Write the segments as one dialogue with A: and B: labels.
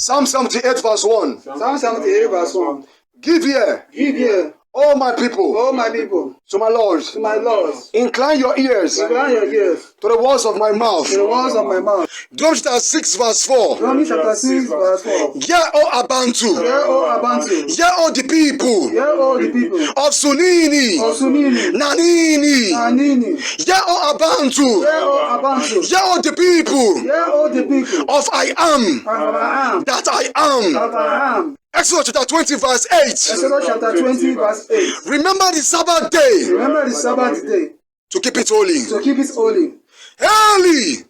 A: Psalm 78 verse 1.
B: Psalm 78 verse 1.
A: Give ear, all my people, to my Lord. Incline your ears to the words of my mouth. Deuteronomy chapter 6 verse 4. Hear, O Abantu. Hear, O the people of Sunini, Nanini. Hear, O Abantu. Hear, O the people of I am that I am. Exodus chapter 20 verse 8. Remember the Sabbath day. To keep it holy. Early.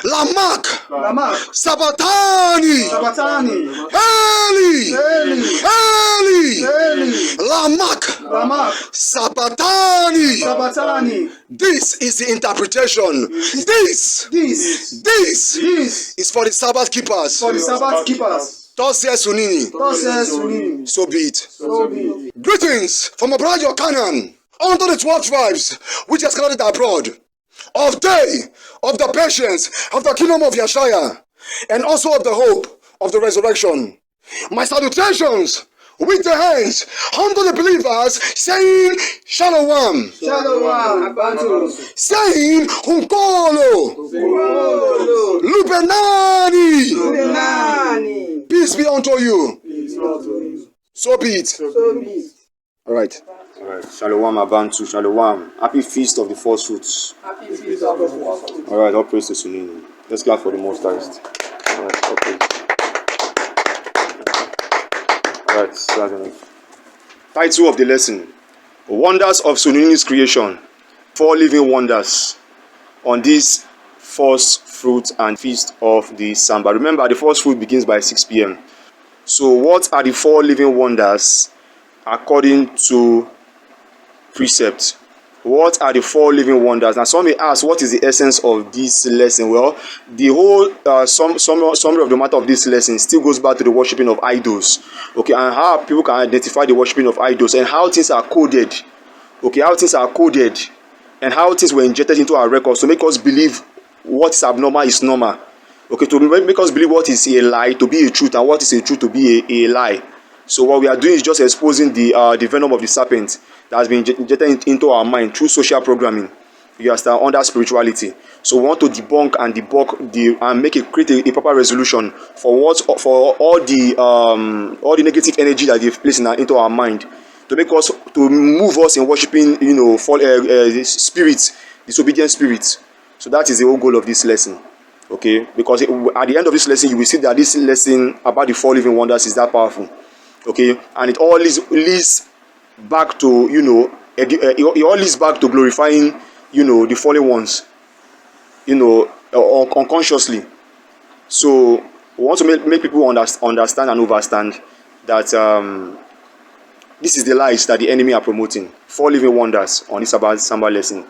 A: Lamak. Sabatani. Early. Lamak. Sabatani. This is the interpretation. This is for the Sabbath keepers. Thus says Sunini. So be it. Greetings from a brother Canaan unto the 12 tribes which are scattered abroad, of day of the patience of the kingdom of Yeshua, and also of the hope of the resurrection. My salutations with the hands unto the believers, saying Shalom. Saying Hunkolo. Lubenani. Peace be unto you. So be it. All right. Shalom, Abantu. Shalom. Happy feast of the first fruits. All right. All praise to Sunini. Let's clap for the Most Highest. All right. All praise. All right. That's enough. Title of the lesson: Wonders of Sunini's creation. 4 living wonders on this first fruit and feast of the Samba. Remember, the first fruit begins by 6 p.m. So, what are the 4 living wonders according to precept? What are the 4 living wonders? Now, some may ask, what is the essence of this lesson? Well, the whole summary of the matter of this lesson still goes back to the worshipping of idols. Okay, and how people can identify the worshipping of idols and how things are coded. Okay, how things are coded and how things were injected into our records to make us believe what is abnormal is normal. Okay, to make us believe what is a lie to be a truth and what is a truth to be a lie. So what we are doing is just exposing the venom of the serpent that has been injected into our mind through social programming. You understand, under spirituality. So we want to debunk and debug and create a proper resolution for all the negative energy that they've placed into our mind to move us in worshiping, spirits, disobedient spirits. So that is the whole goal of this lesson. Okay, because at the end of this lesson, you will see that this lesson about the 4 living wonders is that powerful. Okay, and it all leads back to it all leads back to glorifying the fallen ones, unconsciously. So we want to make people understand and understand that this is the lies that the enemy are promoting. 4 living wonders on this about Samba lesson.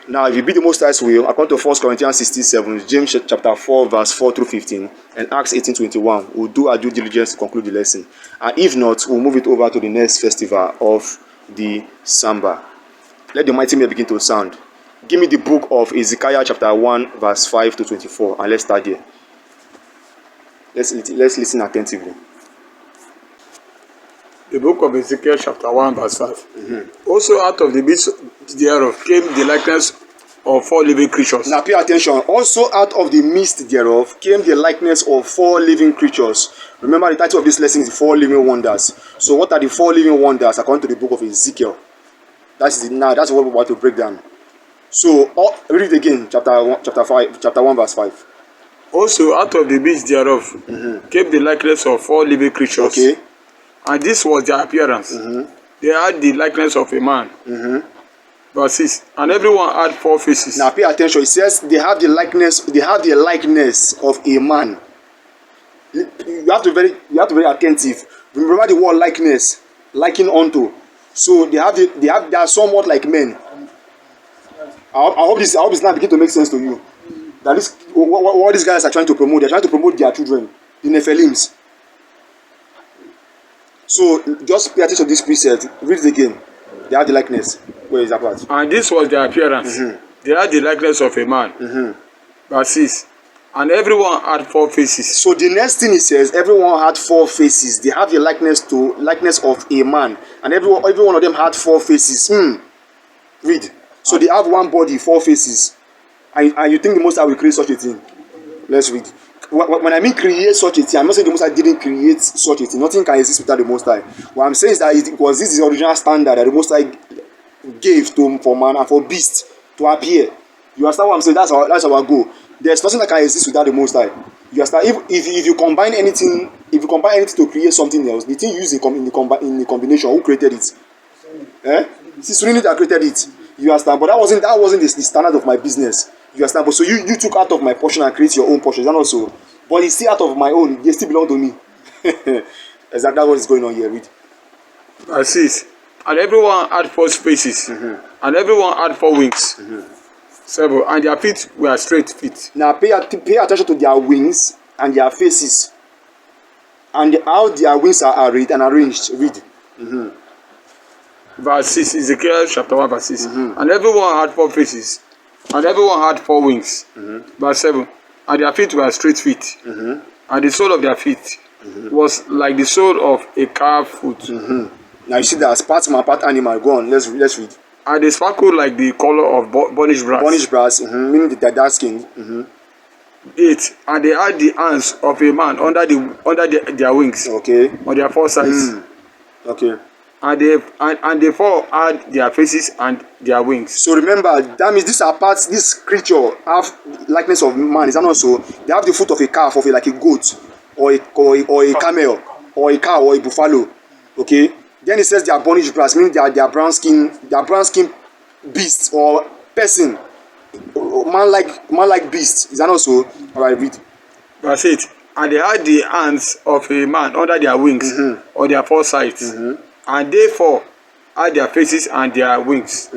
A: Now, if you be the Most High's will, according to 1 Corinthians 16:7, James chapter 4 verse 4 through 15, and Acts 18:21, we'll do our due diligence to conclude the lesson. And if not, we'll move it over to the next festival of the Samba. Let the mighty men begin to sound. Give me the book of Ezekiel chapter 1 verse 5 to 24, and let's start there. Let's listen attentively.
B: The book of Ezekiel chapter 1 verse 5. Also out of the midst thereof came the likeness of 4 living creatures.
A: Now pay attention. Also out of the midst thereof came the likeness of 4 living creatures. Remember, the title of this lesson is 4 living wonders. So what are the 4 living wonders according to the book of Ezekiel? That's what we want to break down. So read it again, chapter 1 verse 5.
B: Also out of the midst thereof came the likeness of 4 living creatures.
A: Okay.
B: And this was their appearance. They had the likeness of a man. Verse 6. And everyone had 4 faces.
A: Now pay attention. It says they have the likeness of a man. You have to be very attentive. Remember the word likeness, liken unto. So they are somewhat like men. I hope this now begin to make sense to you. That is what these guys are trying to promote. They're trying to promote their children, the Nephilims. So just pay attention to this precept. Read it again. They have the likeness. Where is that part?
B: And this was their appearance. They had the likeness of a man. Verse 6. And everyone had 4 faces.
A: So the next thing he says, everyone had 4 faces. They have the likeness of a man, and every one of them had 4 faces. Read. So they have one body, 4 faces, and you think the Most High will create such a thing? Let's read. When I mean create such a thing, I'm not saying the Most High didn't create such a thing. Nothing can exist without the Most High. What I'm saying is that it was this the original standard that the Most High gave for man and for beast to appear. You understand what I'm saying? That's our goal. There's nothing that can exist without the Most High. You understand? If you combine anything, to create something else, the thing used in the combination, who created it? It's Sunni that created it. You understand? But that wasn't the standard of my business. You understand? But so you took out of my portion and create your own portion. And also, but it's still out of my own. They still belong to me. Exactly what is going on here. Read.
B: Verse 6. And everyone had 4 faces, and everyone had 4 wings. 7. And their feet were straight feet.
A: Now pay attention to their wings and their faces, and how their wings are arranged. Read.
B: Verse 6, Ezekiel chapter 1 verse 6. And everyone had 4 faces, and everyone had 4 wings. Verse 7. And their feet were straight feet, and the sole of their feet was like the sole of a calf foot.
A: Now you see that as part man, part animal. Go on, let's read.
B: And they sparkled like the color of burnished brass.
A: Burnished brass, meaning they're dark skinned.
B: 8. And they had the hands of a man under their wings.
A: Okay.
B: On their 4 sides.
A: Okay.
B: And they 4 had their faces and their wings.
A: So remember, that means this creature have likeness of man. Is that not so? They have the foot of a calf, like a goat, or a camel, or a cow, or a buffalo. Okay. Then it says they are burnished brass, meaning they are brown skin beast or person, man like beast. Is that not so? All right, read.
B: Verse 8. And they had the hands of a man under their wings, on their 4 sides, and they 4 had their faces and their wings.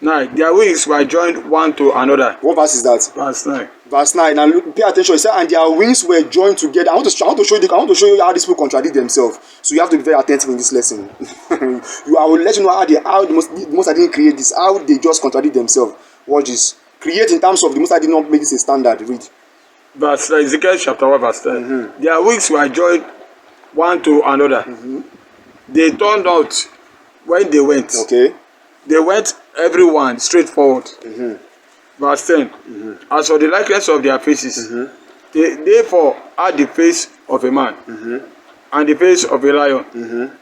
B: 9. Their wings were joined one to another.
A: What verse is that?
B: Verse 9.
A: Verse 9. Now look, pay attention. It says, and their wings were joined together. I want to show you how these people contradict themselves. So you have to be very attentive in this lesson. I will let you know how the most I didn't create this. How they just contradict themselves. Watch this. Create in terms of the most I did not make this a standard. Read.
B: Verse Ezekiel chapter 1 verse 10. Their wings were joined one to another. They turned out when they went.
A: Okay.
B: They went everyone straight forward. Verse 10. As for the likeness of their faces, they therefore had the face of a man, and the face of a lion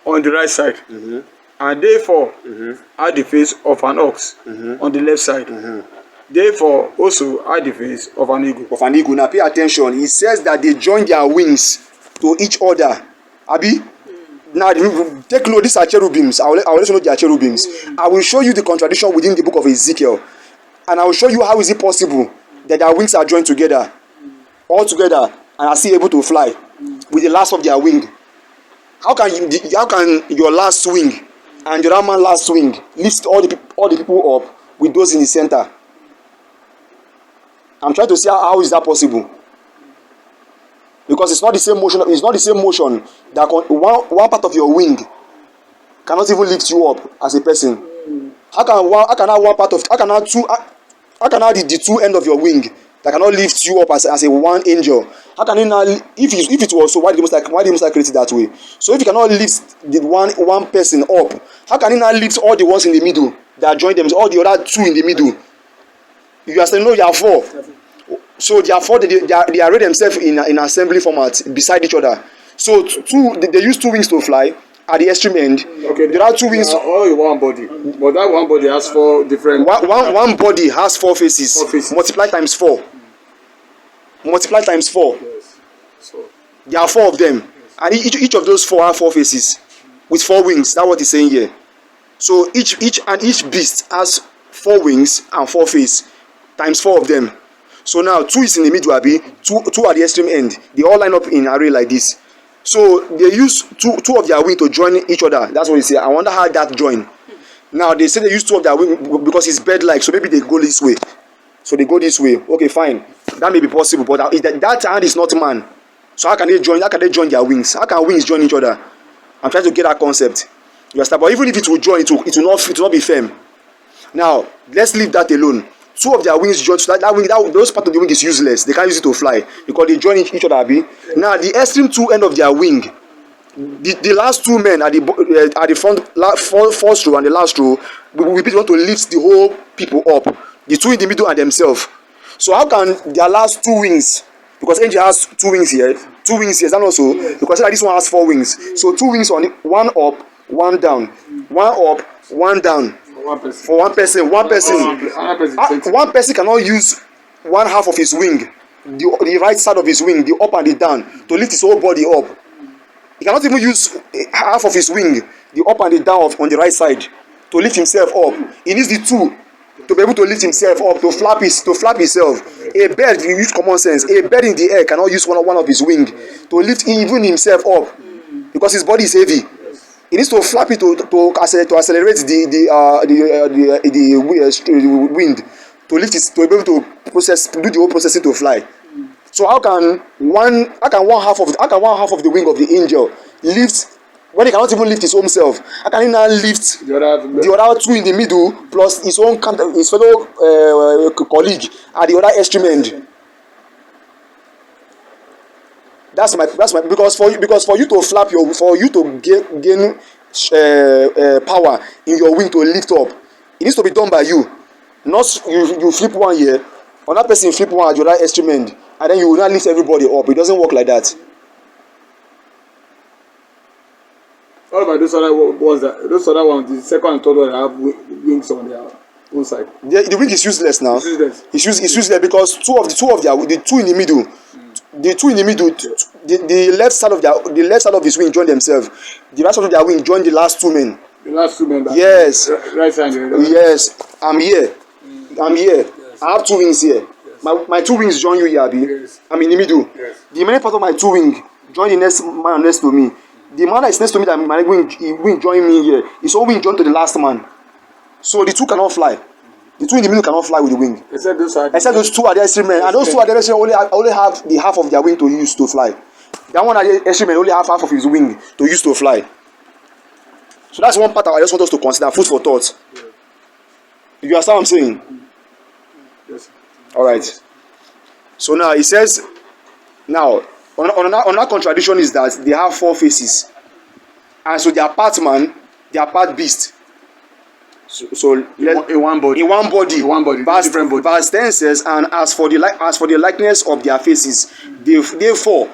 B: on the right side, and therefore had the face of an ox on the left side. Therefore also had the face of an eagle.
A: Now pay attention. It says that they joined their wings to each other. Abi? Now take note, these are cherubims. I will let you know they are cherubims. I will show you the contradiction within the book of Ezekiel. And I will show you how is it possible that their wings are joined together, all together, and are still able to fly with the last of their wing. How can your last wing and your other man's last wing lift all the people up with those in the center? I'm trying to see how is that possible. Because it's not the same motion. It's not the same motion that one part of your wing cannot even lift you up as a person. How can the two end of your wing that cannot lift you up as a one angel? How can it now? If it was so, why did the Most High create it that way? So if you cannot lift the one person up, how can it now lift all the ones in the middle that join them, all the other 2 in the middle? You are saying no, you are 4. So therefore they array themselves in assembly format beside each other. So they use 2 wings to fly at the extreme end.
B: Okay,
A: there are 2 wings.
B: All in one body, but that one body has 4 different.
A: One body has 4 faces.
B: 4 faces.
A: Multiply times 4. Multiply times 4.
B: Yes. So
A: There are 4 of them, and each of those 4 have 4 faces with 4 wings. That's what he's saying here. So each beast has 4 wings and 4 faces times 4 of them. So now 2 is in the middle, Abi. 2 at the extreme end. They all line up in array like this. So they use two of their wings to join each other. That's what he say. I wonder how that join. Now they say they use 2 of their wings because it's bed-like. So maybe they go this way. So they go this way. Okay, fine. That may be possible, but that hand is not man. So how can they join? How can they join their wings? How can wings join each other? I'm trying to get that concept. You understand? But even if it will join, it will not be firm. Now let's leave that alone. two of their wings join. So that wing, those part of the wing is useless. They can't use it to fly because they join each other. Abi. Now the extreme two end of their wing, the last two men at the front, first row and the last row, we want to lift the whole people up. The two in the middle are themselves. So how can their last two wings? Because angel has two wings here, and also because this one has four wings. So two wings on it, one up, one down, one up, one down. For one person. One person cannot use one half of his wing, the right side of his wing, the up and the down, to lift his whole body up. He cannot even use half of his wing, the up and the down on the right side, to lift himself up. He needs the two to be able to lift himself up, to flap himself. A bird, if you use common sense, a bird in the air cannot use one of his wing to lift even himself up because his body is heavy. He needs to flap it to accelerate the wind, to lift it, to be able to do the whole processing to fly. So how can one half of the wing of the angel lift when he cannot even lift his own self? How can he now lift the other two in the middle plus his fellow colleague at the other extreme end? That's my because for you to flap for you to gain power in your wing to lift up, it needs to be done by you. Not you flip one here, another person flip one at the other extreme end, and then you will not lift everybody up. It doesn't work like that.
B: What about those other ones? Those other ones, the second and third one, that have wings on their own side.
A: The wing is useless now. It's useless because the two in the middle, the left side of his wing join themselves. The right side of their wing join the last two men.
B: The last two men.
A: Yes.
B: Right side.
A: Yes. I'm here. Yes. I have two wings here. Yes. My two wings join you here, Abi. Yes. I'm in the middle. Yes. The remaining part of my two wings join the next man next to me. The man that is next to me that my wing join me here, his own wing join to the last man. So the two cannot fly. The two in the middle cannot fly with the wing. Except those two are the extreme men. And those two are the extreme men only have the half of their wing to use to fly. That one are the extreme men only have half of his wing to use to fly. So that's one part I just want us to consider, food for thought. Yeah. You understand what I'm saying? Yes. Alright. So now it says, now another contradiction is that they have four faces. And so they are part man, they are part beast. So in one body. Verse 10 says, and as for the likeness of their faces, they four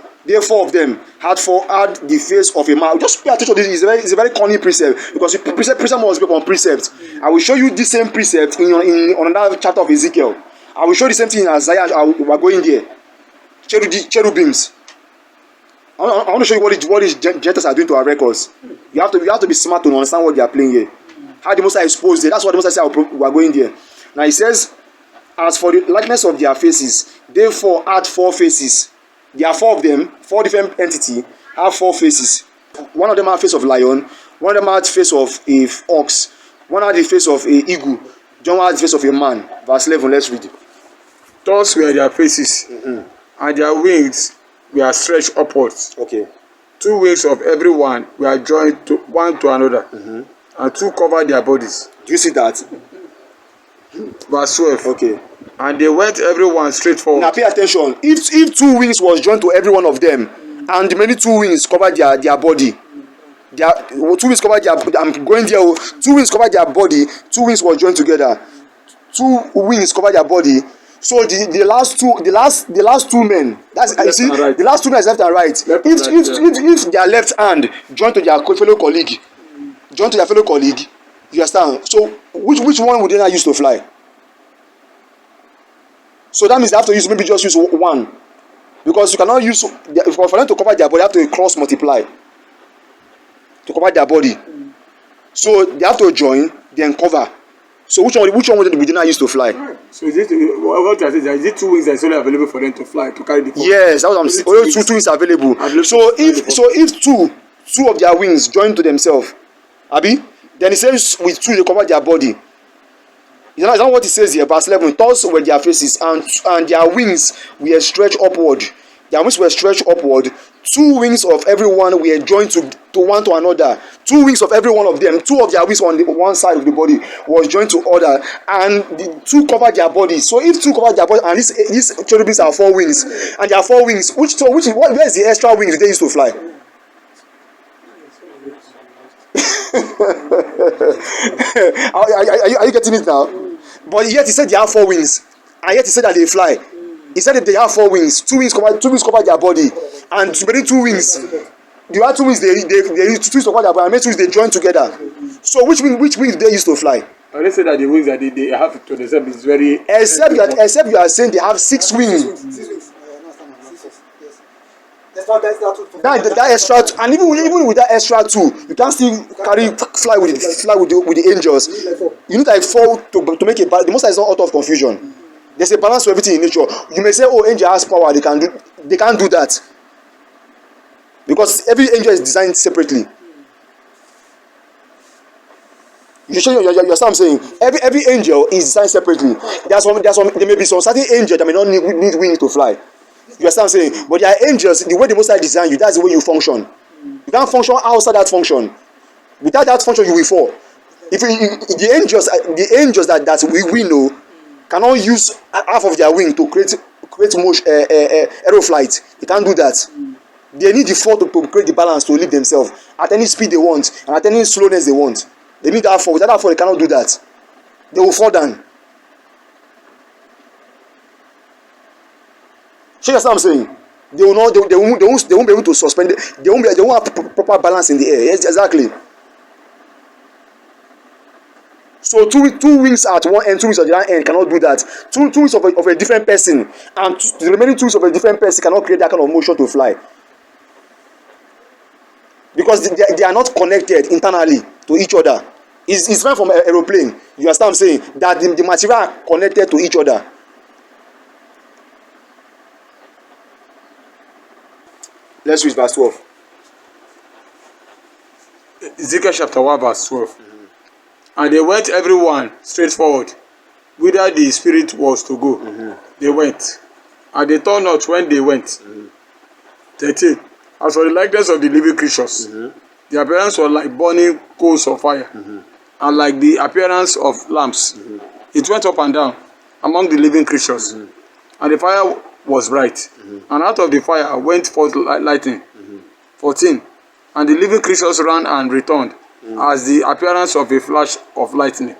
A: of them had the face of a man. Just pay attention to this. It's a very cunning precept because precept must be upon precept. I will show you this same precept in another chapter of Ezekiel. I will show the same thing in Isaiah. We are going there. Cherubims. I want to show you what these Gentiles are doing to our records. You have to be smart to understand what they are playing here. How the Most High exposed there. That's what the Most High said we are going there. Now it says, as for the likeness of their faces, therefore had four faces. There are four of them, four different entities, have four faces. One of them had the face of lion, one of them had the face of a ox, one had the face of a eagle, John had the face of a man. Verse 11, let's read it.
B: Thus were their faces, and their wings were stretched upwards.
A: Okay.
B: Two wings of every one were joined one to another, and two covered their bodies.
A: Do you see that?
B: Verse 12.
A: Okay.
B: And they went every one straight forward.
A: Now pay attention. If two wings was joined to every one of them, and the many two wings covered their body, two wings covered their. I'm going there. Two wings covered their body. Two wings were joined together. Two wings covered their body. So the last two men. That's you see. Right. The last two men is left and right. If their left hand joined to their fellow colleague, you understand? So which one would they not use to fly? So that means they have to just use one, because you cannot use for them to cover their body. They have to cross multiply to cover their body. So they have to join then cover. So which one would they not use to fly?
B: So is it two wings that is only available for them to fly to carry the cover?
A: Yes, that's what I'm saying. Only two wings are available. So if two of their wings join to themselves, Abi, then it says with two they cover their body. Is that what it says here? Verse 11. Thus were their faces, and their wings were stretched upward. Their wings were stretched upward. 2 wings of every one were joined to one to another. 2 wings of every one of them, 2 of their wings on the one side of the body was joined to other, and the 2 covered their bodies. So if 2 covered their body, and these cherubims are 4 wings, and there are 4 wings, where is the extra wings they used to fly? Are you getting it now? But yet he said they have 4 wings, and yet he said that they fly. He said that they have 4 wings. 2 wings cover their body, and remaining 2 wings. The other 2 wings they use 2 wings to cover their body, and main 2 wings they join together. So which wings do they use to fly?
B: And they say that the wings that they have to themselves is very.
A: Except you are saying they have 6 wings. That extra 2, and even with that extra 2, you can still fly with the angels. You need like 4 to make a balance. The Most High is not out of confusion. There's a balance to everything in nature. You may say, "Oh, angel has power. They can't do that," because every angel is designed separately. You understand what I'm saying? Every angel is designed separately. There may be some certain angel that may not need wings to fly. You understand what I'm saying? But there are angels, the way the Most High designed you, that's the way you function. You can't function outside that function. Without that function, you will fall. If the angels that we know cannot use half of their wing to create motion, aeroflight. They can't do that. They need the 4 to create the balance to live themselves at any speed they want and at any slowness they want. They need that 4. Without that 4, they cannot do that. They will fall down. So that's what I'm saying. They won't be able to suspend. They won't have proper balance in the air. Yes, exactly. So two wings at one end, 2 wings at the other end cannot do that. Two wings of a different person, and the remaining 2 wings of a different person cannot create that kind of motion to fly, because they are not connected internally to each other. It's different from an aeroplane. You understand what I'm saying? That the material are connected to each other. Let's read verse 12.
B: Ezekiel chapter 1 verse 12. And they went everyone straight forward, whither the spirit was to go. They went, and they turned not when they went. 13. As for the likeness of the living creatures, the appearance was like burning coals of fire, and like the appearance of lamps. It went up and down among the living creatures, and the fire was bright, and out of the fire went forth lightning. 14. And the living creatures ran and returned, as the appearance of a flash of lightning.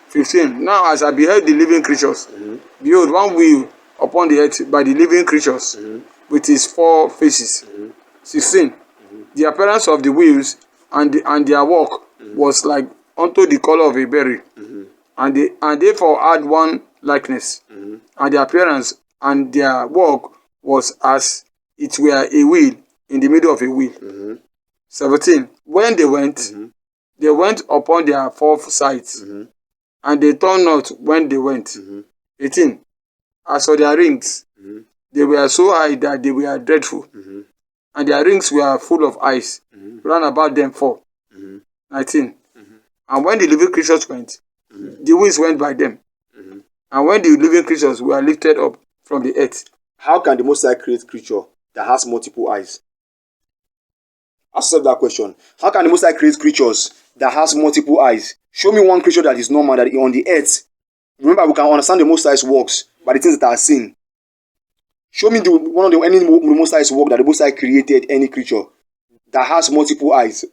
B: 15. Now as I beheld the living creatures, behold, one wheel upon the earth by the living creatures, with his 4 faces. 16. The appearance of the wheels and their work was like unto the color of a berry, and therefore had one likeness, and the appearance and their work was as it were a wheel in the middle of a wheel. 17. When they went upon their 4 sides, and they turned not when they went. 18. As for their rings, they were so high that they were dreadful, and their rings were full of eyes, round about them 4. 19. And when the living creatures went, the winds went by them, and when the living creatures were lifted up from the earth.
A: How can the Most High create creature that has multiple eyes? Ask yourself that question. How can the Most High create creatures that has multiple eyes? Show me one creature that is normal, that is on the earth. Remember, we can understand the Most High's works by the things that are seen. Show me one of the Most High's work that the Most High created any creature that has multiple eyes.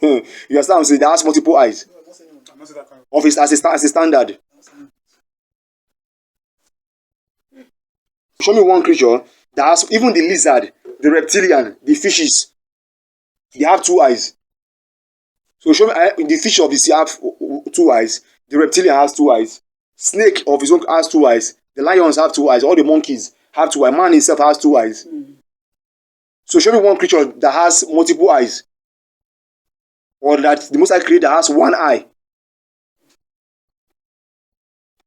A: You understand what I'm saying? That has multiple eyes. Of his as a standard. Show me one creature that has, even the lizard, the reptilian, the fishes, they have 2 eyes. So show me the fish of the sea have 2 eyes. The reptilian has 2 eyes. Snake of his own has 2 eyes. The lions have 2 eyes. All the monkeys have 2 eyes. Man himself has 2 eyes. So show me one creature that has multiple eyes, or that the Most High created that has 1 eye.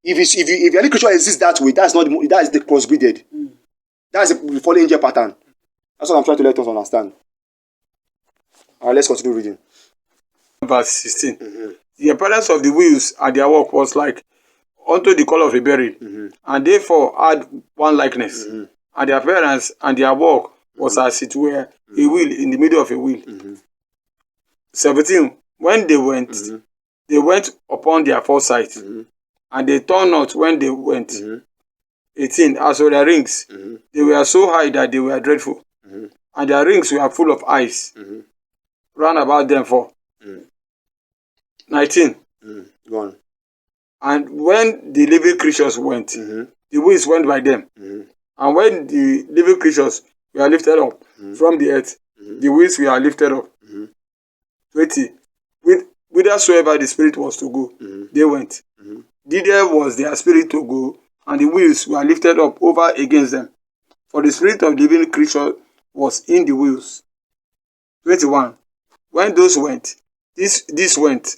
A: If any creature exists that way, that is the crossbreeded. That's the fallen angel pattern. That's what I'm trying to let us understand. Alright, let's continue reading.
B: Verse 16. The appearance of the wheels and their work was like unto the color of a berry, and therefore had one likeness, and the appearance and their work was as it were a wheel in the middle of a wheel. 17. When they went upon their foresight, and they turned not when they went. 18. As for their rings, they were so high that they were dreadful, and their rings were full of eyes round about them four. 19.
A: Go on.
B: And when the living creatures went, the wheels went by them. And when the living creatures were lifted up from the earth, the wheels were lifted up. 20. Whithersoever the spirit was to go, they went. Thither was their spirit to go, and the wheels were lifted up over against them. For the spirit of the living creature was in the wheels. 21. When those went, this went.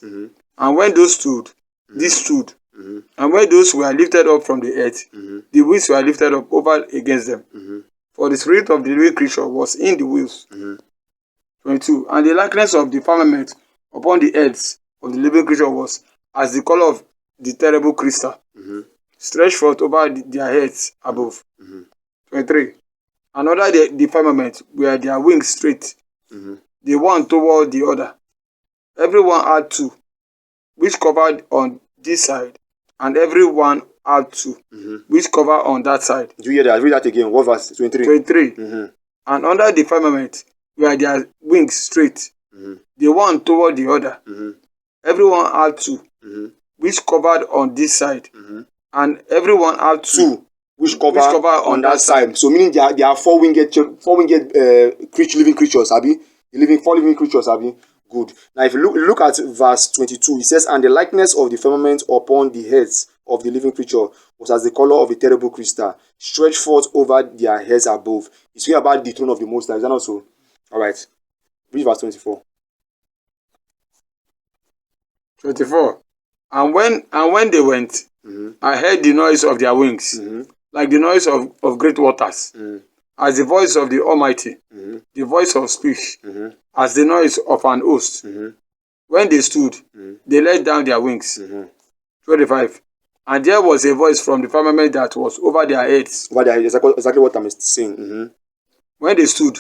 B: And when those stood, this stood. And when those were lifted up from the earth, the wheels were lifted up over against them. For the spirit of the living creature was in the wheels. 22. And the likeness of the firmament upon the heads of the living creature was as the color of the terrible crystal, stretched forth over their heads above. 23. And under the firmament were their wings straight, the one toward the other. Every one had two, which covered on this side, and every one had two, which covered on that side.
A: Do you hear that? Read that again. What verse? 23.
B: 23. And under the firmament were their wings straight, the one toward the other. Every one had two, which covered on this side, and every one had two,
A: which cover on that side. So meaning there are four-winged living creatures, Abi. Four living creatures, Abi. Good. Now if you look at verse 22, it says, and the likeness of the firmament upon the heads of the living creature was as the color of a terrible crystal, stretched forth over their heads above. It's speaking about the throne of the Most High. Is that not so? All right. Read verse 24.
B: 24. And when they went, I heard the noise of their wings, like the noise of great waters, as the voice of the Almighty, the voice of speech, as the noise of an host. When they stood, they let down their wings. 25. And there was a voice from the firmament that was over their heads.
A: Over their heads, exactly what I'm saying.
B: When they stood,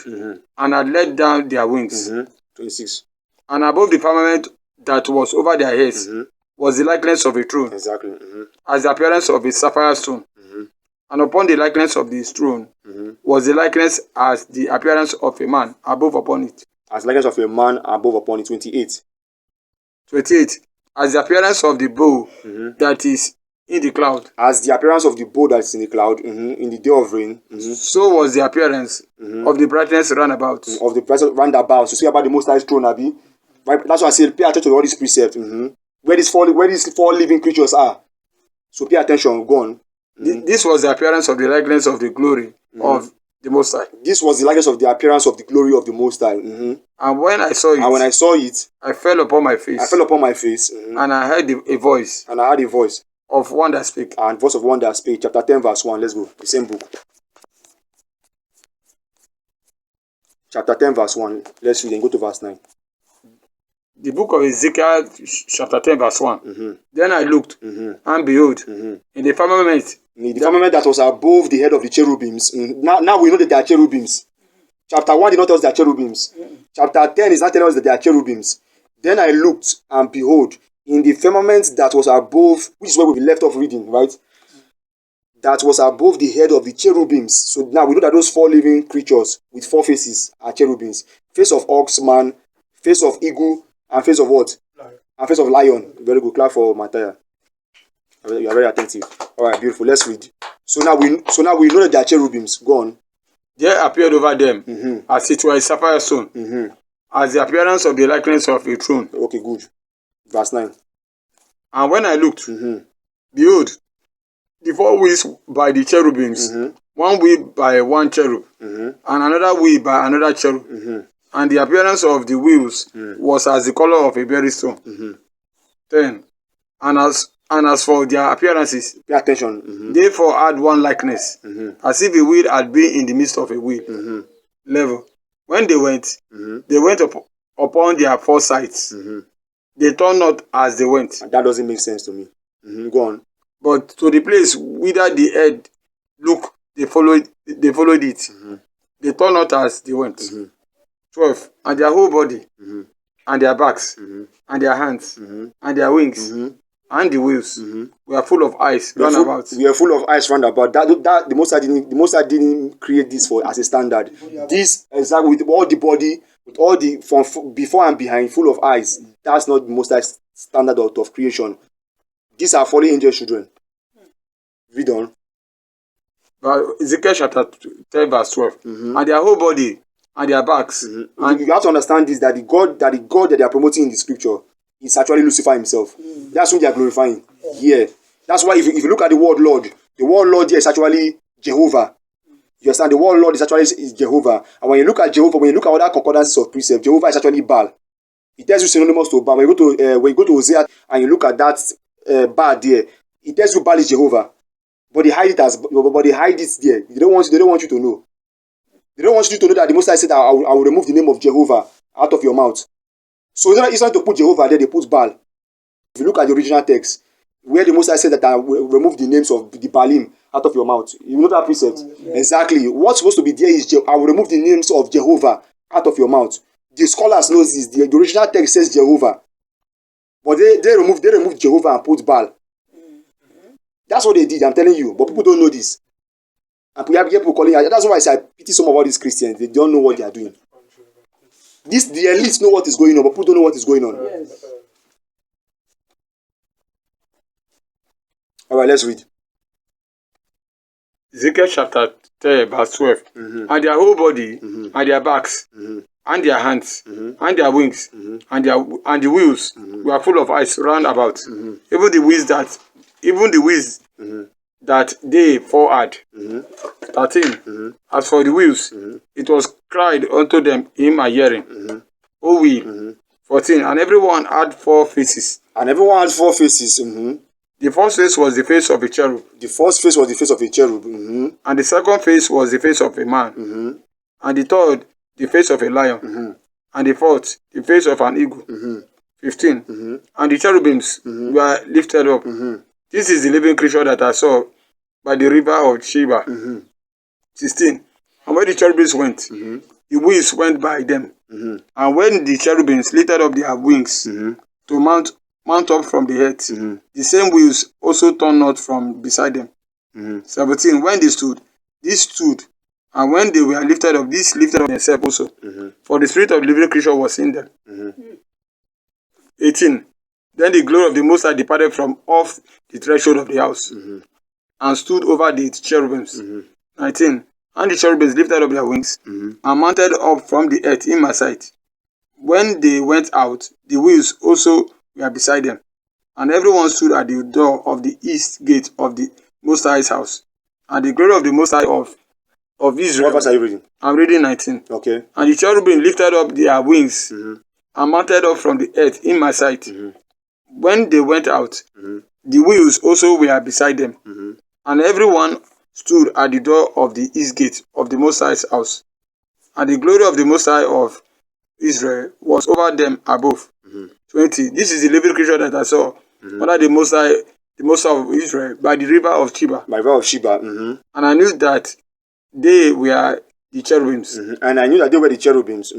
B: and had let down their wings.
A: 26.
B: And above the firmament that was over their heads was the likeness of a throne,
A: Exactly.
B: as the appearance of a sapphire stone. And upon the likeness of this throne was the likeness as the appearance of a man above upon it.
A: As the likeness of a man above upon it. 28.
B: 28. As the appearance of the bow that is in the cloud.
A: As the appearance of the bow that is in the cloud, in the day of rain.
B: So was the appearance of the brightness round about.
A: Of the brightness round about. So see about the Most High's throne, Abi. Right? That's why I say pay attention to all these precepts. Where these four living creatures are. So pay attention. Go on.
B: This was the appearance of the likeness of the glory of the Most High.
A: This was the likeness of the appearance of the glory of the Most High.
B: And when I saw it, I fell upon my face. And I heard a voice.
A: And I heard a voice
B: of one that spake.
A: And voice of one that spake. Chapter 10, verse 1. Let's go. The same book. Chapter 10, verse 1. Let's read and go to verse 9.
B: The book of Ezekiel, chapter 10, verse 1. Then I looked, and behold, in the firmament.
A: The firmament that was above the head of the cherubims. Now we know that they are cherubims. Chapter 1 did not tell us they are cherubims. Chapter 10 is not telling us that they are cherubims. Then I looked, and behold, in the firmament that was above, which is where we left off reading, right? That was above the head of the cherubims. So now we know that those four living creatures with four faces are cherubims. Face of ox, man, face of eagle, and face of what? Lion. And face of lion. Very good. Clap for Mattia. You are very attentive. All right, beautiful. Let's read. So now we know that they are cherubims. Go on.
B: There appeared over them as it were a sapphire stone, as the appearance of the likeness of a throne.
A: Okay, good. Verse 9.
B: And when I looked, behold, the four wheels by the cherubims, one wheel by one cherub, and another wheel by another cherub. And the appearance of the wheels was as the color of a berry stone. 10. And as for their appearances,
A: pay attention.
B: They four had one likeness, as if a wheel had been in the midst of a wheel. Level. When they went upon their four sides. They turned not as they went.
A: That doesn't make sense to me. Go on.
B: But to the place whither the head looked, they followed it. they turn not as they went. 12. And their whole body, and their backs, and their hands, and their wings, and the wheels were full of ice round about.
A: We are full of ice round about. That the Most High didn't create this for as a standard. This exactly with all the body, with all the from before and behind, full of ice. That's not the Most High standard of creation. These are fallen angel children. Read on.
B: But Ezekiel chapter 10 verse 12. And their whole body and their backs.
A: And you have to understand this, that the God that they are promoting in the scripture is actually Lucifer himself. That's whom they are glorifying. Yeah. That's why if you look at the word Lord, the word Lord here is actually Jehovah. You understand? The word Lord is actually is Jehovah. And when you look at Jehovah, when you look at other concordances of precept, Jehovah is actually Baal. It tells you synonymous to Baal. When you go to Hosea and you look at that Baal there, it tells you Baal is Jehovah. But they hide it there. They don't want you to know. They don't want you to know that the Most High said, I will remove the name of Jehovah out of your mouth. So it's not to put Jehovah there, they put Baal. If you look at the original text, where the Most High said that I will remove the names of the Baalim out of your mouth. You know that precept? Yeah. Exactly. What's supposed to be there is, I will remove the names of Jehovah out of your mouth. The scholars know this. The original text says Jehovah. But they removed Jehovah and put Baal. That's what they did, I'm telling you. But people don't know this. And people calling it. That's why I say I pity some of all these Christians. They don't know what they are doing. The elites know what is going on, but people don't know what is going on. Yes. All right, let's read.
B: Ezekiel chapter 10, verse 12. And their whole body, and their backs, and their hands, and their wings, and the wheels were full of ice round about. Even the wheels that they forehand. 13. As for the wheels, it was cried unto them in my hearing. O we. 14. And everyone had 4 faces.
A: And everyone had 4 faces.
B: The first face was the face of a cherub.
A: The first face was the face of a cherub.
B: And the second face was the face of a man. And the third, the face of a lion. And the fourth, the face of an eagle. 15. And the cherubims were lifted up. This is the living creature that I saw by the river of Sheba. 16. And when the cherubims went, the wheels went by them. And when the cherubims lifted up their wings to mount up from the earth, the same wheels also turned not from beside them. 17. When they stood, these stood. And when they were lifted up, these lifted up themselves also. For the spirit of the living creature was in them. 18. Then the glory of the Most High departed from off the threshold of the house, and stood over the cherubims. 19. And the cherubims lifted up their wings, and mounted up from the earth in my sight. When they went out, the wheels also were beside them. And everyone stood at the door of the east gate of the Most High's house. And the glory of the Most High of Israel.
A: What verse are you reading?
B: I'm reading 19.
A: Okay.
B: And the cherubim lifted up their wings, and mounted up from the earth in my sight. When they went out, the wheels also were beside them. And everyone stood at the door of the east gate of the Most High's house. And the glory of the Most High of Israel was over them above. 20. This is the living creature that I saw under the Most High of Israel by the river of Sheba.
A: By the river of Sheba.
B: And I knew that they were the cherubims.
A: And I knew that they were the cherubims.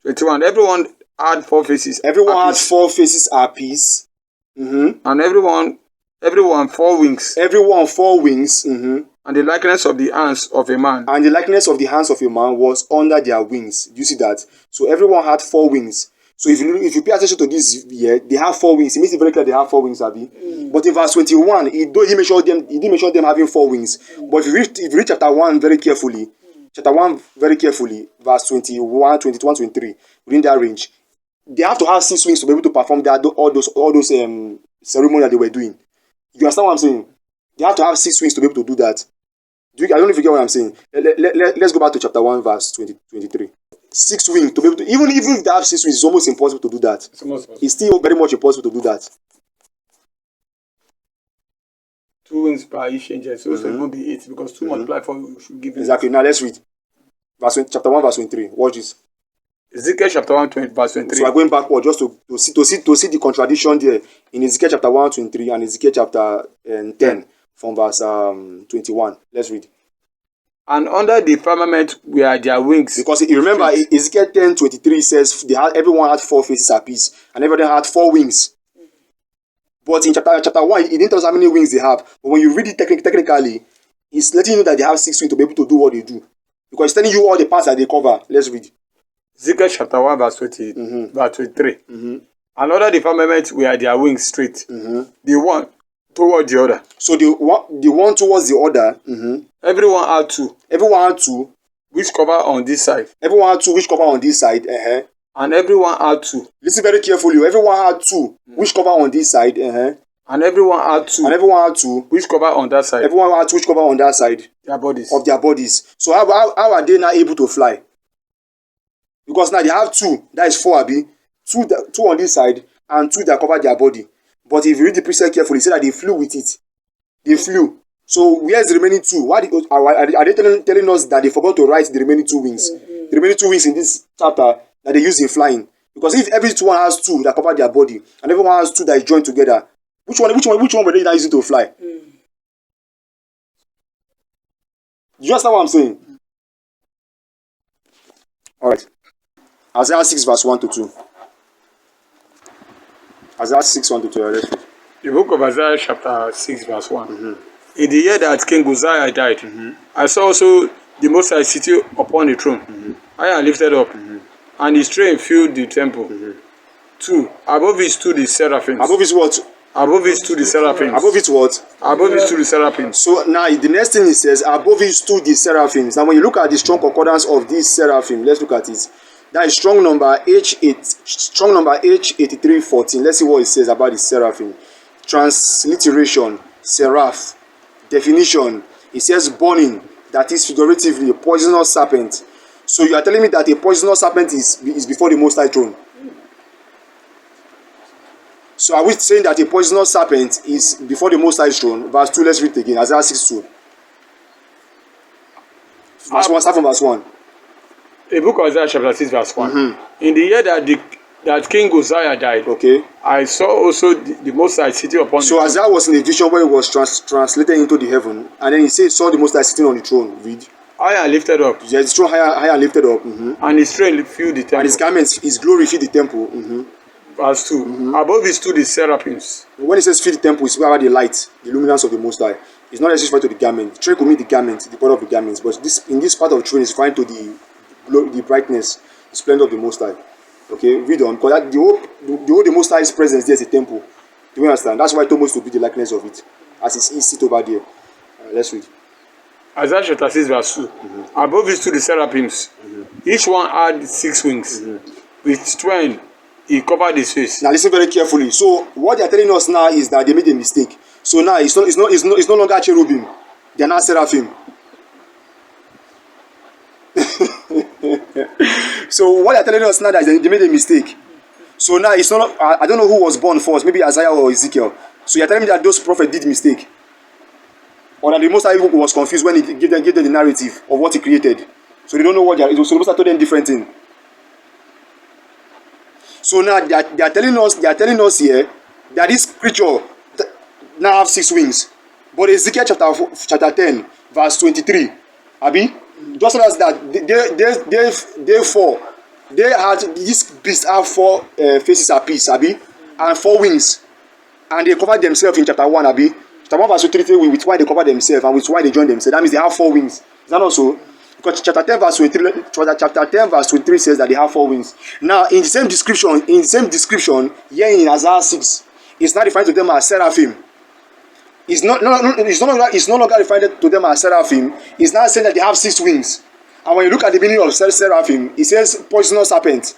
B: 21. Everyone had 4 faces.
A: Everyone had 4 faces apiece.
B: And everyone 4 wings.
A: Everyone 4 wings.
B: And the likeness of the hands of a man.
A: And the likeness of the hands of a man was under their wings. Do you see that? So everyone had 4 wings. So if you pay attention to this here, they have 4 wings. It makes it very clear they have 4 wings, Abi. But in verse 21, he didn't mention them having 4 wings. But if you read chapter 1 very carefully, verse 21, 23, within that range, they have to have 6 wings to be able to perform all those ceremonies that they were doing. You understand what I'm saying? They have to have 6 wings to be able to do that. I don't know if you get what I'm saying. Let's go back to chapter 1, verse 23. 6 wings to be able to, even if they have 6 wings, it's almost impossible to do that. It's still very much impossible to do that.
B: 2 wings per each angel, so it won't be 8 because 2 multiplied 4 you should give it.
A: Exactly. Now let's read. Chapter 1, verse 23. Watch this.
B: Ezekiel chapter 1, verse 23.
A: So we're going backward just to see the contradiction there in Ezekiel chapter 1, 23 and Ezekiel chapter 10 from verse 21. Let's read.
B: And under the firmament were their wings.
A: Because you remember Ezekiel 10:23 says everyone had 4 faces apiece, and everyone had 4 wings. But in chapter 1, it didn't tell us how many wings they have. But when you read it technically, it's letting you know that they have 6 wings to be able to do what they do. Because it's telling you all the parts that they cover. Let's read.
B: Ezekiel chapter 1 verse 20, verse 23. And under the firmament were their wings straight, the one toward the other.
A: So the one towards the other,
B: everyone had 2.
A: Everyone had 2.
B: Which cover on this side.
A: Everyone had 2 which cover on this side.
B: And everyone had 2.
A: Listen very carefully. Everyone had 2 which cover on this side.
B: And everyone had 2.
A: And everyone had 2
B: which cover on that side.
A: Everyone had 2 which cover on that side.
B: Their bodies.
A: Of their bodies. So how are they now able to fly? Because now they have 2. That is 4, Abi. 2 on this side and 2 that cover their body. But if you read the precept carefully, say that they flew with it. They flew. So where's the remaining 2? Why are they telling us that they forgot to write the remaining 2 wings? The remaining 2 wings in this chapter that they use in flying. Because if everyone has 2 that cover their body and everyone has 2 that is joined together, which one were they now using to fly? Do you understand what I'm saying? Alright. Isaiah 6 verse 1 to 2. Isaiah 6 1 to 2. Let's read.
B: The book of Isaiah chapter 6 verse 1. In the year that King Uzziah died, I saw also the Most High sitting upon the throne, high and lifted up, and his train filled the temple. 2. Above it stood the seraphims.
A: Above it what?
B: Above it stood the seraphims.
A: Above it what?
B: Above it stood the seraphims.
A: So now the next thing it says, above it stood the seraphims. Now when you look at the strong concordance of this seraphim, let's look at it. That is strong number H8314. Let's see what it says about the seraphim. Transliteration, seraph. Definition, it says burning, that is figuratively a poisonous serpent. So you are telling me that a poisonous serpent is before the Most High throne. So are we saying that a poisonous serpent is before the Most High throne? Verse 2, let's read it again. Isaiah 6:2. Verse 1, start from verse 1.
B: The book of Isaiah chapter 6 verse 1. In the year that King Uzziah died,
A: okay,
B: I saw also the Most High sitting upon the throne.
A: So Isaiah was in a vision where he was translated into the heaven, and then he saw the Most High sitting on the throne. Read.
B: High and lifted up.
A: Yes, the throne high and lifted up.
B: And his train filled the temple.
A: And his garments, his glory filled the temple.
B: Verse 2. Above it stood the seraphims.
A: When it says fill the temple, it's about the light, the luminance of the Most High. It's not necessarily to the garment. The train could mean the garment, the body of the garments, but in this part of the train is referring to the brightness, the splendor of the Most High. Okay, read on, because the whole the Most High's presence there is a temple. Do you understand? That's why it almost to be the likeness of it, as it sit over there. Let's read.
B: Isaiah chapter 6 verse 2. Above it stood the seraphims. Each one had 6 wings. With 12 he covered his face.
A: Now listen very carefully. So what they are telling us now is that they made a mistake. So now it's no longer cherubim. They are now seraphim. So what they are telling us now that they made a mistake. So now it's not. I don't know who was born first. Maybe Isaiah or Ezekiel. So you are telling me that those prophets did mistake, or that the Most High was confused when he gave them the narrative of what he created. So they don't know what they are. So the Most High told them different thing. So now they are telling us here that this creature now have 6 wings. But Ezekiel chapter 10 verse 23, Abi, just tell us that they had this beast have 4 faces apiece, Abi, and 4 wings, and they covered themselves in chapter 1, Abi. Chapter 1 verse 23 with why they cover themselves and with why they join themselves. That means they have 4 wings. Is that not so? Because chapter 10 verse 23 says that they have 4 wings. Now in the same description here in Isaiah 6, it's not referred to them as seraphim. It's no longer referred to them as seraphim. It's not saying that they have 6 wings. And when you look at the meaning of seraphim, it says poisonous serpent.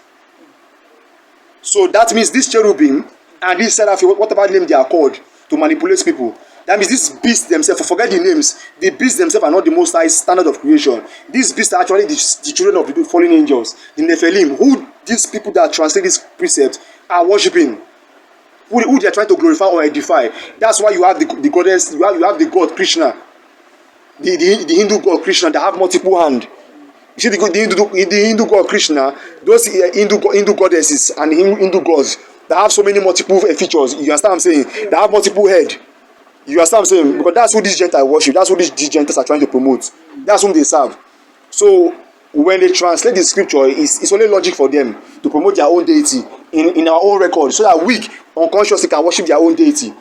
A: So that means this cherubim and this seraphim, whatever name they are called, to manipulate people. That means these beasts themselves, forget the names, the beasts themselves are not the Most High standard of creation. These beasts are actually the children of the fallen angels, the Nephilim, who these people that translate this precept are worshipping, who they are trying to glorify or edify. That's why you have the goddess, you have the god Krishna, the Hindu god Krishna that have multiple hands. You see the Hindu god Krishna, those Hindu goddesses and Hindu gods that have so many multiple features. You understand what I'm saying? They have multiple head. You understand what I'm saying? Because that's who these Gentiles worship. That's who these Gentiles are trying to promote. That's whom they serve. So when they translate the scripture, it's only logic for them to promote their own deity in our own record, so that we unconsciously can worship their own deity.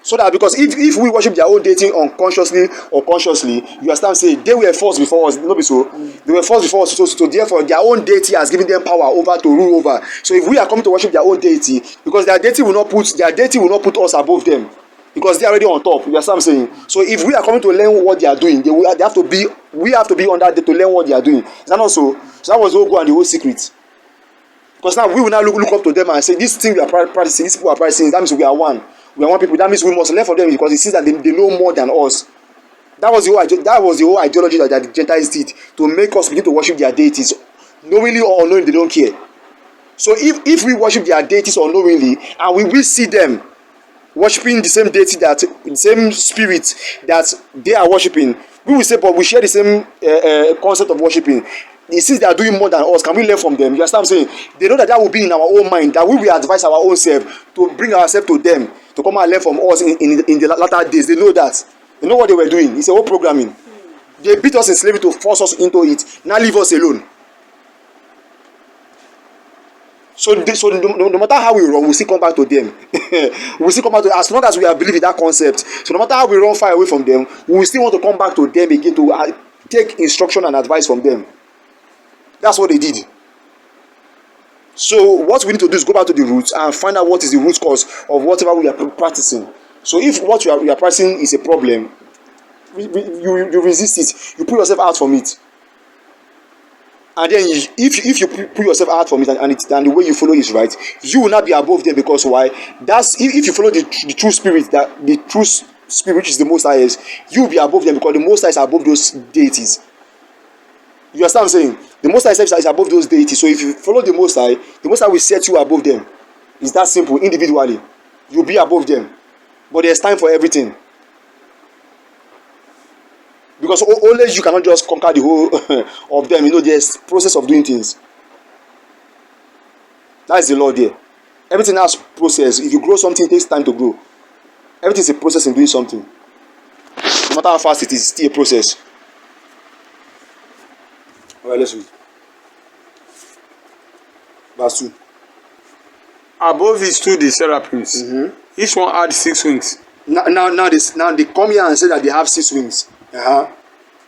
A: So that, because if we worship their own deity unconsciously or consciously, you understand saying they were first before us, no be so. They were first before us, so therefore their own deity has given them power over to rule over. So if we are coming to worship their own deity, because their deity will not put us above them, because they are already on top. You understand what I'm saying? So if we are coming to learn what they are doing, we have to be on that day to learn what they are doing. Is that not so? So that was the whole goal and the whole secret. Because now we will now look up to them and say, this thing we are practicing, these people are practicing, that means we are one. We are one people. That means we must learn from them, because it seems that they know more than us. That was the whole ideology that the Gentiles did, to make us begin to worship their deities. Knowingly or unknowingly, they don't care. So if we worship their deities unknowingly, and we will see them worshiping the same deity, the same spirit that they are worshiping, we will say, but we share the same concept of worshiping. Since they are doing more than us, can we learn from them? You understand what I'm saying? They know that will be in our own mind, that we will advise our own self to bring ourselves to them, to come and learn from us in the latter days. They know that. They know what they were doing. It's a whole programming. They beat us in slavery to force us into it. Now leave us alone. So no matter how we run, we'll still come back to them. We'll still come back to, as long as we are believing that concept. So no matter how we run far away from them, we will still want to come back to them again to take instruction and advice from them. That's what they did. So what we need to do is go back to the roots and find out what is the root cause of whatever we are practicing. So if what you are practicing is a problem, you resist it. You put yourself out from it. And then if you put yourself out from it, and the way you follow is right, you will not be above them. Because why? That's if you follow the true spirit, that the true spirit, which is the Most High, you will be above them, because the Most High is above those deities. You understand what I'm saying? The Most High is above those deities. So if you follow the Most High will set you above them. It's that simple. Individually, you'll be above them. But there's time for everything. Because only you cannot just conquer the whole of them. You know, there's process of doing things. That is the law there. Everything has process. If you grow something, it takes time to grow. Everything is a process in doing something. No matter how fast it is, it's still a process. Alright, let's read. Verse 2.
B: Above it stood the seraphims. Each one had 6 wings.
A: Now they come here and say that they have 6 wings.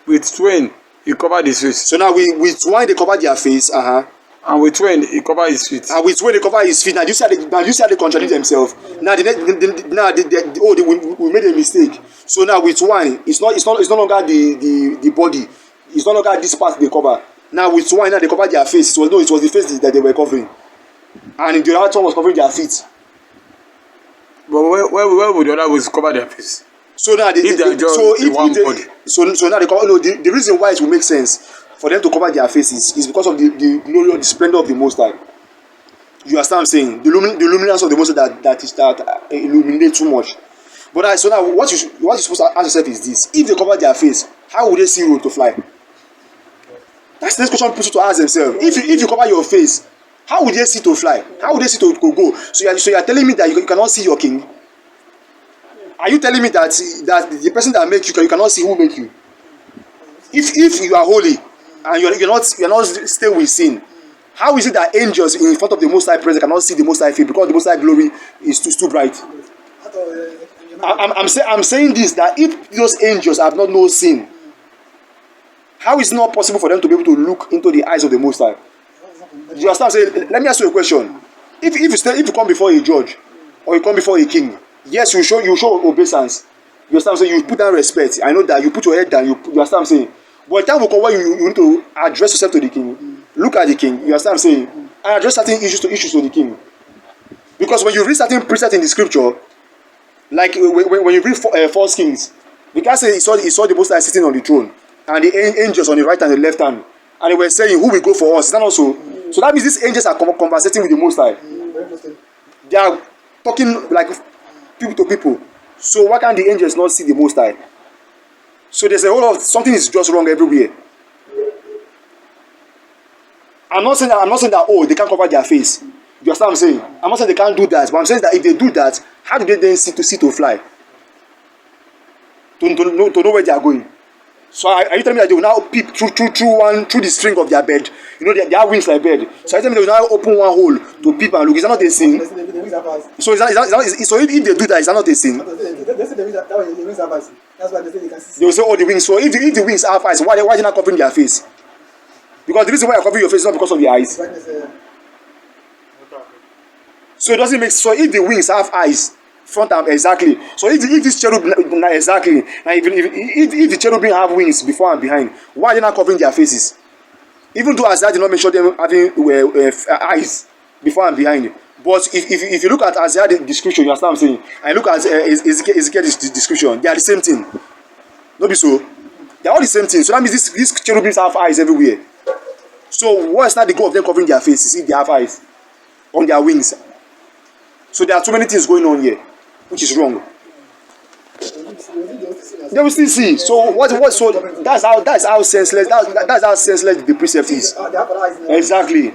B: With twain, he covered his face.
A: So now with one they cover their face.
B: And with twain, he covered his feet.
A: And with twain they cover his feet. Now you see how they contradict themselves. Now we made a mistake. So now with one, it's no longer the body. It's no longer this part they cover. Now with one, now they cover their face. It was the face that they were covering. And the other one was covering their feet.
B: But where would the other ones cover their face?
A: So now the reason why it will make sense for them to cover their faces is because of the glory, the splendor of the Most High. You understand what I'm saying? The luminance of the Most High that illuminate too much. But so now what you're supposed to ask yourself is this: if they cover their face, how would they see room to fly? That's the next question people to ask themselves. If you cover your face, how would they see to fly? How would they see to go? So you are telling me that you cannot see your king? Are you telling me that the person that make you cannot see who make you? If you are holy and you're not stay with sin, how is it that angels in front of the Most High presence cannot see the Most High face, because the Most High glory is too bright? I'm saying this, that if those angels have not known sin, how is it not possible for them to be able to look into the eyes of the Most High? You understand? Saying, let me ask you a question. If you come before a judge or you come before a king, yes, you show obeisance. You understand? So you put down respect. I know that you put your head down. You understand what I'm saying? But time will come when you need to address yourself to the king. Look at the king. You understand what I'm saying? And address certain issues to the king. Because when you read certain precepts in the scripture, like when you read 1 Kings, the guy said he saw the Most High sitting on the throne, and the angels on the right and the left hand, and they were saying, "Who will go for us?" Is that also? So that means these angels are conversating with the Most High. They are talking like people to people. So why can't the angels not see the Most High? So there's a whole lot of something is just wrong everywhere. I'm not saying that oh, they can't cover their face. You understand what I'm saying? I'm not saying they can't do that, but I'm saying that if they do that, how do they then see to fly? to know where they are going. So are you telling me that they will now peep through the string of their bed? You know, they have wings like bird. So are you telling me they will now open one hole to peep and look? Is that not a sin? So so if they do that, is that not a sin? They will say, oh, the wings. So if the wings have eyes, why are they not covering their face? Because the reason why you're covering your face is not because of the eyes. So it doesn't make. So if the wings have eyes, front and exactly. So if this cherub exactly, and if the cherubim have wings before and behind, why are they not covering their faces? Even though Isaiah did not mention them having eyes before and behind, but if you look at Isaiah's description, you understand what I'm saying, and look at Ezekiel's description, they are the same thing. No be so? They are all the same thing. So that means these cherubims have eyes everywhere. So what is not the goal of them covering their faces if they have eyes on their wings? So there are too many things going on here, which is wrong. They will still see. So so that's how senseless that's how senseless the precept is. Exactly.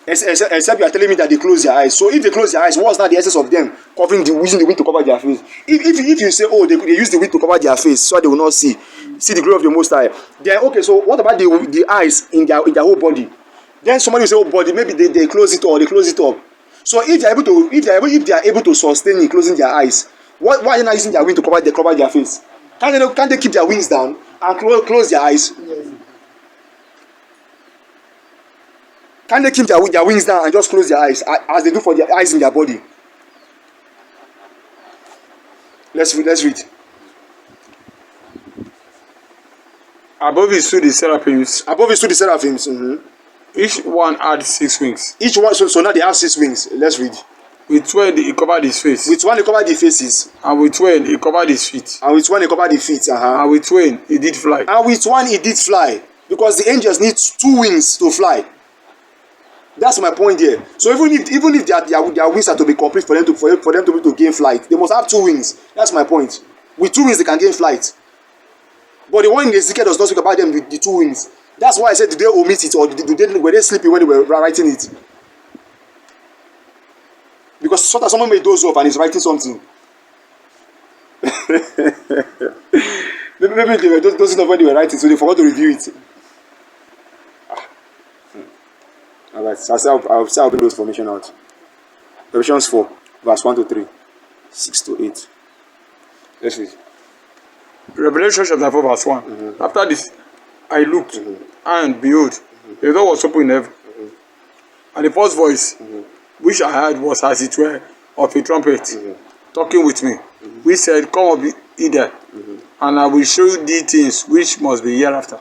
A: Except you are telling me that they close their eyes. So if they close their eyes, what's not the essence of them using the wind to cover their face? If you say, oh, they use the wind to cover their face so they will not see the glory of the Most High, then okay, so what about the eyes in their whole body? Then somebody will say, oh, body, maybe they close it or they close it up. So if they are able to sustain in closing their eyes, why are they not using their wing to cover their face? Can't they keep their wings down and close their eyes? Can't they keep their wings down and just close their eyes as they do for their eyes in their body? Let's read.
B: Above it stood the seraphims.
A: Mm-hmm.
B: Each one had 6 wings.
A: Each one, so now they have 6 wings. Let's read.
B: With 12 he covered his face.
A: With one he covered the faces.
B: And with 12 he covered his feet.
A: And with one he covered the feet.
B: And with 12 he did fly.
A: And with one he did fly. Because the angels need 2 wings to fly. That's my point here. So even if their wings are to be complete for them to be able to gain flight, they must have 2 wings. That's my point. With 2 wings they can gain flight. But the one in Ezekiel does not speak about them with the 2 wings. That's why I said, did they omit it or were they sleeping when they were writing it? Because someone may doze off and is writing something. maybe they were dozing off when they were writing, so they forgot to review it. Alright, so I'll bring those formation out. Revelations 4, verse 1 to 3, 6 to 8. Let's read.
B: Revelation chapter 4, verse 1. Mm-hmm. After this, I looked, and behold, the door was open in heaven. And the first voice, which I heard, was as it were of a trumpet, talking with me. We said, come up hither, and I will show you the things which must be hereafter.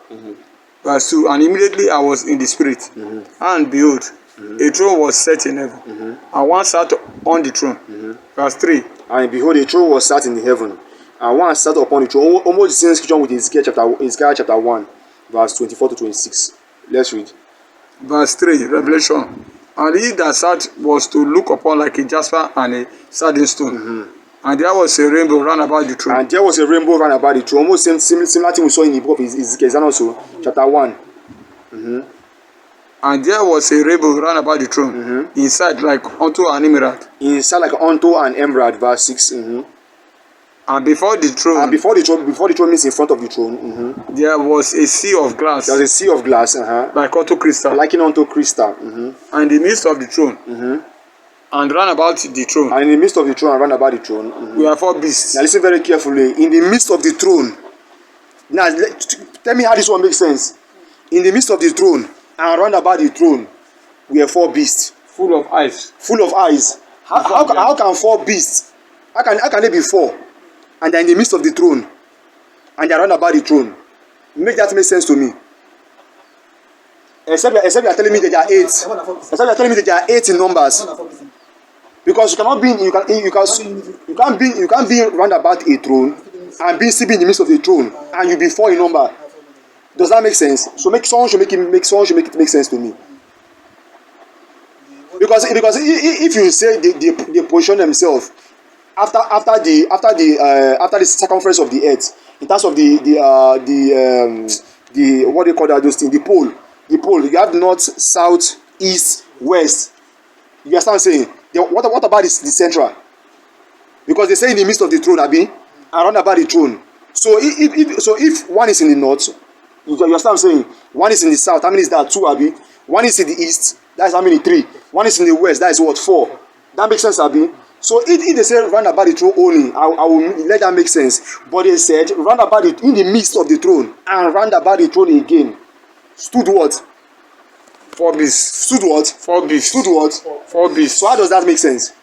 B: Verse 2. And immediately I was in the spirit, and behold, a throne was set in heaven, and one sat on the throne. Verse 3.
A: And behold, a throne was set in heaven, and one sat upon the throne. Almost the same scripture with Ezekiel chapter 1, verse 24 to 26. Let's read.
B: Verse 3, Revelation. And he that sat was to look upon like a jasper and a sardine stone. And there was a rainbow round about the throne.
A: Almost similar thing we saw in the book of Ezekiel also, chapter 1.
B: And there was a rainbow round about the throne, inside like unto an emerald.
A: Verse 6.
B: And before the throne,
A: means in front of the throne.
B: There was a sea of glass.
A: There was a sea of glass.
B: Like unto crystal.
A: Likened unto crystal.
B: And in the midst of the throne. And round about the throne.
A: And in the midst of the throne and round about the throne.
B: We are 4 beasts.
A: Now listen very carefully. In the midst of the throne. Now tell me how this one makes sense. In the midst of the throne and round about the throne, we are 4 beasts.
B: Full of eyes.
A: How can 4 beasts? How can they be 4? And they're in the midst of the throne, and they're round about the throne. Make that make sense to me. Except you are telling me that there are 8. Except you are telling me that there are 8 in numbers. Because you cannot be you can't be round about a throne and still be in the midst of the throne, and you be 4 in number. Does that make sense? So someone should make it make sense to me. Because if you say they position themselves after the circumference of the earth, in terms of the what do you call that, those things, the pole, you have north, south, east, west. You understand what I'm saying? What about the central? Because they say in the midst of the throne, abi, and round about the throne. So if one is in the north, you understand what I'm saying? One is in the south, how many is that? 2, abi. One is in the east, that's how many? 3. One is in the west, that is what? 4. That makes sense, abi. So if they say round about the throne only, I will let that make sense. But they said round about it in the midst of the throne and round about the throne again. Stood what?
B: 4 beasts.
A: Stood what?
B: 4 beasts.
A: Stood what?
B: 4 beasts.
A: So how does that make sense?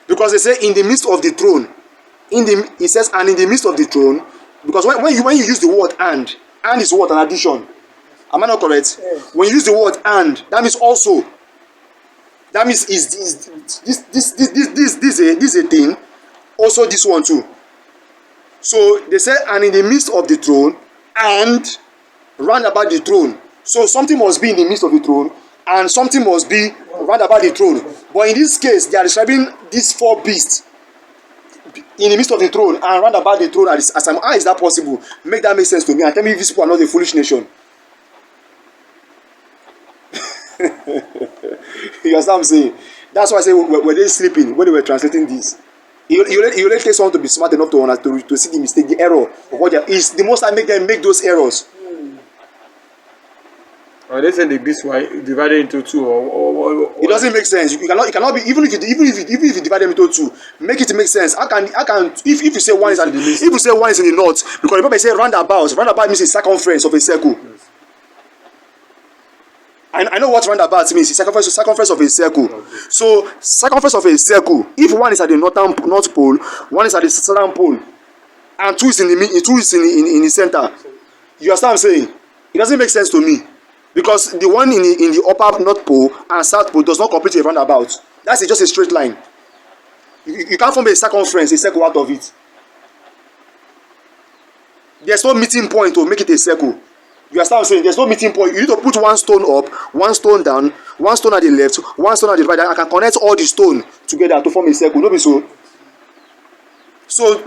A: Because they say in the midst of the throne, it says and in the midst of the throne, because when you use the word and is what? An addition. Am I not correct?
B: Yes.
A: When you use the word and, that means also. That means is this a thing? Also this one too. So they say and in the midst of the throne and round about the throne. So something must be in the midst of the throne and something must be round about the throne. But in this case, they are describing these 4 beasts in the midst of the throne and round about the throne. How is that possible? Make that make sense to me and tell me if these people are not a foolish nation. You understand what I'm saying? That's why I say were they sleeping when they were translating this? You only take someone to be smart enough to see the mistake, the error of what is the most I make them make those errors.
B: Or they say the beast were divided into 2 or
A: it doesn't make sense. You cannot be even if you divide them into 2, make it make sense. I can if you say one is in the north, because the Bible say roundabout means a circumference of a circle. Yes. I know what roundabout means. It's circumference of a circle. Okay. So circumference of a circle. If one is at the north pole, one is at the southern pole, and 2 is in the center. You understand what I'm saying? It doesn't make sense to me because the one in the upper north pole and south pole does not complete a roundabout. That's just a straight line. You can't form a circumference, a circle out of it. There's no meeting point to make it a circle. You understand what I'm saying? There's no meeting point. You need to put one stone up, one stone down, one stone at the left, one stone at the right. I can connect all the stone together to form a circle. No be so. So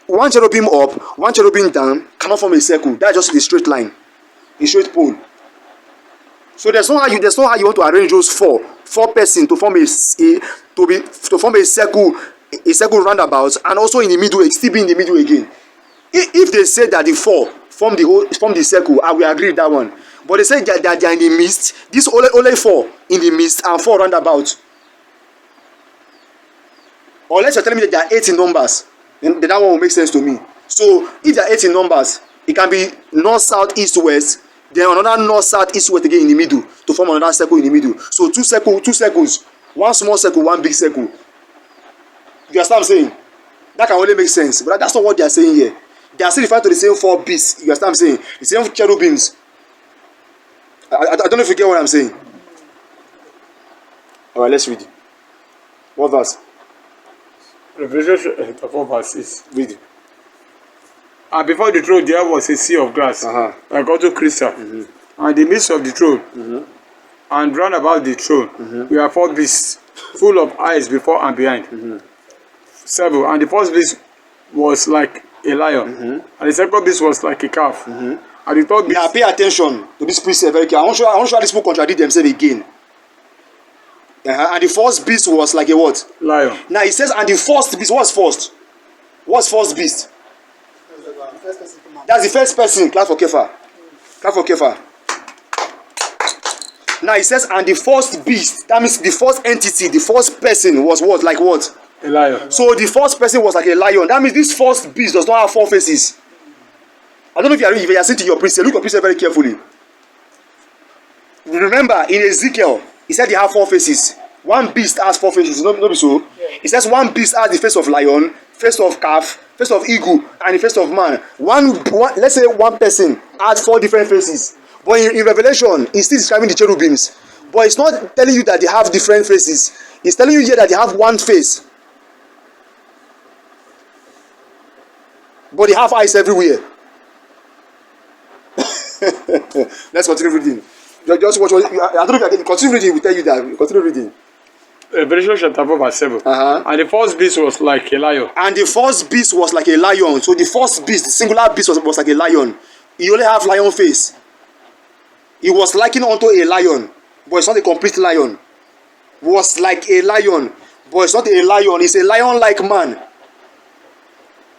A: one cherubim up, one cherubim down cannot form a circle. That's just a straight line, a straight pole. So there's no how you want to arrange those four persons to form a circle roundabout, and also in the middle, still be in the middle again. If they say that the 4 form the circle, I will agree with that one. But they say that they are in the midst. This only 4 in the midst and 4 roundabout. Unless you're telling me that there are 8 in numbers, then that one will make sense to me. So if there are 8 in numbers, it can be north, south, east, west. Then another north, south, east, west again in the middle to form another circle in the middle. So 2 circles, 1 small circle, 1 big circle. You understand what I'm saying? That can only make sense. But that's not what they are saying here. They are still referring to the same 4 beasts. You understand what I'm saying? The same cherubims. I don't know if you get what I'm saying. Alright, let's read it. What verse?
B: Revelation 4 verse 6.
A: Read it.
B: And before the throne there was a sea of glass, like unto crystal. And in the midst of the throne, and round about the throne, we are 4 beasts, full of eyes before and behind. 7. And the first beast was like a lion, and the second beast was like a calf, and the third beast.
A: Yeah, pay attention to this precept very carefully. I want to show how these people contradict themselves again. And the first beast was like a what?
B: Lion.
A: Now it says, and the first beast, what's first? What's first beast? That's the first person. Clap for Kefa. Clap for Kefa. Now it says, and the first beast, that means the first entity, the first person was what? Like what?
B: A lion.
A: So the first person was like a lion. That means this first beast does not have 4 faces. I don't know if you are seeing to your precept. Look at your precept very carefully. Remember, in Ezekiel, he said they have 4 faces. One beast has 4 faces. No be so. It says one beast has the face of lion, face of calf, face of eagle, and the face of man. Let's say one person has 4 different faces. But in Revelation, it's still describing the cherubims. But it's not telling you that they have different faces. It's telling you here that they have one face. But they have eyes everywhere. Let's continue reading. Just watch. I don't know if I can continue reading. We tell you that. Continue reading.
B: Revelation chapter 4 verse 7. And the first beast was like a lion.
A: And the first beast was like a lion. So the first beast, the singular beast was like a lion. He only have lion face. He was likened unto a lion, but it's not a complete lion. was like a lion, but it's not a lion, it's a lion-like man.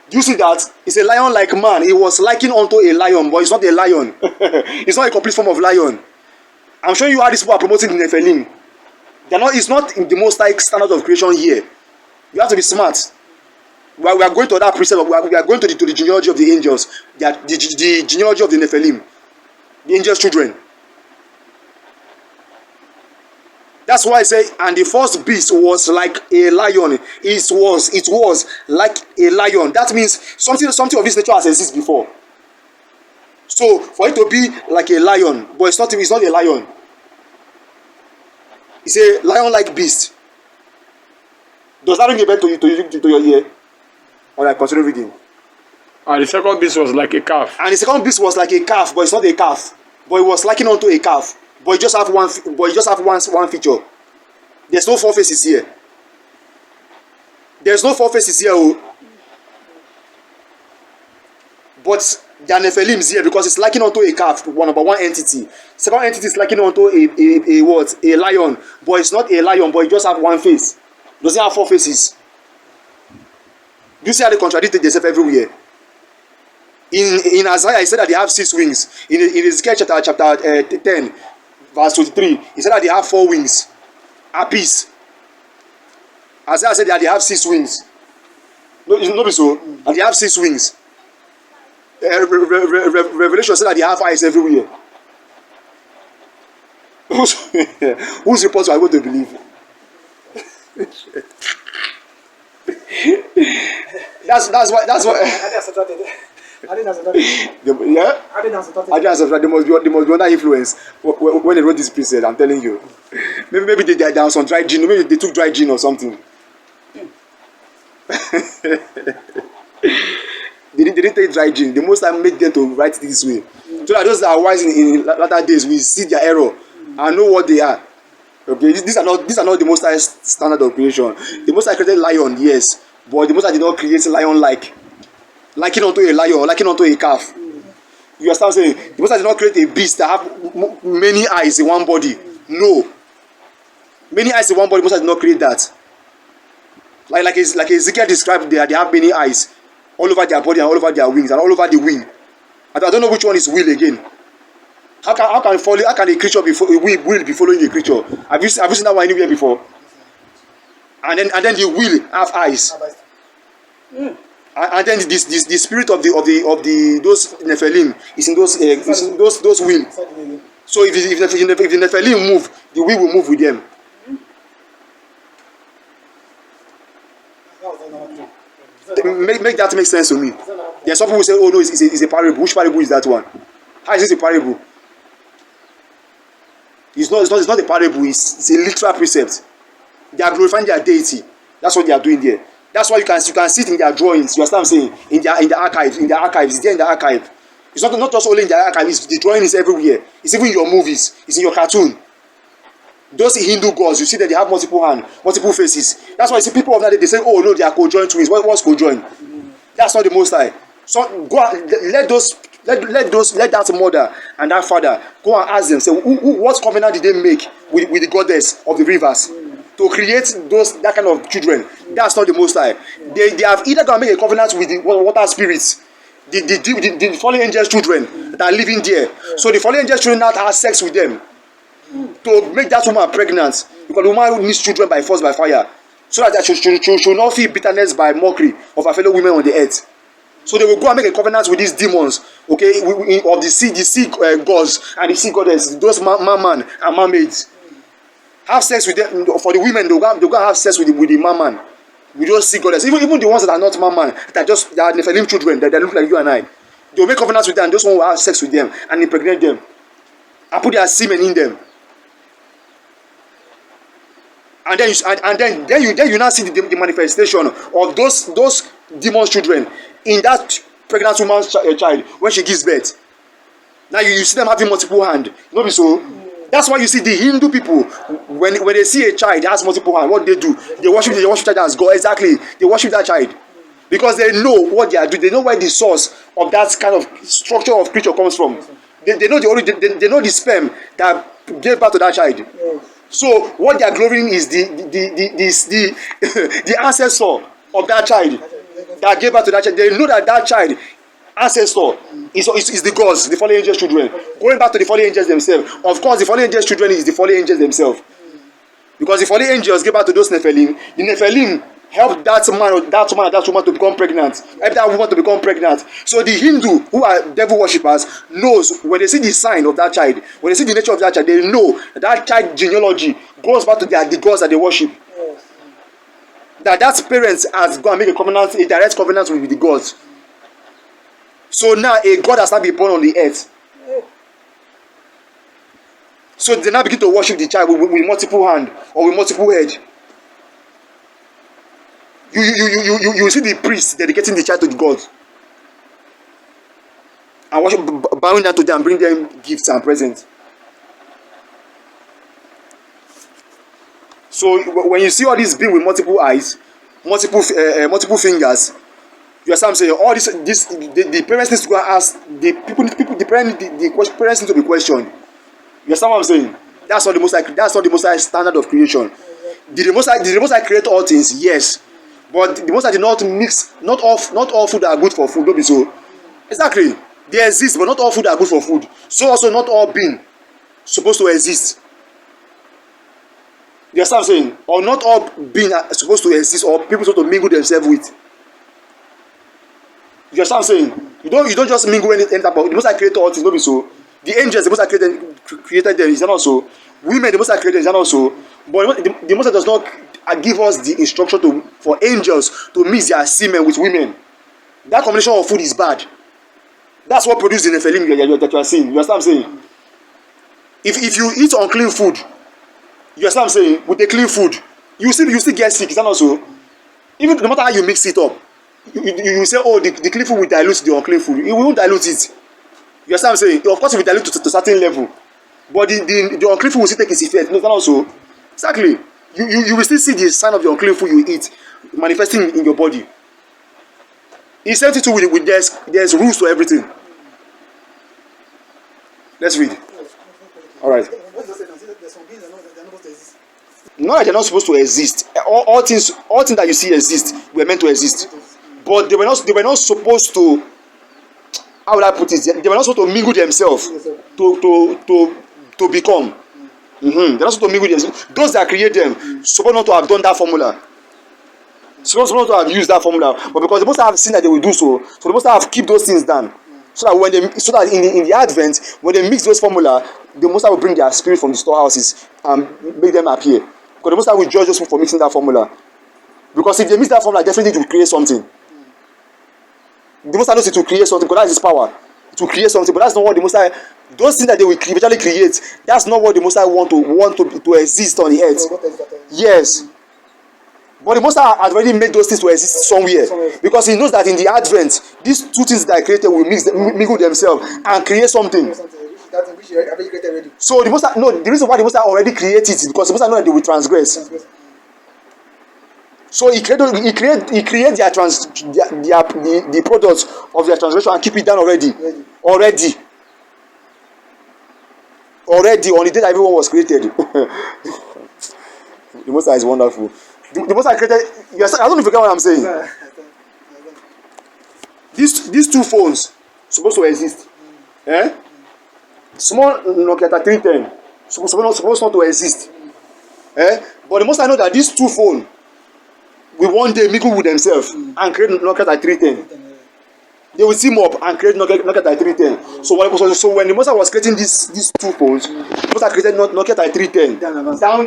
A: Do you see that? It's a lion-like man. He was likened unto a lion, but it's not a lion. It's not a complete form of lion. I'm showing you how these people are promoting the Nephilim. They're not. It's not in the most like standard of creation here. You have to be smart. We are going to that precept. We are going to the genealogy of the angels. The genealogy of the Nephilim, the angels' children. That's why I say, and the first beast was like a lion. It was like a lion. That means something of this nature has existed before. So for it to be like a lion, but it's not a lion. It's a lion-like beast. Does that ring a bell to your ear? Or I consider reading.
B: And the second beast was like a calf.
A: And the second beast was like a calf, but it's not a calf. But it was likened unto a calf. But you just have one feature. There's no four faces here. There's no four faces here. Oh. But there are Nephilims here because it's likened unto a calf, number one entity. Second entity is likened unto a what? A lion. But it's not a lion, but it just have one face. It doesn't have four faces. Do you see how they contradict themselves everywhere? In Isaiah, he said that they have 6 wings. In Ezekiel chapter 10, verse 23, he said that they have 4 wings. Apiece. Isaiah said that they have 6 wings. No, it's not so. And they have 6 wings. Revelation said that they have eyes everywhere. Whose reports are we going to believe? That's why. Yeah? They must be under influence when they wrote this piece. I'm telling you. Maybe they are on some dry gin. Maybe they took dry gin or something. They didn't take dry gin. The most time make them to write it this way. So that those that are wise in latter days will see their error and know what they are. Okay, these are not the most high standard of creation. The most high created lion, yes, but the most high did not create lion-like. Likened unto a lion, likened unto a calf. You understand what I'm saying? The most high did not create a beast that have many eyes in one body. No. Many eyes in one body, the most high did not create that. Like Ezekiel described, they have many eyes all over their body and all over their wings and all over the wing. I don't know which one is will again. How can a creature will be following a creature? Have you seen that one anywhere before? And then the will have eyes. And then the spirit of the those Nephilim is in those will. So if the Nephilim move, the will move with them. Make that make sense to me. There are some people who say, oh no, it's a parable. Which parable is that one? How is this a parable? It's not a parable, it's a literal precept. They are glorifying their deity. That's what they are doing there. That's why you can see it in their drawings. You understand what I'm saying? In the archives. It's there in the archive. It's not just only in the archive, it's the drawing is everywhere. It's even in your movies, it's in your cartoon. Those Hindu gods, you see that they have multiple hands, multiple faces. That's why you see people of that day, they say, oh no, they are co-joined twins. What's co-joined? That's not the most high. So go out, let that mother and that father go and ask them, say, what covenant did they make with the goddess of the rivers to create that kind of children? That's not the most high. They have either gonna make a covenant with the water spirits, the fallen angels' children that are living there. So the fallen angels' children now have sex with them to make that woman pregnant, because the woman needs children by force, by fire, so that she should not feel bitterness by mockery of her fellow women on the earth. So they will go and make a covenant with these demons, okay, of the sea gods and the sea goddesses, those man and mermaids. Have sex with them. For the women, they'll go have sex with the man, with those sea goddesses. Even the ones that are not man, that are Nephilim children, that look like you and I. They'll make covenants with them, and those ones will have sex with them and impregnate them and put their semen in them. And then you now see the manifestation of those demons children in that pregnant woman's child when she gives birth. Now you see them having multiple hands. No be so. That's why you see the Hindu people, when they see a child that has multiple hands, what they do? They worship the child as God. Exactly. They worship that child. Because they know what they are doing. They know where the source of that kind of structure of creature comes from. They know the sperm that gave birth to that child. Yes. So what they are glorying is the ancestor of that child that gave birth to that child. They know that that child ancestor is the gods, the fallen angels' children. Going back to the fallen angels themselves, of course, the fallen angels' children is the fallen angels themselves, because the fallen angels gave birth to those Nephilim. The Nephilim helped that man or that woman or that woman to become pregnant, helped that woman to become pregnant. So the Hindu, who are devil worshippers, knows when they see the sign of that child, when they see the nature of that child, they know that child genealogy goes back to the gods that they worship. That parents has gone and make a covenant, a direct covenant with the gods. So now a god has not been born on the earth. So they now begin to worship the child with multiple hand or with multiple head. You see the priest dedicating the child to the god and worship, bowing down to them, bring them gifts and presents. So when you see all this being with multiple eyes, multiple fingers, you understand what I'm saying? All this the parents need to go and ask the parents need to be questioned. You understand what I'm saying? That's not the most high standard of creation. Did the most high create all things? Yes. But the most high did not mix, not all food are good for food, don't be so. Exactly. They exist, but not all food are good for food. So also not all being supposed to exist. You understand what I'm saying? Or not all being are supposed to exist, or people supposed to mingle themselves with. You understand what I'm saying? You don't just mingle any type of. The most high created all things, don't be so. The angels, the most high created them, is that not so? Women, the most high created, is that not so? But the most high does not give us the instruction for angels to mix their semen with women. That combination of food is bad. That's what produces the Nephilim that you are seeing. You understand what I'm saying? If you eat unclean food, you understand what I'm saying, with a clean food, you still get sick, is that not so? Even no matter how you mix it up, you say, oh, the clean food will dilute the unclean food. It won't dilute it. You understand what I'm saying? Of course it will dilute to a certain level, but the unclean food will still take its effect. No, is that not so? Exactly. You will still see the sign of the unclean food you eat manifesting in your body. It's same thing too with there's rules to everything. Let's read. All right. No, they're not supposed to exist. All things that you see exist were meant to exist, but they were not supposed to. How would I put it? They were not supposed to mingle themselves to become. They're not supposed to mingle themselves. Those that create them supposed not to have done that formula. Supposed not to have used that formula, but because they must have seen that they will do so they must have keep those things down. So that in the advent, when they mix those formula, the Most High will bring their spirit from the storehouses and make them appear. Because the Most High will judge those people for mixing that formula. Because if they mix that formula, definitely it will create something. The Most High knows it will create something because that is his power. It will create something, but that's not what the Most High. Those things that they will eventually create, that's not what the Most High want to exist on the earth. Yes. But the Most High had already made those things to exist somewhere, because he knows that in the advent, these two things that are created will mingle themselves and create something. So the Most High, the reason why the Most High already created it is because the Most High knows that they will transgress. So he create the products of their transgression and keep it down already on the day that everyone was created. The Most High is wonderful. The Most High created. I don't know if you get what I'm saying. These two phones supposed to exist. Small Nokia 310 supposed not to exist. But the Most High know that these two phones will one day mingle with themselves and create Nokia 310. They will team up and create Nokia 310. So when the Most High was creating these two phones, the Most High created Nokia 310. Down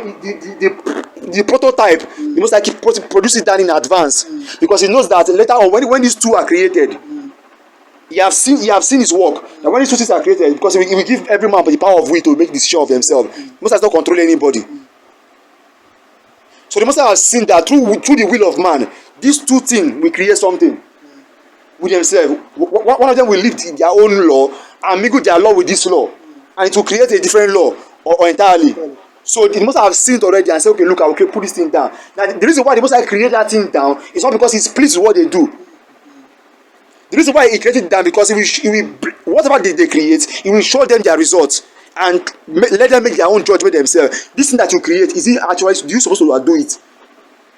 A: the prototype, the Most High keep produce it down in advance, because he knows that later on when these two are created, he have seen his work. That when these two things are created, because he will give every man the power of will to make decision of themselves. The Most High does not control anybody. So the Most High has seen that through the will of man, these two things will create something with themselves. One of them will live their own law and mingle their law with this law, and it will create a different law or entirely. So the Most High have seen it already and say, okay, look, I will put this thing down. Now the reason why the Most High create that thing down is not because he's pleased with what they do. The reason why he created it down, because he will whatever they create, he will show them their results. and let them make their own judgment themselves. This thing that you create, is it actually, do you supposed to do it?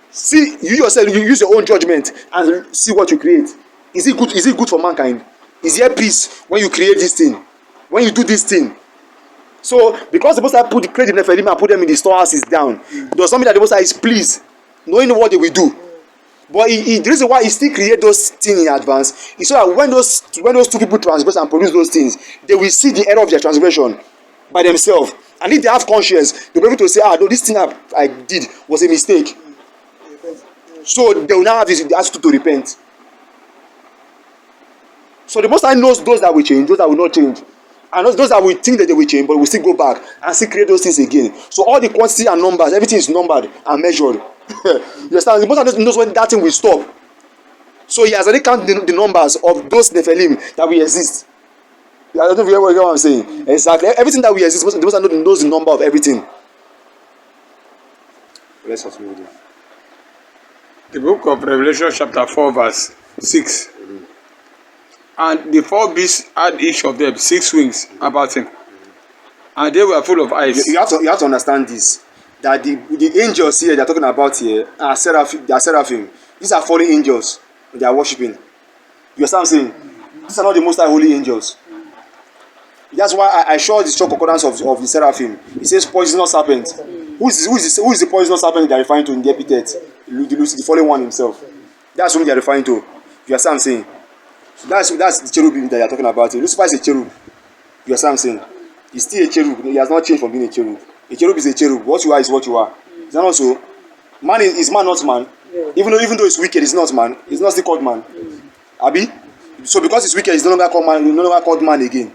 A: See, you yourself, you use your own judgment and see what you create. Is it good? Is it good for mankind? Is there peace when you create this thing, when you do this thing? So because the Most High create the Nephilim and put them in the storehouses down, does not mean that the Most High is pleased, knowing what they will do. But the reason why he still create those things in advance is so that when those two people transgress and produce those things, they will see the error of their transgression by themselves. And if they have conscience, they'll be able to say, no, this thing I did was a mistake. So they will now have the attitude to repent. So the Most High knows those that will change, those that will not change. And those that will think that they will change, but will still go back and still create those things again. So all the quantity and numbers, everything is numbered and measured. You understand? The Most High knows when that thing will stop. So he has already counted the numbers of those Nephilim that will exist. I don't know if you get what I'm saying. Exactly. Everything that will exist, the Most High knows the number of everything. Let's continue.
B: The book of Revelation chapter 4 verse 6. And the 4 beasts had each of them 6 wings about him, and they were full of eyes.
A: You have to understand this, that the angels here they are talking about here are seraphim. They are seraphim. These are fallen angels they are worshiping. You understand what I'm saying? These are not the most high holy angels. That's why I showed the strong concordance of the seraphim. It says poisonous serpent. Who is the poisonous serpent they are referring to in the epithet? The fallen one himself. That's whom they are referring to. You understand what I'm saying? So that's the cherubim that you are talking about. Lucifer is a cherub. You understand what I'm saying? He's still a cherub. He has not changed from being a cherub. A cherub is a cherub. What you are is what you are. Is that not so? Man is man, not man. Yeah. Even though it's wicked, it's not man. It's not still called man. Abi? So because it's wicked, it's no longer called man. No longer called man again.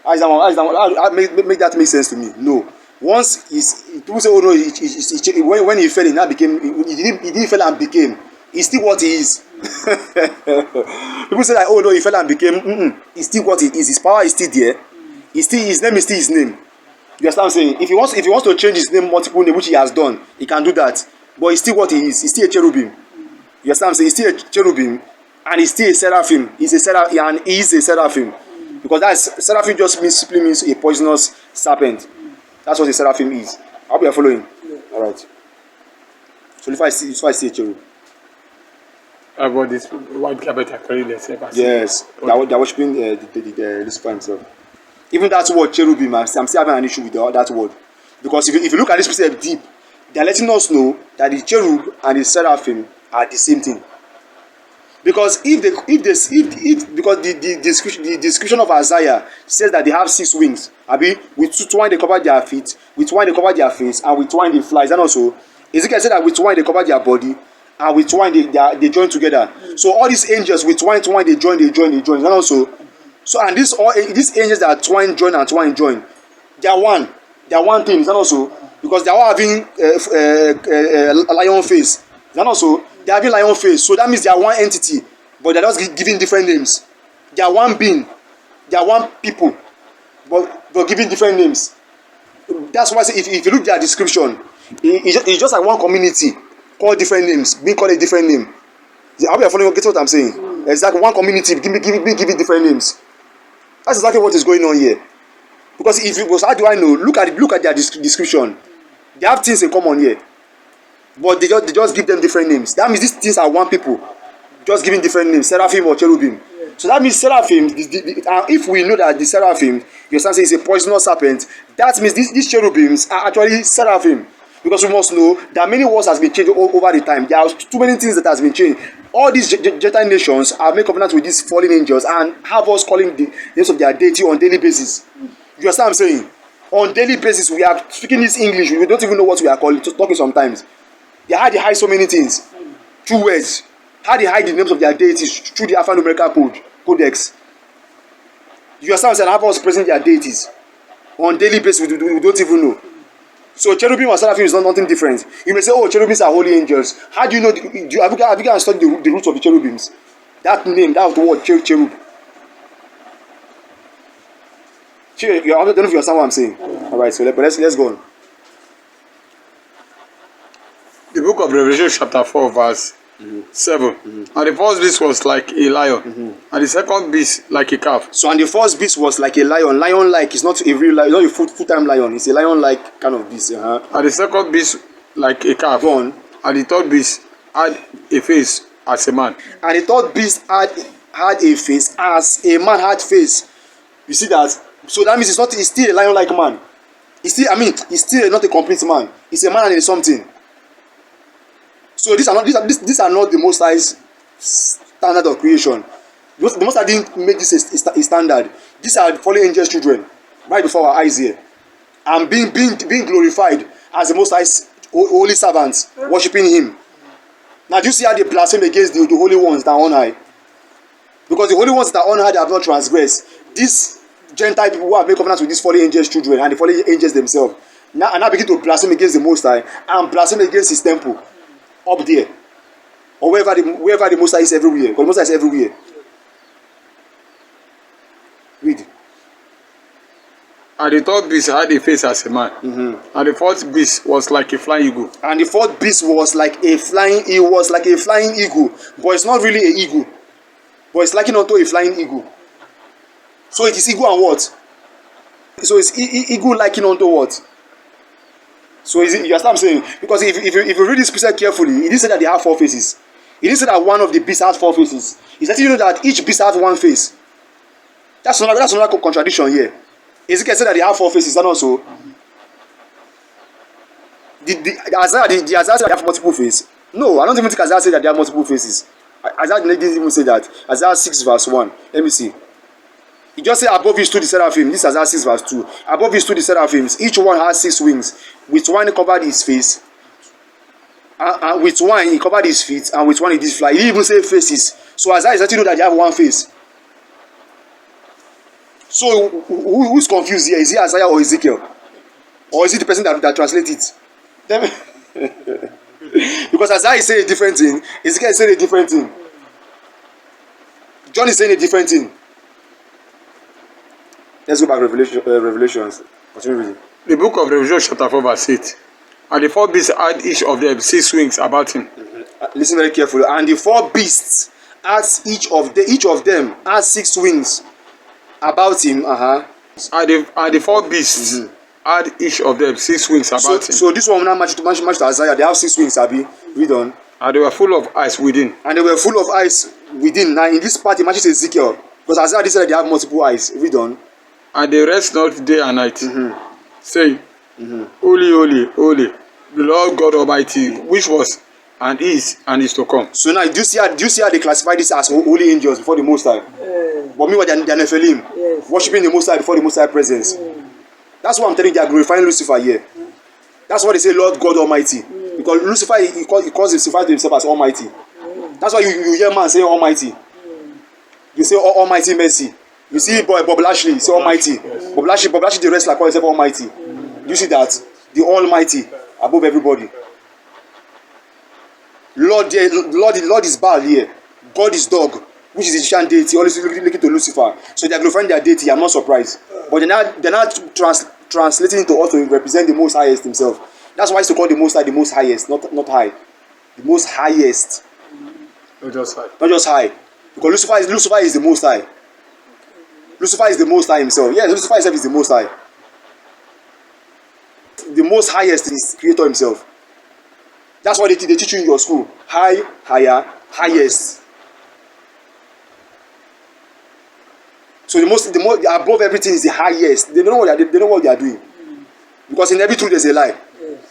A: How is that one? Make that make sense to me? No. Once people say, oh no, when he fell, he now became. He didn't fall and became. He's still what he is. People say that, oh no, he fell and became. He's still what he is. His power is still there. His name is still his name. You understand what I'm saying? If he wants to change his name multiple name, which he has done, he can do that. But he's still what he is. He's still a cherubim. You understand what I'm saying? He's still a cherubim, and he's still a seraphim. He's a seraphim, and he's a seraphim. Because seraphim just simply means a poisonous serpent. That's what a seraphim is. I hope you are following. All right. So if I see a cherub.
B: About this white carpet are carrying themselves.
A: Yes, they are worshiping the Lucifer himself. Even that word cherubim, I'm still having an issue with that word, because if you look at this precept deep, they are letting us know that the cherub and the seraphim are the same thing. Because because the description of Isaiah says that they have 6 wings. Abi, with twine they cover their feet, with twine they cover their face, and with twine they fly. And also, Ezekiel said that with twine they cover their body, and with twine they join together. So all these angels with twine they join. And also, and these angels that are twine join, they are one thing. And also, because they are all having a lion face. And also, they are having lion face. So that means they are one entity, but they are just giving different names. They are one being. They are one people, but giving different names. That's why I say if you look at their description, it's just like one community called different names, being called a different name. I hope you are following. Get what I'm saying? Exactly, one community giving different names. That's exactly what is going on here. Because how do I know? Look at their description. They have things in common here, but they just give them different names. That means these things are one people, just giving different names, seraphim or cherubim. Yeah. So that means seraphim. If we know that the seraphim, your son says, is a poisonous serpent, that means these cherubims are actually seraphim. Because we must know that many words has been changed over the time. There are too many things that has been changed. All these Gentile nations are made covenant with these fallen angels and have us calling the names of their deity on daily basis. You understand what I'm saying? On daily basis, we are speaking this English. We don't even know what we are calling, talking sometimes. They hide so many things through words. How they hide the names of their deities through the alphanumerical codex. You understand what I'm saying? Have us present their deities on daily basis. We don't even know. So cherubim and seraphim is not nothing different. You may say, oh, cherubims are holy angels. How do you know? Have you gone and studied the roots of the cherubims? That name, that word, cherub. I don't know if you understand what I'm saying. All right, so let's go on.
B: The book of Revelation chapter 4 verse 7. And the first beast was like a lion. And the second beast like a calf.
A: So and the first beast was like a lion. Lion-like is not a real lion, not a full-time lion. It's a lion-like kind of beast.
B: And the second beast like a calf.
A: Go on.
B: And the third beast had a face as a man.
A: And the third beast had a face as a man had face. You see that? So that means it's still a lion-like man. He's still not a complete man. He's a man and a something. So these are not the Most High's standard of creation. The Most High didn't make this a standard. These are fallen angels' children, right before our eyes here, and being glorified as the Most High's holy servants, worshiping Him. Now, do you see how they blaspheme against the holy ones that are on high? Because the holy ones that are on high, they have not transgressed. These Gentile people who have made covenants with these fallen angels' children and the fallen angels themselves, now begin to blaspheme against the Most High and blaspheme against His temple up there, or wherever the Most High is everywhere. Because the Most High is everywhere. Read.
B: And the third beast had a face as a man. And the fourth beast was like a flying eagle.
A: And the fourth beast was like a flying eagle, but it's not really an eagle, but it's likened unto a flying eagle. So it is eagle and what? So it's eagle likened unto what? So is it, you understand what I'm saying? Because if you read this precept carefully, it didn't say that they have 4 faces. It didn't say that one of the beasts has 4 faces. It's letting you know that each beast has 1 face. That's another contradiction here. Ezekiel said that they have 4 faces, and also the Isaiah said they have multiple faces. No, I don't even think Isaiah said that they have multiple faces. Isaiah didn't even say that. Isaiah 6 verse 1. Let me see. He just said above his 2 the seraphim. This is Isaiah 6 verse 2. Above his 2 the seraphims, each one has 6 wings. With one he covered his face, and with one he covered his feet, and with one he did fly. He didn't even say faces. So Isaiah is letting you know that they have 1 face. So who's confused here? Is it Isaiah or Ezekiel? Or is it the person that translates it? Because Isaiah is saying a different thing, Ezekiel is saying a different thing, John is saying a different thing. Let's go back to Revelations. Continue reading.
B: The book of Revelation chapter 4 verse 8. And the 4 beasts had each of them 6 wings about him.
A: Listen very carefully. And the 4 beasts had each of them had 6 wings about him.
B: And the 4 beasts had each of them 6 wings about him.
A: So this one will now match to Isaiah. They have 6 wings, Abi. Read on.
B: And they were full of eyes within.
A: And they were full of eyes within. Now in this part it matches Ezekiel. Because Isaiah said that they have multiple eyes. Read on.
B: And they rest not day and night, saying, Holy, holy, holy, the Lord God Almighty, which was and is to come.
A: So now do you see how they classify this as holy angels before the Most High? But meanwhile they are Nephilim, worshiping the Most High before the Most High presence. That's why I'm telling you, they are glorifying Lucifer here. That's why they say Lord God Almighty. Because Lucifer, he calls himself as Almighty. That's why you hear man say Almighty. You say Almighty Mercy. You see Bob Lashley, say Almighty. Bob Lashley the wrestler calls himself Almighty. You see that? The Almighty above everybody. Lord is Baal here. God is dog, which is Egyptian deity, always looking to Lucifer. So they are glorifying their deity. I'm not surprised. But they're not translating it to us to represent the Most Highest himself. That's why it's to call the Most High the Most Highest, not high. The Most Highest.
B: Not just high.
A: Not just high. Because Lucifer is the Most High. Lucifer is the Most High himself. Yes, Lucifer himself is the Most High. The Most Highest is Creator himself. That's why they teach you in your school. High, higher, highest. So the most above everything is the highest. They know what they are doing. Because in every truth there's a lie.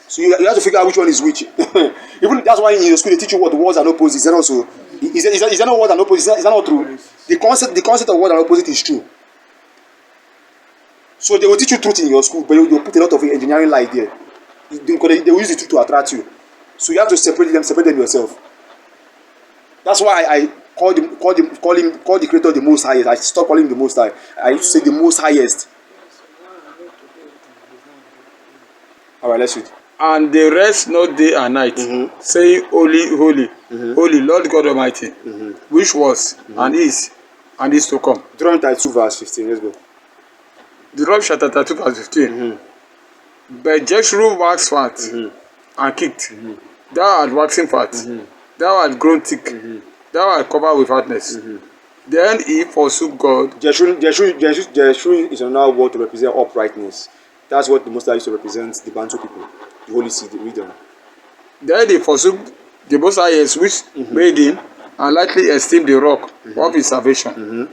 A: So you have to figure out which one is which. Even that's why in your school they teach you what the words and opposites. And also, is there no word and opposite? Is that not true? The concept of word and opposite is true. So they will teach you truth in your school, but they will put a lot of engineering light there. Because they will use the truth to attract you. So you have to separate them yourself. That's why I call the Creator the Most Highest. I stop calling him the Most High. I used to say the Most Highest. All right, let's read.
B: And they rest not day and night, saying, Holy, holy, holy, Lord God Almighty, which was and is to come.
A: Deuteronomy 2 verse 15. Let's go.
B: Deuteronomy chapter 2 verse 15. But Jeshurun waxed fat and kicked. Thou art waxing fat. thou art grown thick, thou art covered with fatness. Then he forsook God.
A: Jeshurun is another word to represent uprightness. That's what the Most High used to represent the Bantu people, the Holy Seed, the region.
B: Then he forsook the Most High, which made him, and lightly esteemed the rock of his salvation.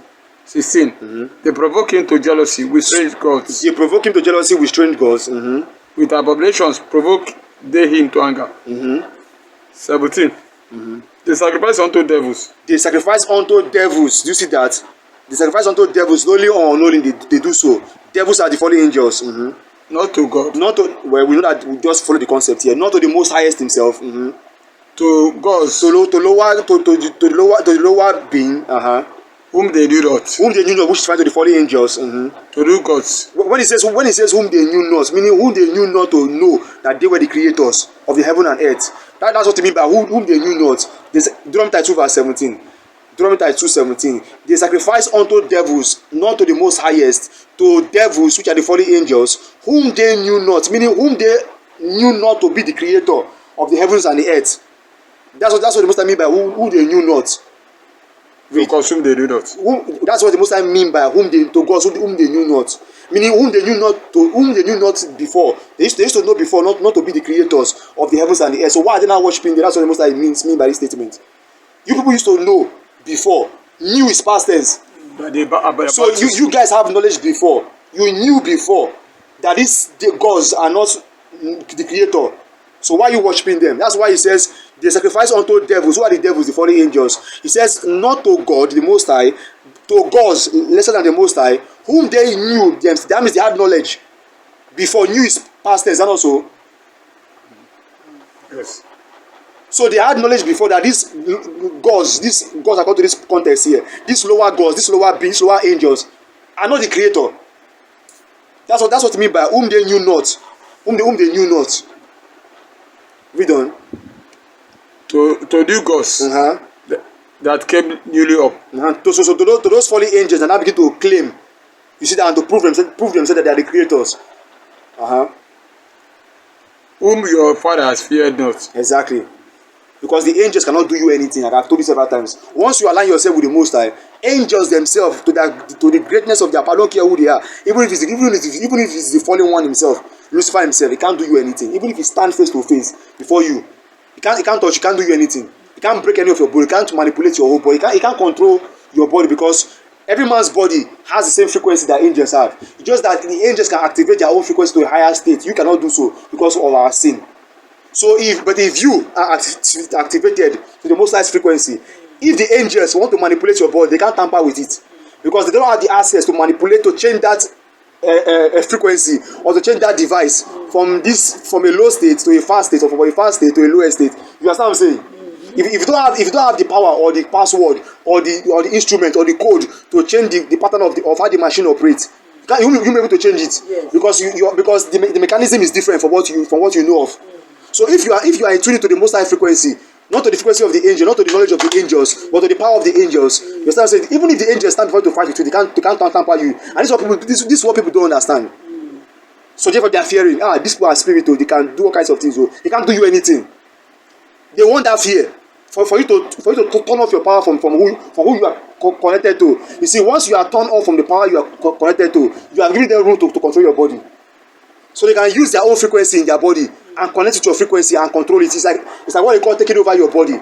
B: 16. They provoke him to jealousy with strange gods.
A: They provoke him to jealousy with strange gods.
B: With abominations provoke they him to anger. 17. They sacrifice unto devils.
A: They sacrifice unto devils. Do you see that? They sacrifice unto devils, knowingly or unknowingly, they do so. Devils are the fallen angels.
B: Not to God.
A: Not to, well, we know that we just follow the concept here. Not to the Most Highest Himself.
B: To gods.
A: To the lower being.
B: Whom they knew not.
A: Whom they knew not, which is found to the fallen angels.
B: To do gods.
A: When he says whom they knew not, meaning whom they knew not to know that they were the creators of the heaven and earth. That's what it means by whom they knew not. Deuteronomy 2 verse 17. Deuteronomy 2:17. They sacrifice unto devils, not to the Most Highest, to devils which are the fallen angels, whom they knew not, meaning whom they knew not to be the creator of the heavens and the earth. That's what the Most High mean by who they knew not.
B: Because whom they knew not.
A: That's what the Most High mean by whom they knew not. Meaning whom they knew not before. They used to know before, not to be the creators of the heavens and the earth. So why are they not worshiping them? That's what the Most High mean by this statement. You people used to know before. Knew is past tense. So you guys have knowledge before. You knew before that the gods are not the creator. So why are you worshiping them? That's why he says they sacrifice unto devils. Who are the devils? The fallen angels. He says not to God, the Most High, to gods lesser than the Most High, whom they knew them. That means they had knowledge before. Knew is past tense, and also.
B: Yes.
A: So they had knowledge before that these gods according to this context here, these lower gods, these lower beings, lower angels, are not the creator. That's what it means by whom they knew not. Whom they knew not. Read on.
B: To do gods that came newly up.
A: To those fallen angels and now begin to claim, you see that, and to prove themselves that they are the creators.
B: Whom your father has feared not.
A: Exactly. Because the angels cannot do you anything, like I've told you several times. Once you align yourself with the Most High, angels themselves, to the greatness of their power, don't care who they are. Even if it's the fallen one himself, Lucifer himself, he can't do you anything. Even if he stand face to face before you, he can't touch, he can't do you anything. He can't break any of your body, he can't manipulate your whole body, he can't control your body, because every man's body has the same frequency that angels have. It's just that the angels can activate their own frequency to a higher state. You cannot do so because of our sin. So if you are activated to the Most High's frequency, if the angels want to manipulate your body, they can't tamper with it, because they don't have the access to manipulate, to change that frequency, or to change that device from a low state to a fast state, or from a fast state to a lower state. You understand what I'm saying? If you don't have the power or the password or the instrument or the code to change the pattern of how the machine operates, you won't be able to change it. Yes. Because the mechanism is different from what you know of. So if you are in tune to the Most High frequency, not to the frequency of the angel, not to the knowledge of the angels, but to the power of the angels, you start saying, even if the angels stand before you to fight with you, they can't tamper you. And this is what people don't understand. So therefore they are fearing, these people are spiritual, they can do all kinds of things, so they can't do you anything. They want that fear for you to turn off your power from who you are connected to. You see, once you are turned off from the power you are connected to, you are giving them room to control your body. So they can use their own frequency in their body and connect it to your frequency and control it. It's like what they call taking over your body. You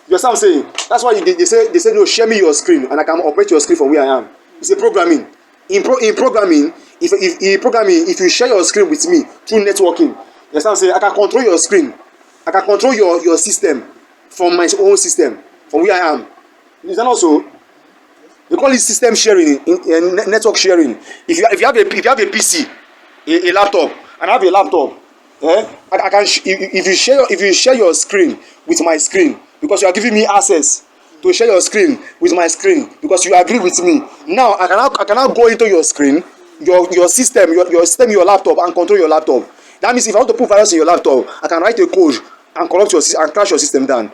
A: understand what I'm saying? That's why they say no, share me your screen and I can operate your screen from where I am. It's a programming. In programming, if you share your screen with me through networking, you understand what I'm saying? I can control your screen. I can control your system from my own system, from where I am. Is that also? They call it system sharing, network sharing. If you have a PC, a laptop, and I have a laptop, I can if you share your screen with my screen, because you are giving me access to share your screen with my screen, because you agree with me. Now I cannot go into your screen, your system, your laptop, and control your laptop. That means if I want to put virus in your laptop, I can write a code and corrupt and crash your system down.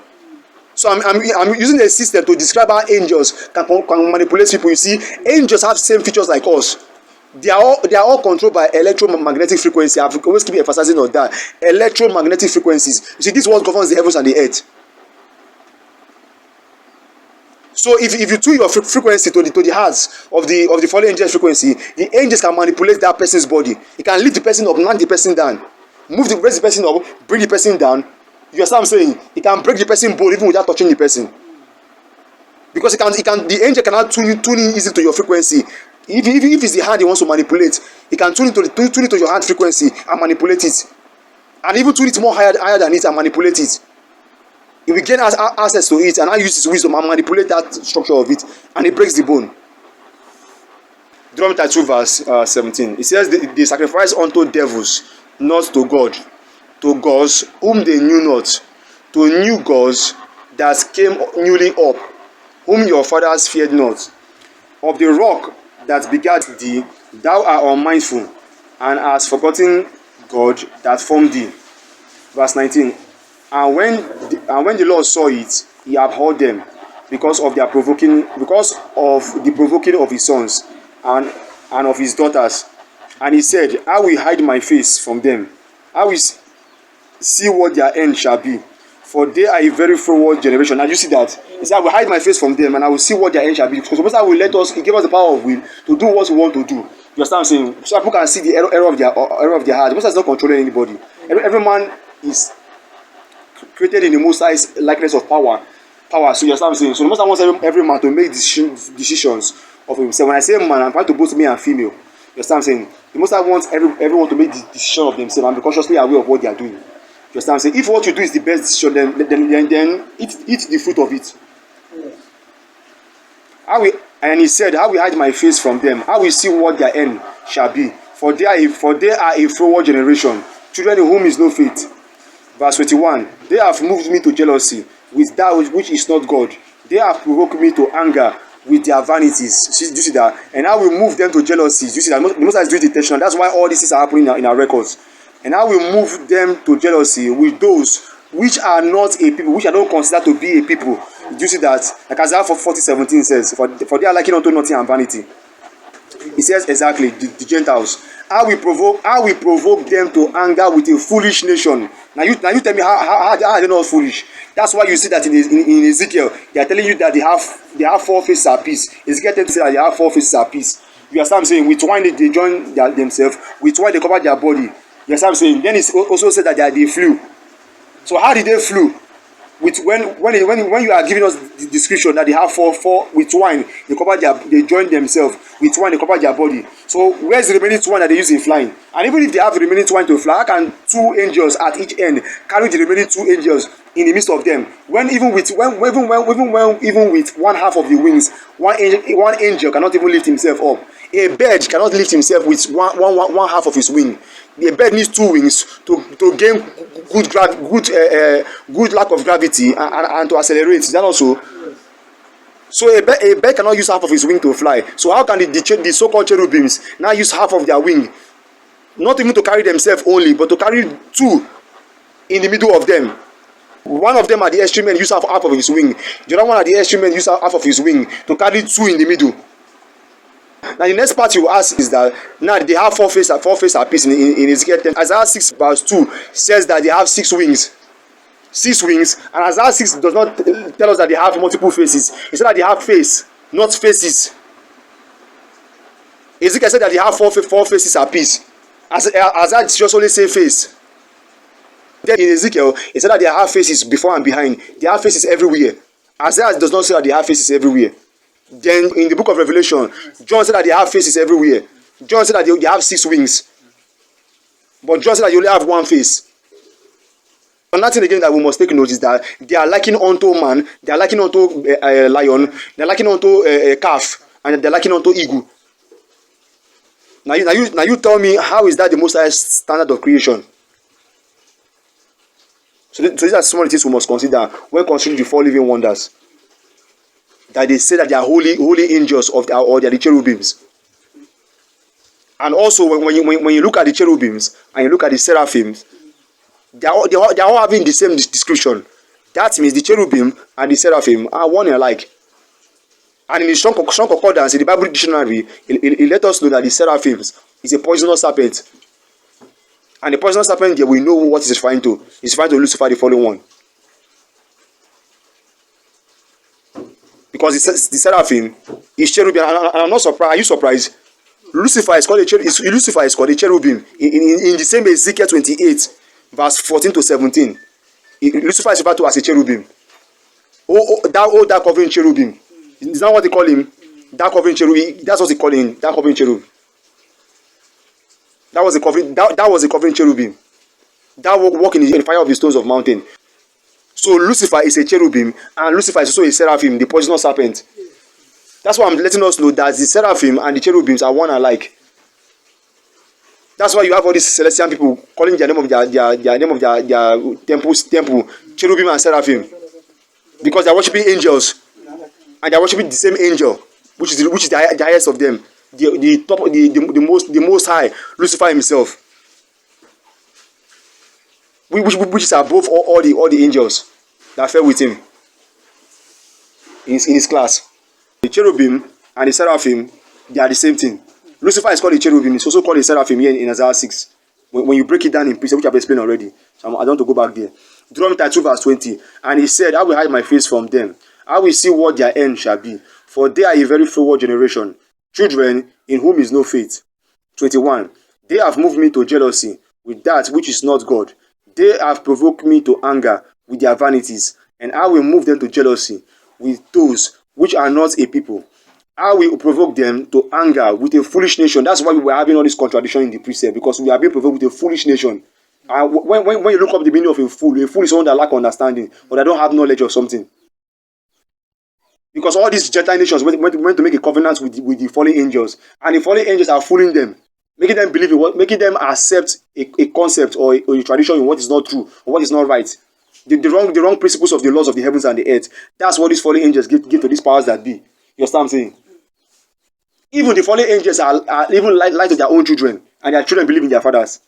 A: So I'm using a system to describe how angels can manipulate people. You see, angels have same features like us. They are all controlled by electromagnetic frequency. I've always keep emphasizing on that. Electromagnetic frequencies. You see, this is what governs the heavens and the earth. So if you tune your frequency to the hearts of the fallen angels frequency, the angels can manipulate that person's body. It can lift the person up, knock the person down, raise the person up, bring the person down. You understand what I'm saying? It can break the person bone even without touching the person. Because the angel cannot tune in easy to your frequency. If it's the hand he wants to manipulate, he can tune it to your hand frequency and manipulate it. And even tune it more higher than it and manipulate it. He will gain access to it and I use his wisdom and manipulate that structure of it, and it breaks the bone. Deuteronomy 2 verse 17. It says they sacrifice unto devils, not to God, to gods whom they knew not, to new gods that came newly up, whom your fathers feared not. Of the rock that begat thee, thou art unmindful, and hast forgotten God that formed thee. Verse 19. And when the Lord saw it, he abhorred them because of the provoking of his sons and of his daughters. And he said, I will hide my face from them. I will see what their end shall be. For they are a very froward generation. Now you see that. He said, I will hide my face from them and I will see what their end shall be. Because suppose I will he gave us the power of will to do what we want to do. You understand what I'm saying? So people can see the error of their heart. Most is not controlling anybody. Every man is created in the Most High's likeness of power. So you understand what I'm saying? So the Most High wants every man to make decisions of himself. When I say man, I'm trying to both male and female. You understand what I'm saying? The Most High wants everyone to make the decision of themselves and be consciously aware of what they are doing. You understand what I'm saying? If what you do is the best decision, then eat the fruit of it. And he said, I will hide my face from them. I will see what their end shall be. For they are a froward generation, children in whom is no faith. Verse 21. They have moved me to jealousy with that which is not God. They have provoked me to anger with their vanities. Do you see that? And I will move them to jealousy. Do you see that? The Most High is doing it intentional. That's why all these things are happening in our records. And I will move them to jealousy with those which are not a people, which I don't consider to be a people. Do you see that? Like Isaiah 40:17 says, for they are likened unto nothing and vanity. It says exactly, the Gentiles. I will provoke them to anger with a foolish nation. Now you tell me how are they not foolish? That's why you see that in Ezekiel, they are telling you that they have four faces at peace. Ezekiel tells you that they have four faces at peace. You understand what I'm saying? With wine they join themselves, with wine they cover their body. You understand what I'm saying? Then it's also said that they flew. So how did they flew? With when you are giving us the description that they have four with wine, they join themselves, with wine they cover their body. So where's the remaining twine that they use in flying? And even if they have the remaining twine to fly, how can two angels at each end carry the remaining two angels in the midst of them? When even with one half of the wings, one angel cannot even lift himself up. A bird cannot lift himself with one half of his wing. The bird needs two wings to gain good lack of gravity and to accelerate. Is that also? So a bird cannot use half of his wing to fly. So how can the so-called cherubims now use half of their wing? Not even to carry themselves only, but to carry two in the middle of them. One of them at the extreme end use half of his wing. The other one at the extreme end use half of his wing to carry two in the middle. Now the next part you ask is that now they have four faces at peace in Ezekiel 10. Isaiah 6 verse 2 says that they have 6 wings. 6 wings, and Isaiah 6 does not tell us that they have multiple faces. He said that they have face, not faces. Ezekiel said that they have four faces at peace. Isaiah just only say face. Then in Ezekiel, he said that they have faces before and behind. They have faces everywhere. Isaiah does not say that they have faces everywhere. Then in the book of Revelation, John said that they have faces everywhere. John said that they have 6 wings. But John said that you only have one face. Another thing again that we must take note is that they are likened unto man, they are likened unto a lion, they are likened unto a calf, and they are likened unto eagle. Now you tell me, how is that the most highest standard of creation? So these are some of the things we must consider when considering the 4 living wonders. That they say that they are holy angels or they are the cherubims. And also when you look at the cherubims and you look at the seraphims, they are all having the same description. That means the cherubim and the seraphim are one and alike. And in the strong concordance in the Bible dictionary, it let us know that the seraphims is a poisonous serpent. And the poisonous serpent, there we know what it's referring to. It's referring to Lucifer, the fallen one. Because the seraphim is cherubim, and I'm not surprised. Are you surprised? Lucifer is called a Lucifer is called a cherubim in the same Ezekiel 28, verse 14 to 17. Lucifer is referred to as a cherubim. That covering cherubim. Is that what they call him? That covering cherubim. That's what they call him. That covering cherub. That was a covering. That was a covering cherubim. That walk in the fire of the stones of mountain. So Lucifer is a cherubim, and Lucifer is also a seraphim, the poisonous serpent. That's why I'm letting us know that the seraphim and the cherubims are one alike. That's why you have all these celestial people calling their name of their temple cherubim and seraphim, because they are worshiping angels, and they are worshiping the same angel, which is the highest of them, the most high, Lucifer himself, which is above all the angels that fell with him in his class. The cherubim and the seraphim, they are the same thing. Lucifer is called a cherubim. It's also called a seraphim here in Isaiah 6. When you break it down in pieces, which I've explained already. So I don't want to go back there. Deuteronomy 2 verse 20. And he said, I will hide my face from them. I will see what their end shall be. For they are a very froward generation, children in whom is no faith. 21. They have moved me to jealousy with that which is not God. They have provoked me to anger with their vanities. And I will move them to jealousy with those which are not a people. I will provoke them to anger with a foolish nation. That's why we were having all this contradiction in the precept, because we are being provoked with a foolish nation. And when you look up the meaning of a fool is someone that lack understanding, or that don't have knowledge of something. Because all these Gentile nations went to make a covenant with the fallen angels, and the fallen angels are fooling them, making them believe in making them accept a concept or a tradition in what is not true or what is not right. The wrong principles of the laws of the heavens and the earth. That's what these fallen angels give to these powers that be. You understand what I'm saying? Even the fallen angels are even lie to their own children, and their children believe in their fathers.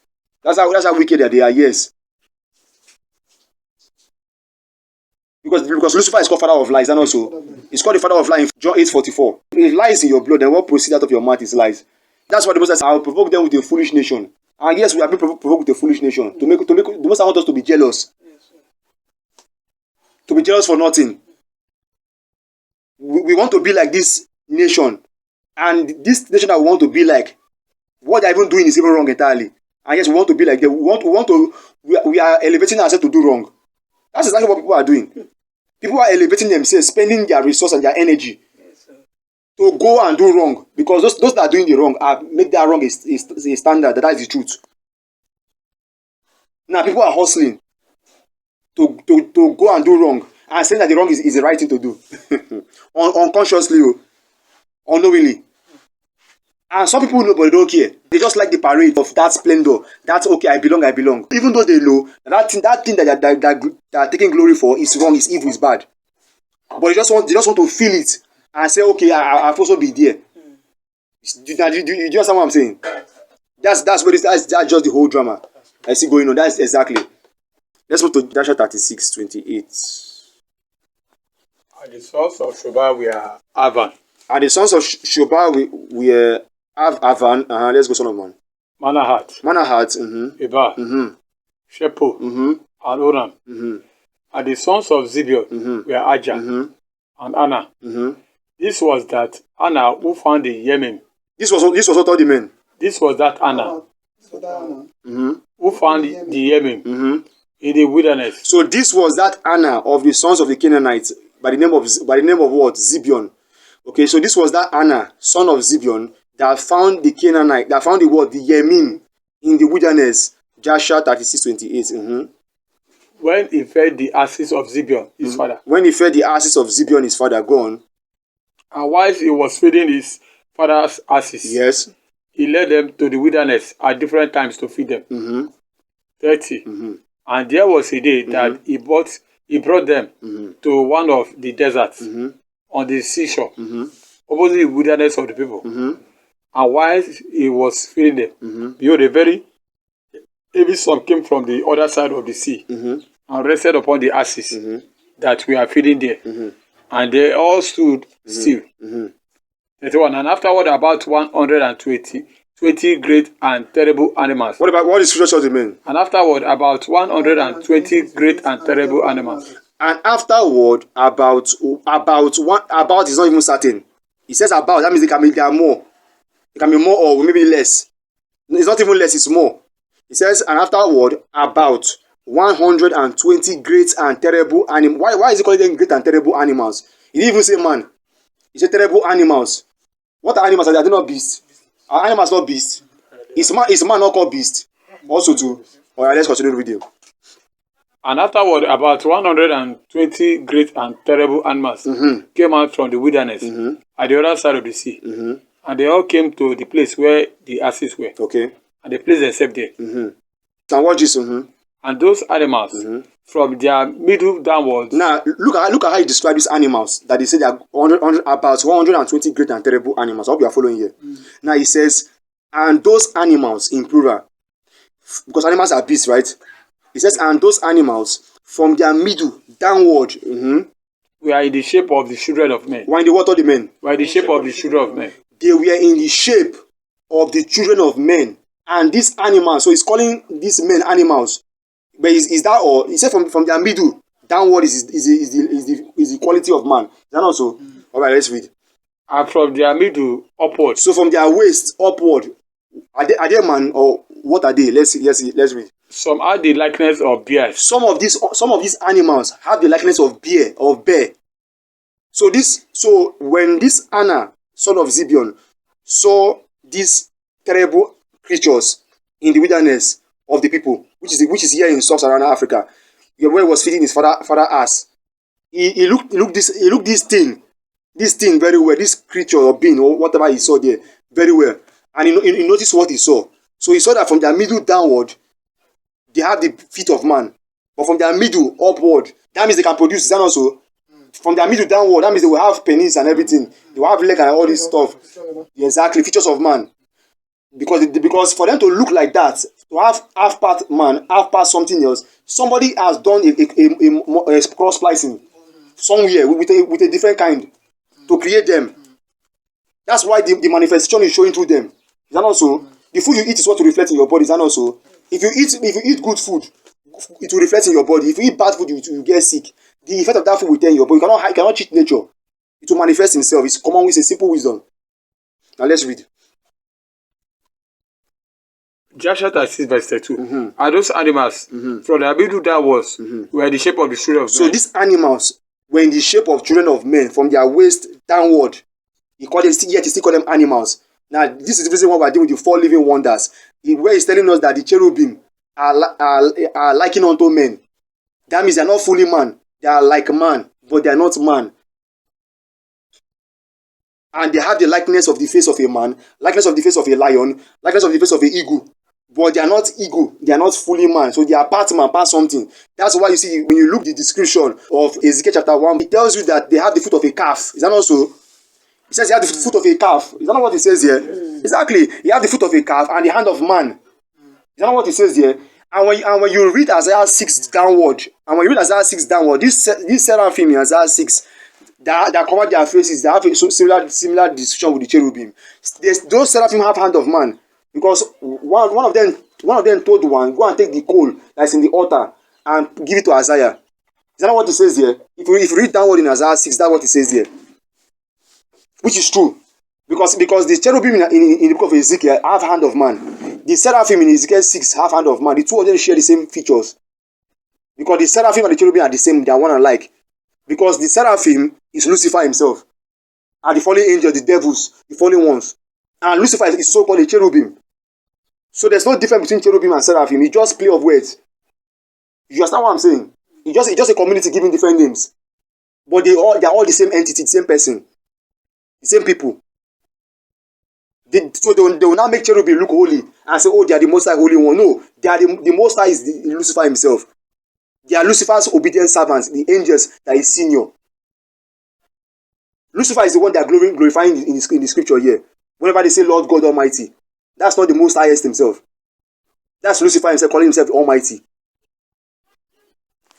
A: That's how wicked they are. Yes. Because Lucifer is called father of lies, and also it's called the father of lies in John 8:44. If lies in your blood, then what proceeds out of your mouth is lies. That's why the Most High says, I will provoke them with a foolish nation. And yes, we have been provoked with a foolish nation to make the Most High wants us to be jealous. To be jealous for nothing. We want to be like this nation, and this nation that we want to be like, what they're even doing is even wrong entirely. And yes, we want to be like them. We are elevating ourselves to do wrong. That's exactly what people are doing. People are elevating themselves, spending their resource and their energy to go and do wrong, because those that are doing the wrong make that wrong a standard. That is the truth. Now people are hustling to go and do wrong, and saying that the wrong is the right thing to do. Unconsciously, unknowingly. And some people know, but they don't care. They just like the parade of that splendor. That's okay, I belong. Even though they know that thing that they are taking glory for is wrong, is evil, is bad. But they just want to feel it and say, okay, I've also be there. Do you understand what I'm saying? That's just the whole drama I see going on. That's exactly. Let's move to Joshua 36:28.
B: And the sons of Shobal were Avan,
A: And the sons of Shobal were Avan. Let's go, son of man.
B: Manahath,
A: Manahath.
B: Ebal, Shepo, and Oram. And the sons of Zibeon were Ajah and Anna. This was that Anna who found the Yemen.
A: This was what all the men.
B: This was that Anna who found the Yemen in the wilderness.
A: So this was that Anna of the sons of the Canaanites by the name of what? Zibeon. Okay, so this was that Anna, son of Zibeon, that found the Canaanite, that found the word, the Yemen, in the wilderness. Joshua 36:28.
B: When he fed the asses of Zibeon, his father.
A: When he fed the asses of Zibeon, his father, gone.
B: And whilst he was feeding his father's asses,
A: Yes.
B: he led them to the wilderness at different times to feed them. 30. And there was a day that he brought them to one of the deserts on the seashore, opposite the wilderness of the people. And while he was feeding them, behold, a very heavy storm came from the other side of the sea and rested upon the asses that we are feeding there. And they all stood still. 31. And afterward, about 120 great and terrible animals.
A: What is scripture of the men?
B: And afterward, about 120 great and terrible animals.
A: And afterward, about is not even certain. It says about, that means they are more. It can be more or maybe less. It's not even less, it's more. It says, and afterward, about 120 great and terrible animals. Why is it calling them great and terrible animals? He didn't even say man. He said terrible animals. What are animals? Are they not beasts? Are animals not beasts? Is man not called beast? Also too. Alright, let's continue the video.
B: And afterward, about 120 great and terrible animals came out from the wilderness at the other side of the sea. And they all came to the place where the asses were.
A: Okay.
B: And they placed themselves there.
A: Now watch this.
B: And those animals, from their middle downwards.
A: Now look at how he described these animals. That he said they are about 120 great and terrible animals. I hope you are following here. Now he says, and those animals in plural, because animals are beasts, right? He says, and those animals from their middle downward
B: were in the shape of the children of men.
A: Were in the what of the men?
B: Were in the shape of the children of men.
A: They were in the shape of the children of men. And these animals, so he's calling these men animals. But is that all? He said from their middle downward is the quality of man. Is that also? All right, let's read.
B: And from their middle upward.
A: So from their waist upward, are they man or what are they? Let's read.
B: Some have the likeness of bears.
A: Some of these animals have the likeness of bear. So when this Anna, son of Zibeon, saw these terrible creatures in the wilderness of the people, which is here in sub-Saharan Africa, where he was feeding his father ass, he looked this thing very well, this creature or being or whatever he saw there very well, and he noticed what he saw. So he saw that from their middle downward, they have the feet of man, but from their middle upward, that means they can produce. Is that also? From their middle downward, that means they will have penis and everything. They will have leg and all this stuff. Exactly, features of man. Because for them to look like that, to have half part man, half part something else, somebody has done a cross splicing somewhere with a different kind to create them. That's why the manifestation is showing through them. Is that also? The food you eat is what will reflect in your body. Is that also? If you eat good food, it will reflect in your body. If you eat bad food, you get sick. The effect of that food will tell in your body. You cannot cheat nature. It will manifest himself. It's common wisdom, simple wisdom. Now let's read.
B: Joshua 6 verse 32. And those animals from their middle downwards were in the shape of the children of men.
A: So these animals were in the shape of children of men from their waist downward. He still call them animals. Now this is the reason why we are dealing with the 4 living wonders. Where he's telling us that the cherubim are likened unto men. That means they are not fully man. They are like man, but they are not man. And they have the likeness of the face of a man, likeness of the face of a lion, likeness of the face of an eagle. But they are not eagle. They are not fully man. So they are part man, part something. That's why you see when you look the description of Ezekiel chapter 1, it tells you that they have the foot of a calf. Is that not so? It says he has the foot of a calf. Is that not what it says here? Exactly. He has the foot of a calf and the hand of man. Is that not what it says here? And when you read Isaiah 6 downward, this seraphim in Isaiah 6 that cover their faces, they have a similar description with the cherubim. Those seraphim have hand of man, because one of them told one, go and take the coal that's in the altar and give it to Isaiah. Is that not what it says here? If you read downward in Isaiah 6, that's what it says here, which is true. Because the cherubim in the book of Ezekiel have hand of man. The seraphim in Ezekiel 6 have hand of man. The two of them share the same features. Because the seraphim and the cherubim are the same, they are one alike. Because the seraphim is Lucifer himself. And the fallen angels, the devils, the fallen ones. And Lucifer is so called a cherubim. So there's no difference between cherubim and seraphim. It's just play of words. You understand what I'm saying? It's just a community giving different names. But they are all the same entity, the same person. The same people. So they will now make cherubim look holy and say, oh, they are the most high holy one. No, they are the most high is Lucifer himself. They are Lucifer's obedient servants, the angels that is senior. Lucifer is the one they are glorifying in the scripture here. Whenever they say Lord God Almighty, that's not the most highest himself. That's Lucifer himself calling himself Almighty.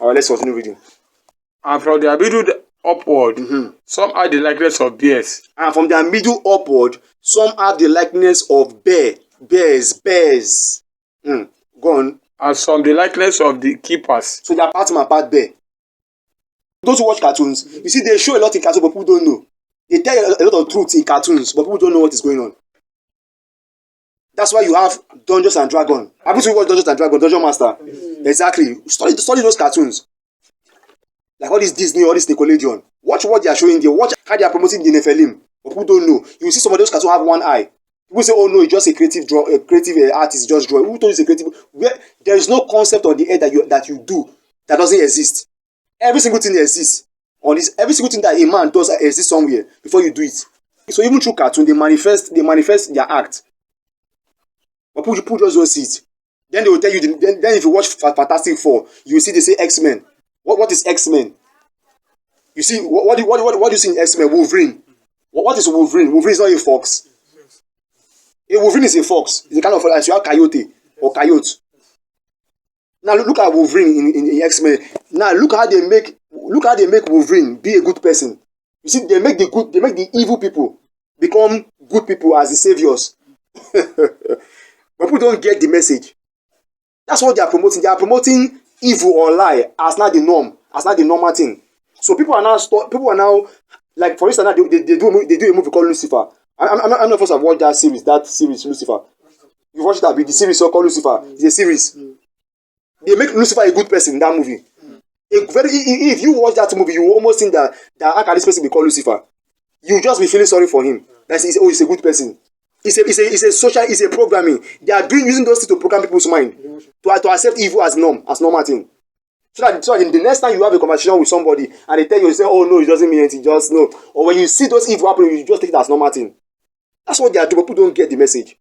A: Alright, let's continue reading.
B: And from their middle upward, some have the likeness of bears.
A: And from their middle upward, some have the likeness of bears. Go on.
B: And some the likeness of the keepers.
A: So they are part man, part bear. Those who watch cartoons, you see, they show a lot in cartoons, but people don't know. They tell a lot of truth in cartoons, but people don't know what is going on. That's why you have Dungeons and Dragons. Have you watched Dungeons and Dragons, Dungeon Master? Exactly. Study those cartoons. Like all this Disney, all this Nickelodeon. Watch what they are showing there. Watch how they are promoting the Nephilim. But people don't know. You see some of those cartoons have one eye. People say, oh no, it's just a creative artist just drawing. Who told you it's a creative? Where there is no concept on the earth that you do that doesn't exist. Every single thing exists. On this, every single thing that a man does exists somewhere before you do it. So even through cartoon, they manifest their act. But people just don't see it. Then they will tell you. Then if you watch Fantastic Four, you will see they say X-Men. What is X-Men? You see what do you see in X-Men? Wolverine. What is Wolverine? Wolverine is not a fox. A Wolverine is a fox. It's a kind of like you have coyote or coyote. Now look at Wolverine in X-Men. Now look how they make Wolverine be a good person. You see, they make the evil people become good people as the saviors. But people don't get the message. That's what they are promoting. They are promoting evil or lie as not the norm, as not the normal thing. So people are now like, for instance, now they do a movie called Lucifer. I don't know if you have watched that series Lucifer. You watched that, the series called Lucifer. It's a series. They make Lucifer a good person in that movie. If you watch that movie, you will almost think that how can this person be called Lucifer? You just be feeling sorry for him. He's a good person. It's a programming. They are using those things to program people's mind to accept evil as normal thing. So that the next time you have a conversation with somebody and they tell you, say, oh no, it doesn't mean anything, just no. Or when you see those evil happening, you just take it as normal thing. That's what they are doing, but people don't get the message.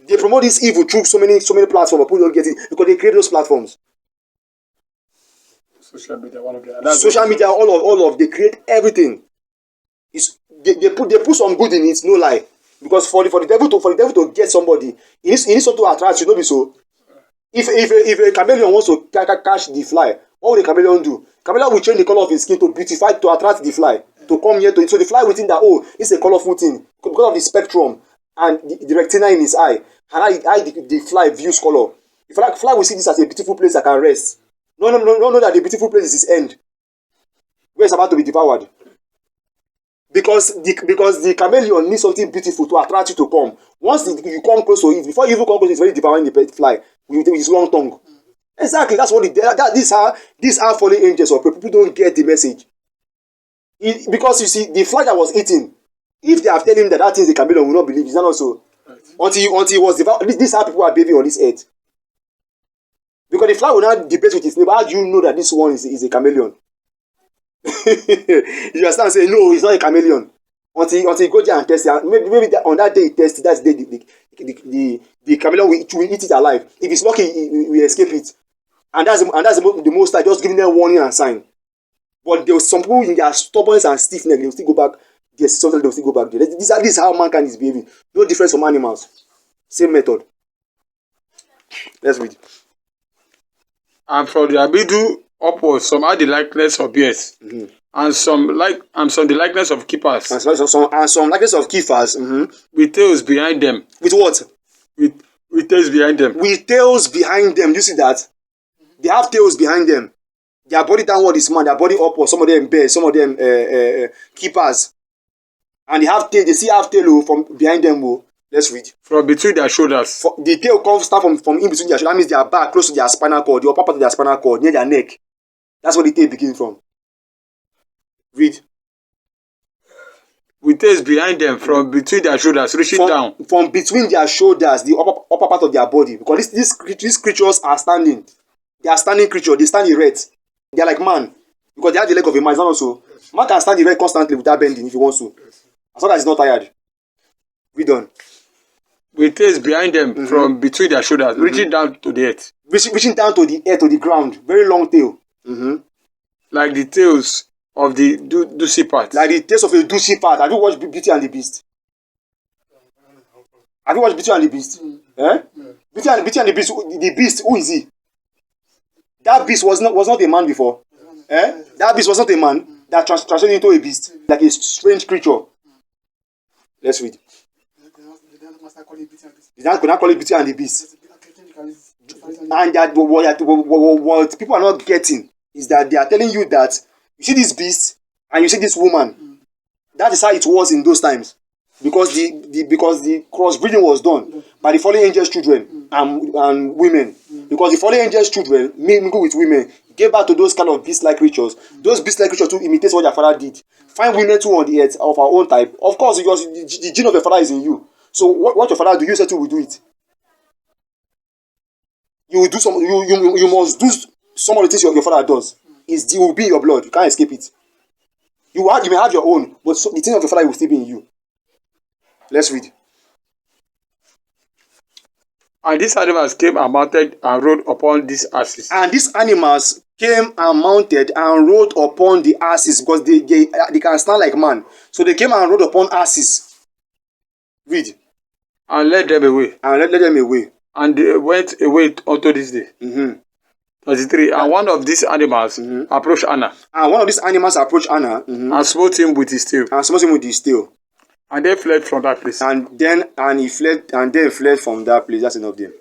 A: They promote this evil through so many platforms, but people don't get it because they create those platforms.
B: Social media, one of them.
A: Social media, all of they create everything. They put some good in it, no lie. Because for the devil to get somebody, he needs something to attract you, no be so. If a chameleon wants to catch the fly, what will the chameleon do? Chameleon will change the color of his skin to beautify, to attract the fly, to come here to it. So the fly will think that, oh, this is a colorful thing because of the spectrum and the retina in his eye, and how the fly views color. The fly will see this as a beautiful place that can rest. No, that the beautiful place is his end, where it's about to be devoured. Because the chameleon needs something beautiful to attract you to come. Once you come close to it, before you even come close, it's very devouring the fly with his long tongue. Exactly, that's what these are fallen angels or people don't get the message. Because you see, the fly that was eating, if they have told him that thing is a chameleon, will not believe. It's not so. Right. Until he was devoured. This is how people are behaving on this earth. Because the fly will not debate with his neighbor. How do you know that this one is a chameleon? You understand? Say no, it's not a chameleon. Until you go there and test it. Maybe on that day he tests it. That's the day the chameleon will eat it alive. If it's lucky, he will escape it. And that's the most like just giving them warning and sign. But there was some people in their stubbornness and stiffness, they will still go back. Yes, sometimes they will still go back there. This is how mankind is behaving. No difference from animals. Same method. Let's read.
B: And from the Abidu upwards, some are the likeness of bears, and some the likeness of keepers,
A: and some likeness of keepers,
B: with tails behind them.
A: With what?
B: With tails behind them.
A: With tails behind them. You see that? They have tails behind them. Their body downward is man, their body upward. Some of them bears, some of them keepers, and they still have tail from behind them. Let's read.
B: From between their shoulders.
A: The tail comes start from in between their shoulders. That means their back, close to their spinal cord, the upper part of their spinal cord, near their neck. That's where the tail begins from. Read.
B: With tails behind them, from between their shoulders, reaching down.
A: From between their shoulders, the upper part of their body. Because these creatures are standing. They are standing creatures. They stand erect. They are like man. Because they have the leg of a man. It's not also. Man can stand erect constantly without bending if he wants to. As long as he's not tired. Read on.
B: With tails behind them, from between their shoulders, reaching down to the earth.
A: Reaching down to the earth, to the ground. Very long tail.
B: Like the tails of the Ducipat.
A: Like the tails of a Ducipat. Have you watched Beauty and the Beast? Have you watched Beauty and the Beast? Eh? Beauty and the Beast. The Beast, who is he? That beast was not a man before. Eh? That beast was not a man that translated into a beast. Like a strange creature. Let's read. They could not call it Beauty and the Beast. And that what people are not getting is that they are telling you that you see this beast and you see this woman. That is how it was in those times, because the crossbreeding was done by the fallen angels' children and women. Because the fallen angels' children mingle with women, gave birth to those kind of beast-like creatures. Those beast-like creatures too imitate what their father did. Find women too on the earth of our own type. Of course, because the gene of your father is in you. So what your father do, you say too will do it. You will do some. You must do some of the things your father does. It will be in your blood. You can't escape it. You may have your own, but the thing of your father will still be in you. Let's read.
B: And these animals came and mounted and rode upon these asses.
A: And these animals came and mounted and rode upon the asses, because they can stand like man. So they came and rode upon asses. Read.
B: And led them away.
A: And led them away.
B: And they went away unto this day. 33. And one of these animals approached Anna.
A: And one of these animals approached Anna.
B: And smote him with his tail.
A: And smote him with his tail.
B: And they fled from that place.
A: And he fled from that place. That's enough there.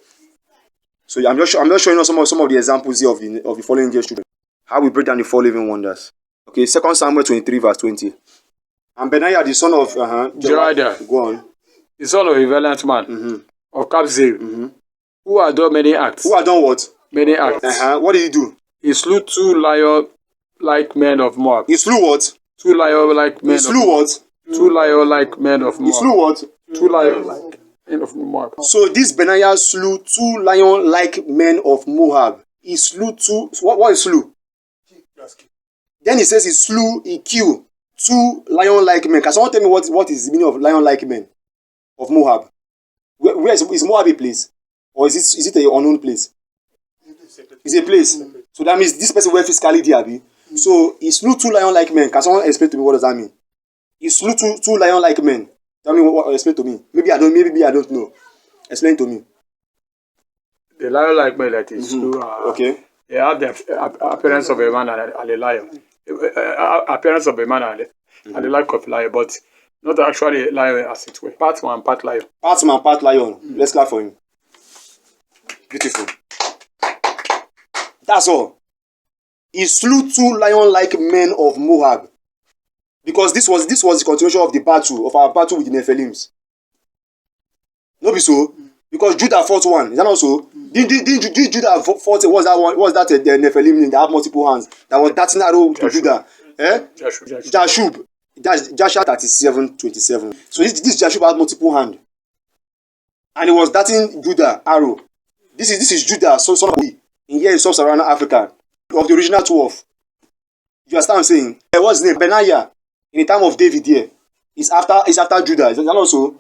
A: So I'm just showing you some of the examples here of the fallen angel children. How we break down the four living wonders. Okay, 2 Samuel 23 verse 20. And Benaiah the son of
B: Jehoiada,
A: go on,
B: the son of a valiant man of Kabzeel, who had done many acts.
A: Who had done what?
B: Many acts.
A: What did he do?
B: He slew 2 lion-like men of Moab.
A: He slew what?
B: 2 lion-like men.
A: He slew what?
B: 2 lion-like men of Moab.
A: He slew what?
B: 2 lion-like men of Moab.
A: So this Benaiah slew 2 lion-like men of Moab. He slew 2. What he slew? Then he says he killed 2 lion-like men. Can someone tell me what is the meaning of lion-like men of Moab? Where is Moab a place? Or is it an unknown place? It's a place. So that means this person were physically there. So he slew 2 lion-like men. Can someone explain to me what does that mean? He slew two lion-like men. Tell me what. Explain to me. Maybe I don't know. Explain to me.
B: The lion-like men that he slew.
A: Okay.
B: They have the appearance of a man and a lion. Appearance of a man and the like of a lion, but not actually a lion as it were. Part man, part lion.
A: Part man, part lion. Let's clap for him. Beautiful. That's all. He slew 2 lion-like men of Moab. Because this was the continuation of our battle with the Nephilims. No be so? Because Judah fought one. Is that not so? Did Judah fought? Was that the Nephilim that have multiple hands? That was darting arrow to Judah. Jashub. That's Joshua 37:27. So this Jashub had multiple hands. And he was darting Judah arrow. This is Judah, son of Lee. In here in sub-Saharan Africa. Of the original 12. You understand what I'm saying? What's his name? Benaiah. In the time of David here. It's after Judah. Is that also?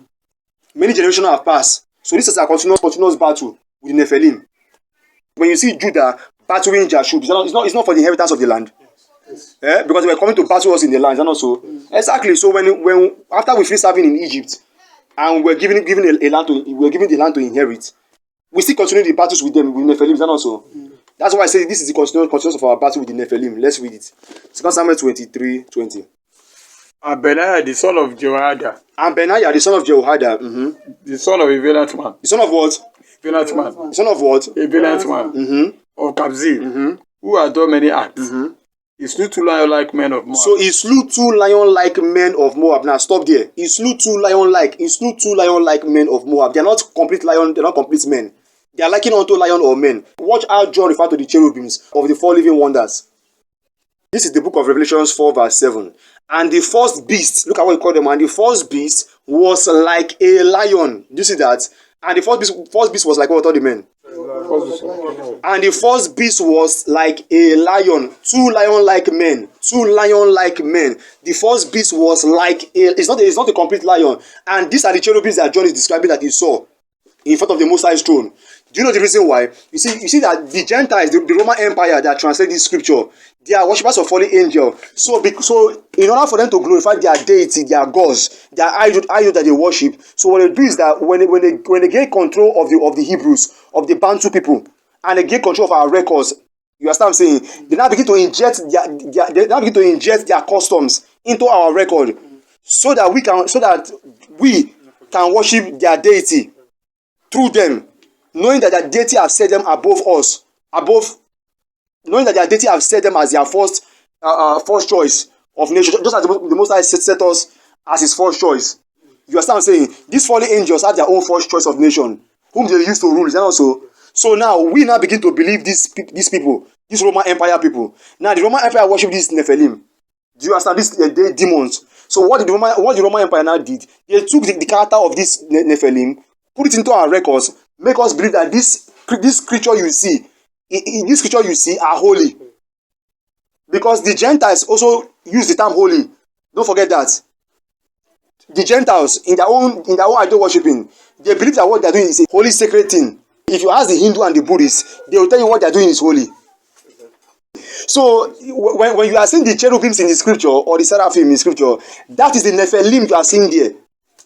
A: Many generations have passed. So this is a continuous battle with the Nephilim. When you see Judah battling Jashub, it's not for the inheritance of the land. Yes. Because they were coming to battle us in the land. Is that not so? Exactly. So when after we finished serving in Egypt and we're given the land to inherit, we still continue the battles with them, with Nephilim. Is that not so? That's why I say this is the continuous of our battle with the Nephilim. Let's read it. 2 Samuel 23:20.
B: And Benaiah the son of Jehoiada.
A: And Benaiah the son of Jehoiada.
B: The son of a valiant man.
A: The son of what?
B: Valiant man.
A: The son of what?
B: A valiant man. Of Kabzeel. Who had done many acts. He slew 2 lion-like men of Moab.
A: So he slew 2 lion-like men of Moab. Now stop there. He slew 2 lion-like men of Moab. They are not complete lion. They are not complete men. They are likened unto lion or men. Watch how John referred to the cherubims of the 4 living wonders. This is the book of Revelations 4 verse 7. And the first beast, look at what you call them. And the first beast was like a lion. Do you see that? And the first beast was like what all the men? And the first beast was like a lion. 2 lion-like men. 2 lion-like men. The first beast was like it's not a complete lion. And these are the cherubims that John is describing that he saw in front of the Most High's throne. Do you know the reason why? You see that the Gentiles, the Roman Empire that translate this scripture, they are worshippers of fallen angel. So in order for them to glorify their deity, their gods, their idol that they worship, so what they do is that when they get control of the Hebrews, of the Bantu people, and they get control of our records, you understand what I'm saying? They now begin to inject their customs into our record, so that we can worship their deity through them, knowing that their deity has set them above us, above knowing that their deity have set them as their first choice of nation, just as the Most High set us as his first choice. You understand what I'm saying? These fallen angels have their own first choice of nation, whom they used to rule. Is that also? So now we now begin to believe these people, these Roman Empire people. Now the Roman Empire worship these Nephilim. Do you understand? These they demons. So what the Roman Empire now did? They took the character of this Nephilim, put it into our records, make us believe that this creature you see, this creature you see are holy. Because the Gentiles also use the term holy. Don't forget that. The Gentiles in their own idol worshiping, they believe that what they are doing is a holy sacred thing. If you ask the Hindu and the Buddhist, they will tell you what they are doing is holy. So when you are seeing the cherubims in the scripture or the seraphim in scripture, that is the Nephilim you are seeing there.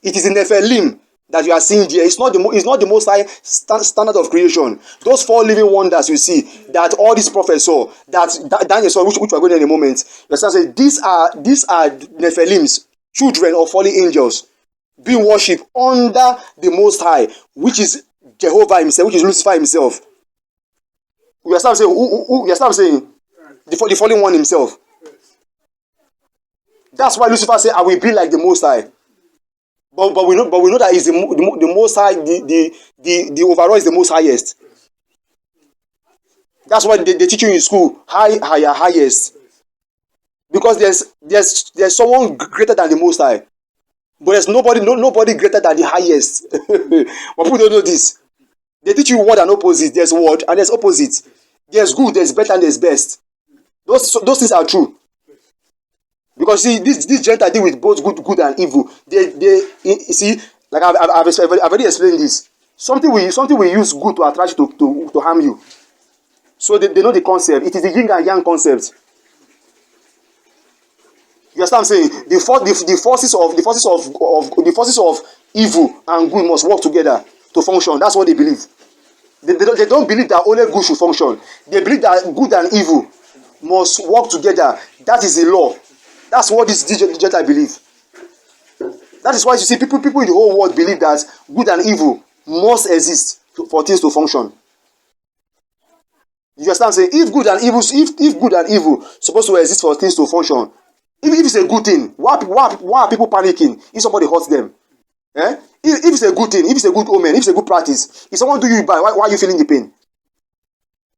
A: It is the Nephilim that you are seeing there. It's not the most high standard of creation. Those four living wonders you see that all these prophets saw, that Daniel saw, which we're going to in a moment. You say these are Nephilims, children of fallen angels, being worshipped under the Most High, which is Jehovah himself, which is Lucifer himself. You understand what I'm saying? The fallen one himself. That's why Lucifer said, I will be like the Most High. But we know that is the Most High, the overall is the most highest. That's why they teach you in school, higher, highest. Because there's someone greater than the Most High. But there's nobody greater than the highest. But people don't know this. They teach you word and opposite. There's word and there's opposite. There's good, there's better, and there's best. Those things are true. Because see, this Gentile deal with both good and evil. They see, like I've already explained this. Something we use good to attract you to harm you. So they know the concept. It is the yin and yang concept. You understand what I'm saying? The forces of evil and good must work together to function. That's what they believe. They don't believe that only good should function. They believe that good and evil must work together. That is the law. That's what this Gentile believe. That is why you see people in the whole world believe that good and evil must exist for things to function. You understand? Saying if good and evil supposed to exist for things to function, if it's a good thing, why are people panicking if somebody hurts them? Eh? If it's a good thing, if it's a good omen, if it's a good practice, if someone do you bad, why are you feeling the pain?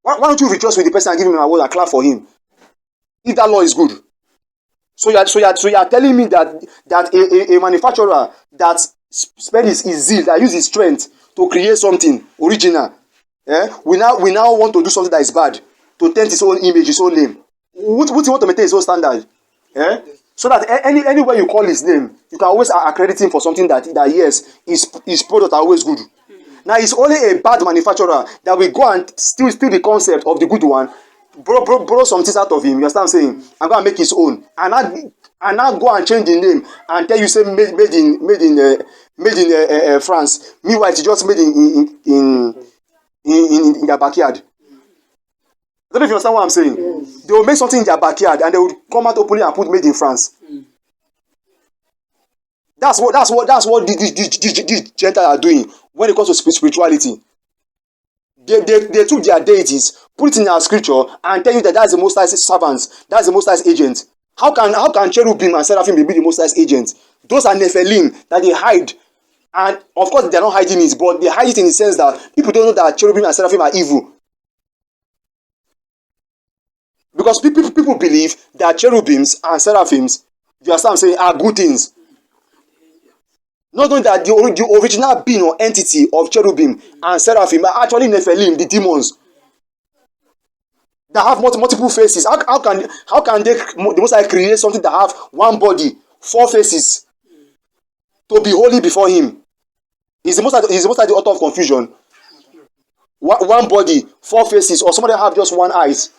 A: Why don't you rejoice with the person and give him a word and clap for him? If that law is good. So you are telling me that a manufacturer that spend his zeal, that use his strength to create something original, we now want to do something that is bad, to tempt his own image, his own name. What he want to maintain his own standard? So that anywhere you call his name, you can always accredit him for something that yes, his product are always good. Now it's only a bad manufacturer that will go and steal the concept of the good one, borrow some things out of him. You understand what I'm saying? And go and make his own, and now go and change the name and tell you say made in France. Meanwhile, it's just made in their backyard. I don't know if you understand what I'm saying. Yes. They will make something in their backyard and they will come out openly and put made in France. That's what these Gentiles are doing when it comes to spirituality. They took their deities, put it in our scripture, and tell you that that's the Most High's servants, that's the Most High's agent. How can cherubim and seraphim be the Most High's agents? Those are Nephilim that they hide. And of course they're not hiding it, but they hide it in the sense that people don't know that cherubim and seraphim are evil. Because people believe that cherubims and seraphims, you understand what I'm saying, are good things. Not knowing that the original being or entity of cherubim and seraphim are actually Nephilim, the demons, that have multiple faces. How can they, the Most High, create something that have one body, four faces, to be holy before him? Is the Most High the author of confusion? One body, four faces, or somebody have just one eyes?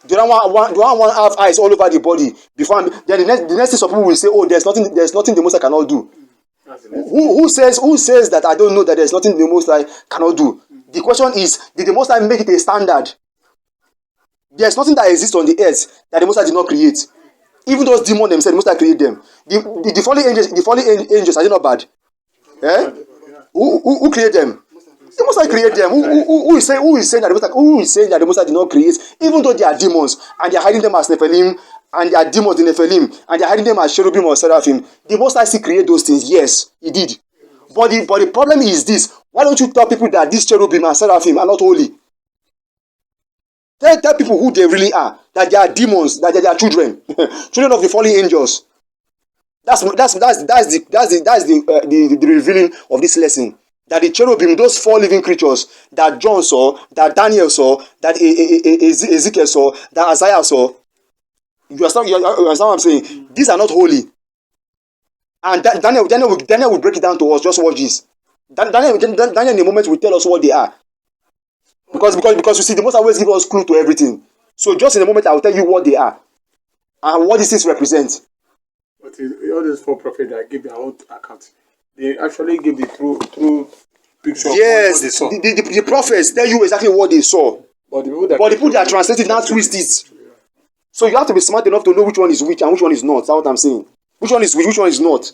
A: Do you want have eyes all over the body before? Then the next thing some people will say, oh, there's nothing the Most High cannot do. Who says that I don't know that there's nothing the Most High cannot do? The question is, did the Most High make it a standard? There's nothing that exists on the earth that the Most High did not create. Even those demons themselves, the Most High created them. The fallen angels are they not bad? Who created them? The Most High created them. Who is saying that the Most High, who is saying that the Most High did not create, even though they are demons and they are hiding them as Nephilim, and they are demons in Nephilim, and they are hiding them as cherubim or seraphim? The Most High still create those things. Yes, He did. But the problem is this: why don't you tell people that these cherubim and seraphim are not holy? Tell people who they really are. That they are demons. That they are children, children of the fallen angels. That's the revealing of this lesson. That the cherubim, those four living creatures that John saw, that Daniel saw, that Ezekiel saw, that Isaiah saw. You understand what I'm saying? These are not holy. And Daniel will break it down to us. Just watch this. Daniel in a moment will tell us what they are. Because you see, the Most always give us clue to everything. So just in a moment, I will tell you what they are and what these things represent.
B: But all these four prophets that give their own account, they actually give the true picture
A: yes,
B: of what they saw.
A: The prophets tell you exactly what they saw.
B: But the
A: people that translate it now twist it. So you have to be smart enough to know which one is which and which one is not. That's what I'm saying. Which one is which one is not.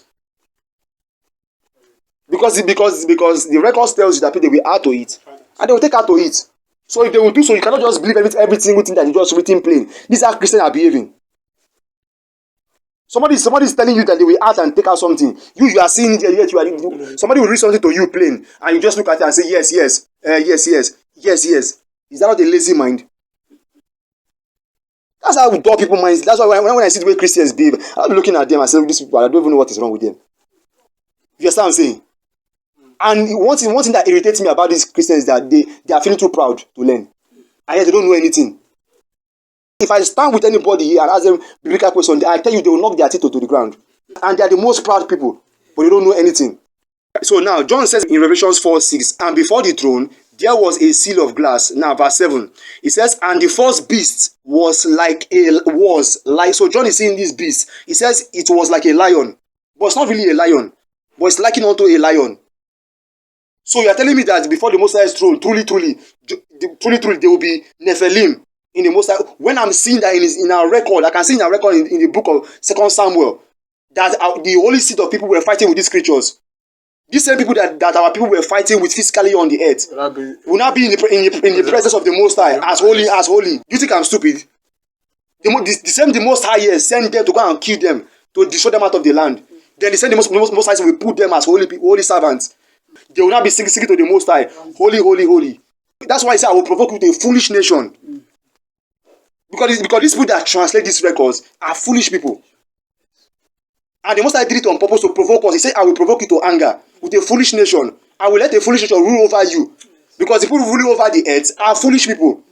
A: Because the records tells you that they will add to it. And they will take out to it. So if they will do so, you cannot just believe every single thing that is just written plain. This is how Christians are behaving. Somebody is telling you that they will add and take out something. You are seeing it, yet you are. Somebody will read something to you plain, and you just look at it and say yes, yes, yes. Is that not a lazy mind? That's how we dull people's minds. That's why when I see the way Christians behave, I'm looking at them and say, these people, I don't even know what is wrong with them. You understand what I'm saying? And one thing that irritates me about these Christians is that they are feeling too proud to learn. And yet they don't know anything. If I stand with anybody here and ask them biblical questions, I tell you they will knock their teeth to the ground. And they are the most proud people, but they don't know anything. So now, John says in Revelation 4:6, and before the throne, there was a seal of glass. Now, verse 7, it says, and the first beast was like, so John is seeing this beast. He says it was like a lion, but it's not really a lion, but it's likened unto a lion. So you are telling me that before the Most High's throne, truly, there will be Nephilim in the Most High. When I'm seeing that in our record, I can see in our record in the book of 2 Samuel, that the holy seed of people were fighting with these creatures. These same people that our people were fighting with physically on the earth will not be in the presence of the Most High as holy. Do you think I'm stupid? The Most High here send them to go and kill them, to destroy them out of the land. Then they send the Most High will put them as holy servants. They will not be singing to the Most High, holy, holy, holy. That's why I say I will provoke you to a foolish nation. Because these people that translate these records are foolish people. And the Most High did it on purpose to provoke us. He said, I will provoke you to anger with a foolish nation. I will let a foolish nation rule over you. Because the people ruling over the earth are foolish people.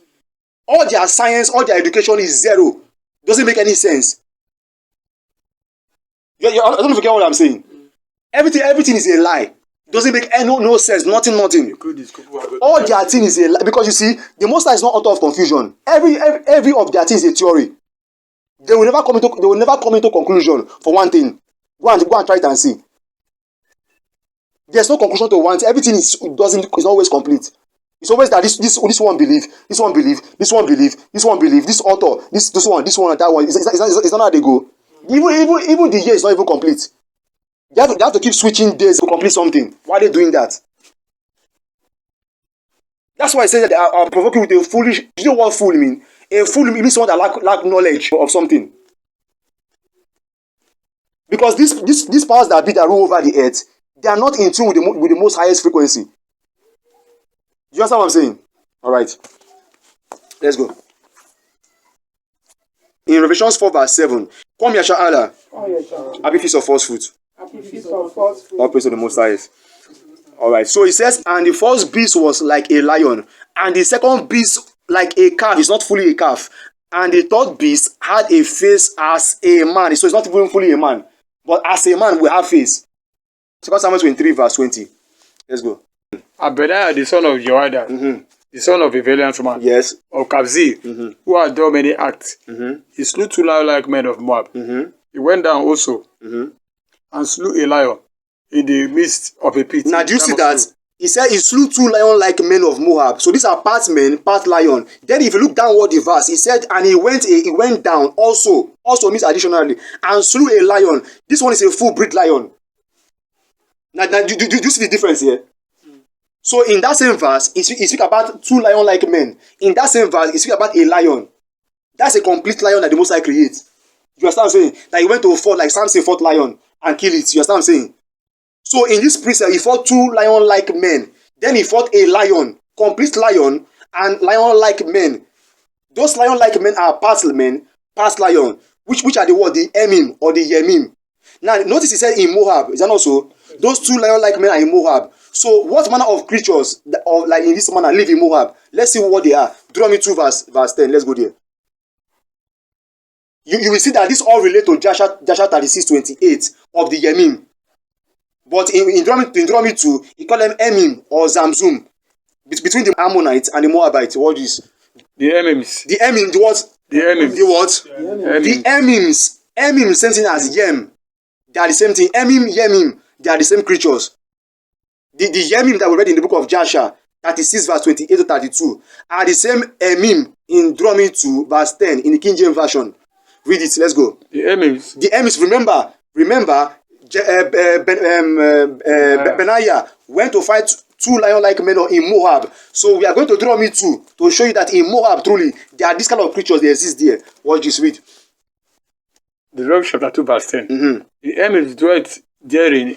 A: All their science, all their education is zero. Doesn't make any sense. I don't forget what I'm saying. Everything is a lie. Doesn't make no sense. Nothing. All their thing is a lie. Because you see, the Most High is not author of confusion. Every of their thing is a theory. They will never come into conclusion for one thing. Go and try it and see. There's no conclusion to one thing. Everything is not always complete. It's always that this one believe, this one believe, this one believe, this one believe, this author, this one, that one. It's not how they go. Even the year is not even complete. They have to keep switching days to complete something. Why are they doing that? That's why I say that I'm provoking with a foolish. Do you know what fool mean? A fool means someone that lack knowledge of something. Because these powers that rule over the earth, they are not in tune with the most highest frequency. Do you understand what I'm saying? All right. Let's go. In Revelation 4 verse 7, come Yasha Allah. Happy feast of first fruit. All praise to the Most Highest. All right. So it says, and the first beast was like a lion, and the second beast like a calf. It's not fully a calf. And the third beast had a face as a man. So it's not even fully a man, but as a man we have face. 2 Samuel 23 verse 20. Let's go.
B: Abediah, the son of Jehoiada, the son of a valiant man,
A: yes,
B: of Kabzi, who had done many acts. He slew 2 lion-like men of Moab. He went down also and slew a lion in the midst of a pit.
A: Now, do you see that? He said he slew 2 lion-like men of Moab. So these are part men, part lion. Then if you look downward the verse, he said, and he went down also means additionally, and slew a lion. This one is a full-breed lion. Now do you see the difference here? So in that same verse, it speaks about two lion-like men. In that same verse, it speaks about a lion. That's a complete lion that the Most High creates. You understand what I'm saying? Like he went to fought, like Samson fought lion and kill it. You understand what I'm saying? So in this precept, he fought two lion-like men. Then he fought a lion, complete lion, and lion-like men. Those lion-like men are past men, past lion, which are the what? The Emim or the Yemim. Now notice he said in Moab. Is that also? Those two lion-like men are in Moab. So what manner of creatures of like in this manner live in Moab? Let's see what they are. Deuteronomy 2 verse 10. Let's go there. You will see that this all relate to Joshua 36:28 of the Yemim. But in Deuteronomy 2, he called them Emim or Zamzum. Between the Ammonites and the Moabites. What is?
B: The Emims.
A: The Emim, the what?
B: The Emims.
A: The what?
B: Emims.
A: The Emims. Emim, same thing as Yem. They are the same thing. Emim, Yemim, they are the same creatures. The Yemim that we read in the book of Joshua 36 verse 28 to 32 are the same Emim in Deuteronomy 2 verse 10 in the King James Version. Read it, let's go.
B: The Emims.
A: The Emims, remember, Benaiah went to fight two lion-like men in Moab. So we are going to Deuteronomy 2 to show you that in Moab, truly, there are these kind of creatures, they exist there. Watch this, read.
B: Deuteronomy chapter 2 verse 10.
A: Mm-hmm.
B: The Emims dwelt therein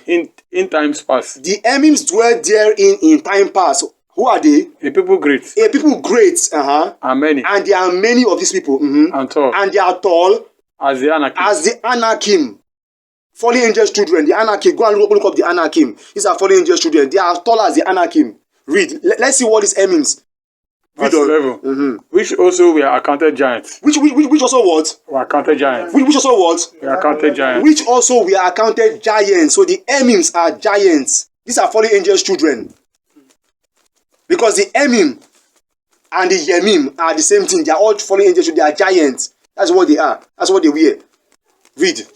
B: in times past.
A: The Emims dwelt therein in time past. Who are they?
B: A people great.
A: A people great,
B: And many.
A: and there are many of these people. Mm-hmm.
B: And tall.
A: And they are tall
B: As the Anakim.
A: as the Anakim. Fallen angels children, the Anakim. Go and look up the Anakim. These are fallen angels children. They are tall as the Anakim. Read. Let's see what this Emims.
B: Verse 11.
A: Mm-hmm.
B: Which also were accounted giants.
A: Which also what?
B: Were accounted giants.
A: Which also what?
B: Were accounted giants.
A: Which also we are accounted giants. So the Emims are giants. These are fallen angels children. Because the Emim and the Yemim are the same thing. They are all fallen angels. They are giants. That's what they are. That's what they were. Read.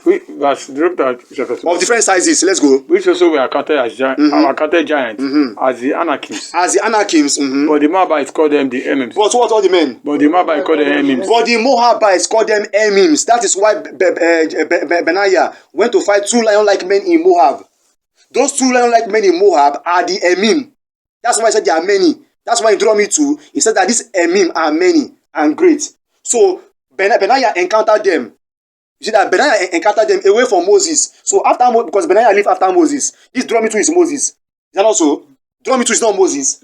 B: Verse chapter 2.
A: Of different sizes. Let's go.
B: Which also were accounted as giants.
A: Mm-hmm.
B: Accounted giants.
A: Mm-hmm.
B: As the Anakims.
A: As the Anakims. Mm-hmm.
B: But the Moabites called them the Emims.
A: But what all the men?
B: But the Moabites called them Emims.
A: But the Moabites called them Emims. That is why Benaiah went to fight two lion-like men in Moab. Those two lion-like men in Moab are the Emim. That's why I said there are many. That's why in Deuteronomy 2, he said that these Emim are many and great. So Benaiah encountered them. You see that Benaiah encountered them away from Moses. So after because Benaiah lived after Moses. This Deuteronomy 2 is Moses. Is that also? Deuteronomy 2 is not Moses.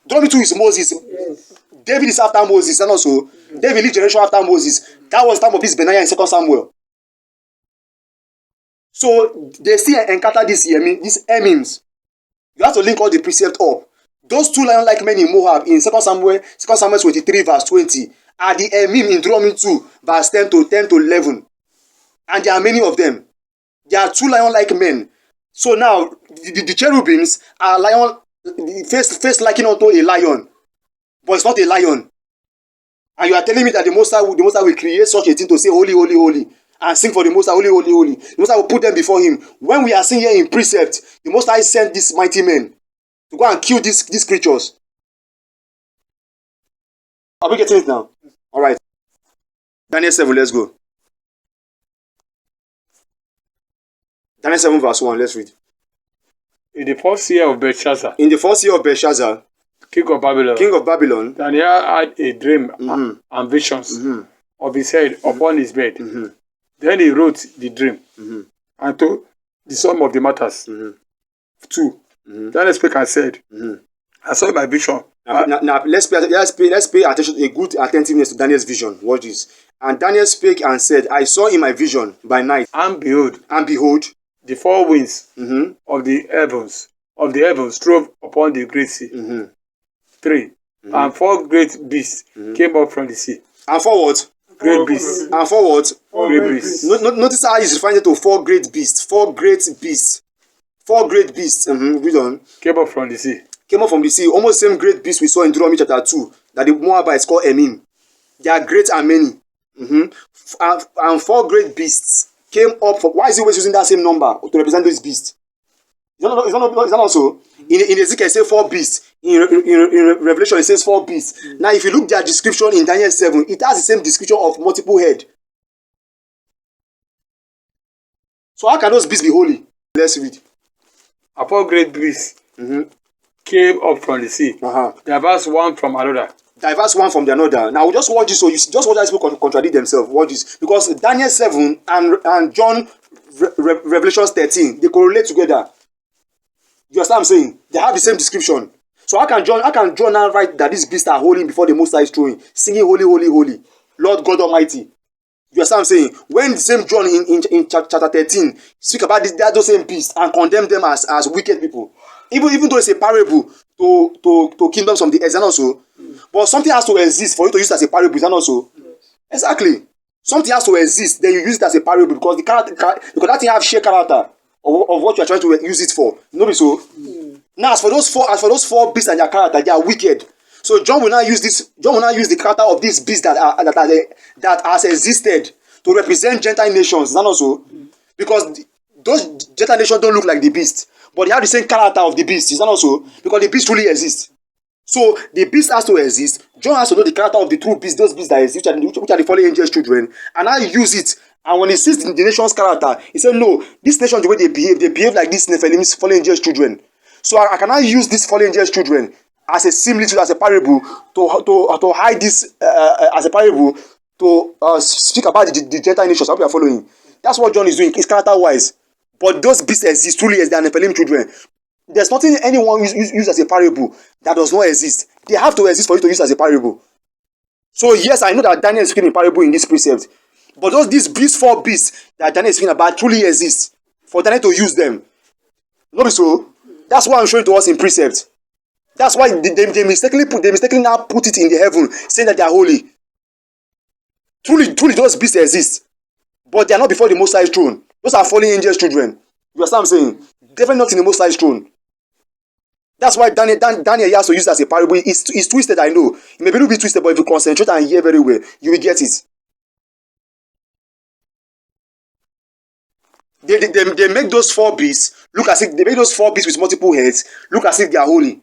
A: Deuteronomy 2 is Moses. Yes. David is after Moses. And also, David lived generation after Moses. That was the time of this Benaiah in 2 Samuel. So they still encounter these Emims. You have to link all the precepts up. Those two lion-like men in Moab in 2 Samuel 23 verse 20 are the Emim in Deuteronomy 2 verse 10 to 11. And there are many of them. There are two lion-like men. So now the cherubims are lion, face likened unto a lion, but it's not a lion. And you are telling me that the Most High will create such a thing to say holy, holy, holy, and sing for the Most High, holy, holy, holy. The Most High will put them before him. When we are seeing here in precept, the Most High sent these mighty men to go and kill these creatures. Are we getting it now? All right. Daniel 7, let's go. Daniel 7 verse 1, let's read.
B: In the first year of Belshazzar.
A: In the first year of Belshazzar,
B: King of Babylon. Daniel had a dream and visions of his head upon his bed. Then he wrote the dream and told the sum of the matters. 2. Daniel spake and said, I saw my vision.
A: Now let's pay attention, a good attentiveness to Daniel's vision. Watch this. And Daniel spake and said, I saw in my vision by night.
B: And behold, the 4 winds of the heavens drove upon the great sea. 3. And 4 great beasts came up from the sea.
A: And for what?
B: Great beasts.
A: And for what?
B: Great beasts.
A: Notice how he's referring to 4 great beasts. 4 great beasts. 4 great beasts. Read on.
B: Came up from the sea.
A: Came up from the sea. Almost the same great beast we saw in Deuteronomy chapter 2 that the Moabites call Emim. They are great and many. And 4 great beasts came up from. Why is he always using that same number to represent those beasts? Is that also? In Ezekiel it says 4 beasts. In Revelation it says 4 beasts. Now if you look at their description in Daniel 7, it has the same description of multiple head. So how can those beasts be holy? Let's read.
B: And 4 great beasts came up from the sea,
A: Uh-huh.
B: diverse one from another.
A: Diverse one from the another. Now we just watch this, so you just watch how people contradict themselves. Watch this, because Daniel 7 and John Revelation 13, they correlate together. You understand what I'm saying? They have the same description. So how can John now write that these beasts are holy before the Most High is throne, singing holy, holy, holy, Lord God Almighty? You understand what I'm saying? When the same John in chapter 13 speak about those same beasts and condemn them as wicked people, even though it's a parable to kingdoms from the earth, and also, but something has to exist for you to use it as a parable, and also, exactly, something has to exist. Then you use it as a parable because the character, because that thing have sheer character of what you are trying to use it for. You know, so now as for those four beasts and their character, they are wicked. So John will now use this. John will now use the character of these beasts that has existed to represent Gentile nations. Is that also? Because those Gentile nations don't look like the beast, but they have the same character of the beast. Is that also? Because the beast truly exists. So the beast has to exist. John has to know the character of the true beast, those beasts that exist, which are the fallen angels' children, and I use it. And when he sees the nation's character, he said, "No, this nation, the way they behave like this Nephilim's fallen angels' children. So I cannot use these fallen angels' children as a similitude, as a parable, to hide this as a parable to speak about the Gentile nations." I hope you are following. That's what John is doing. It's character-wise. But those beasts exist, truly as they are Nephilim children. There's nothing anyone use as a parable that does not exist. They have to exist for you to use as a parable. So yes, I know that Daniel is speaking in parable in this precept, but these four beasts that Daniel is speaking about truly exist for Daniel to use them. No, so that's why I'm showing to us in precept. That's why they mistakenly now put it in the heaven, saying that they are holy. Truly, those beasts exist, but they are not before the Most High's throne. Those are fallen angels' children. You understand what I'm saying? Definitely not in the Most High's throne. That's why Daniel has to use it as a parable. It's twisted, I know. It may be a little bit twisted, but if you concentrate and hear very well, you will get it. They make those four beasts look as if they make those four beasts with multiple heads look as if they are holy.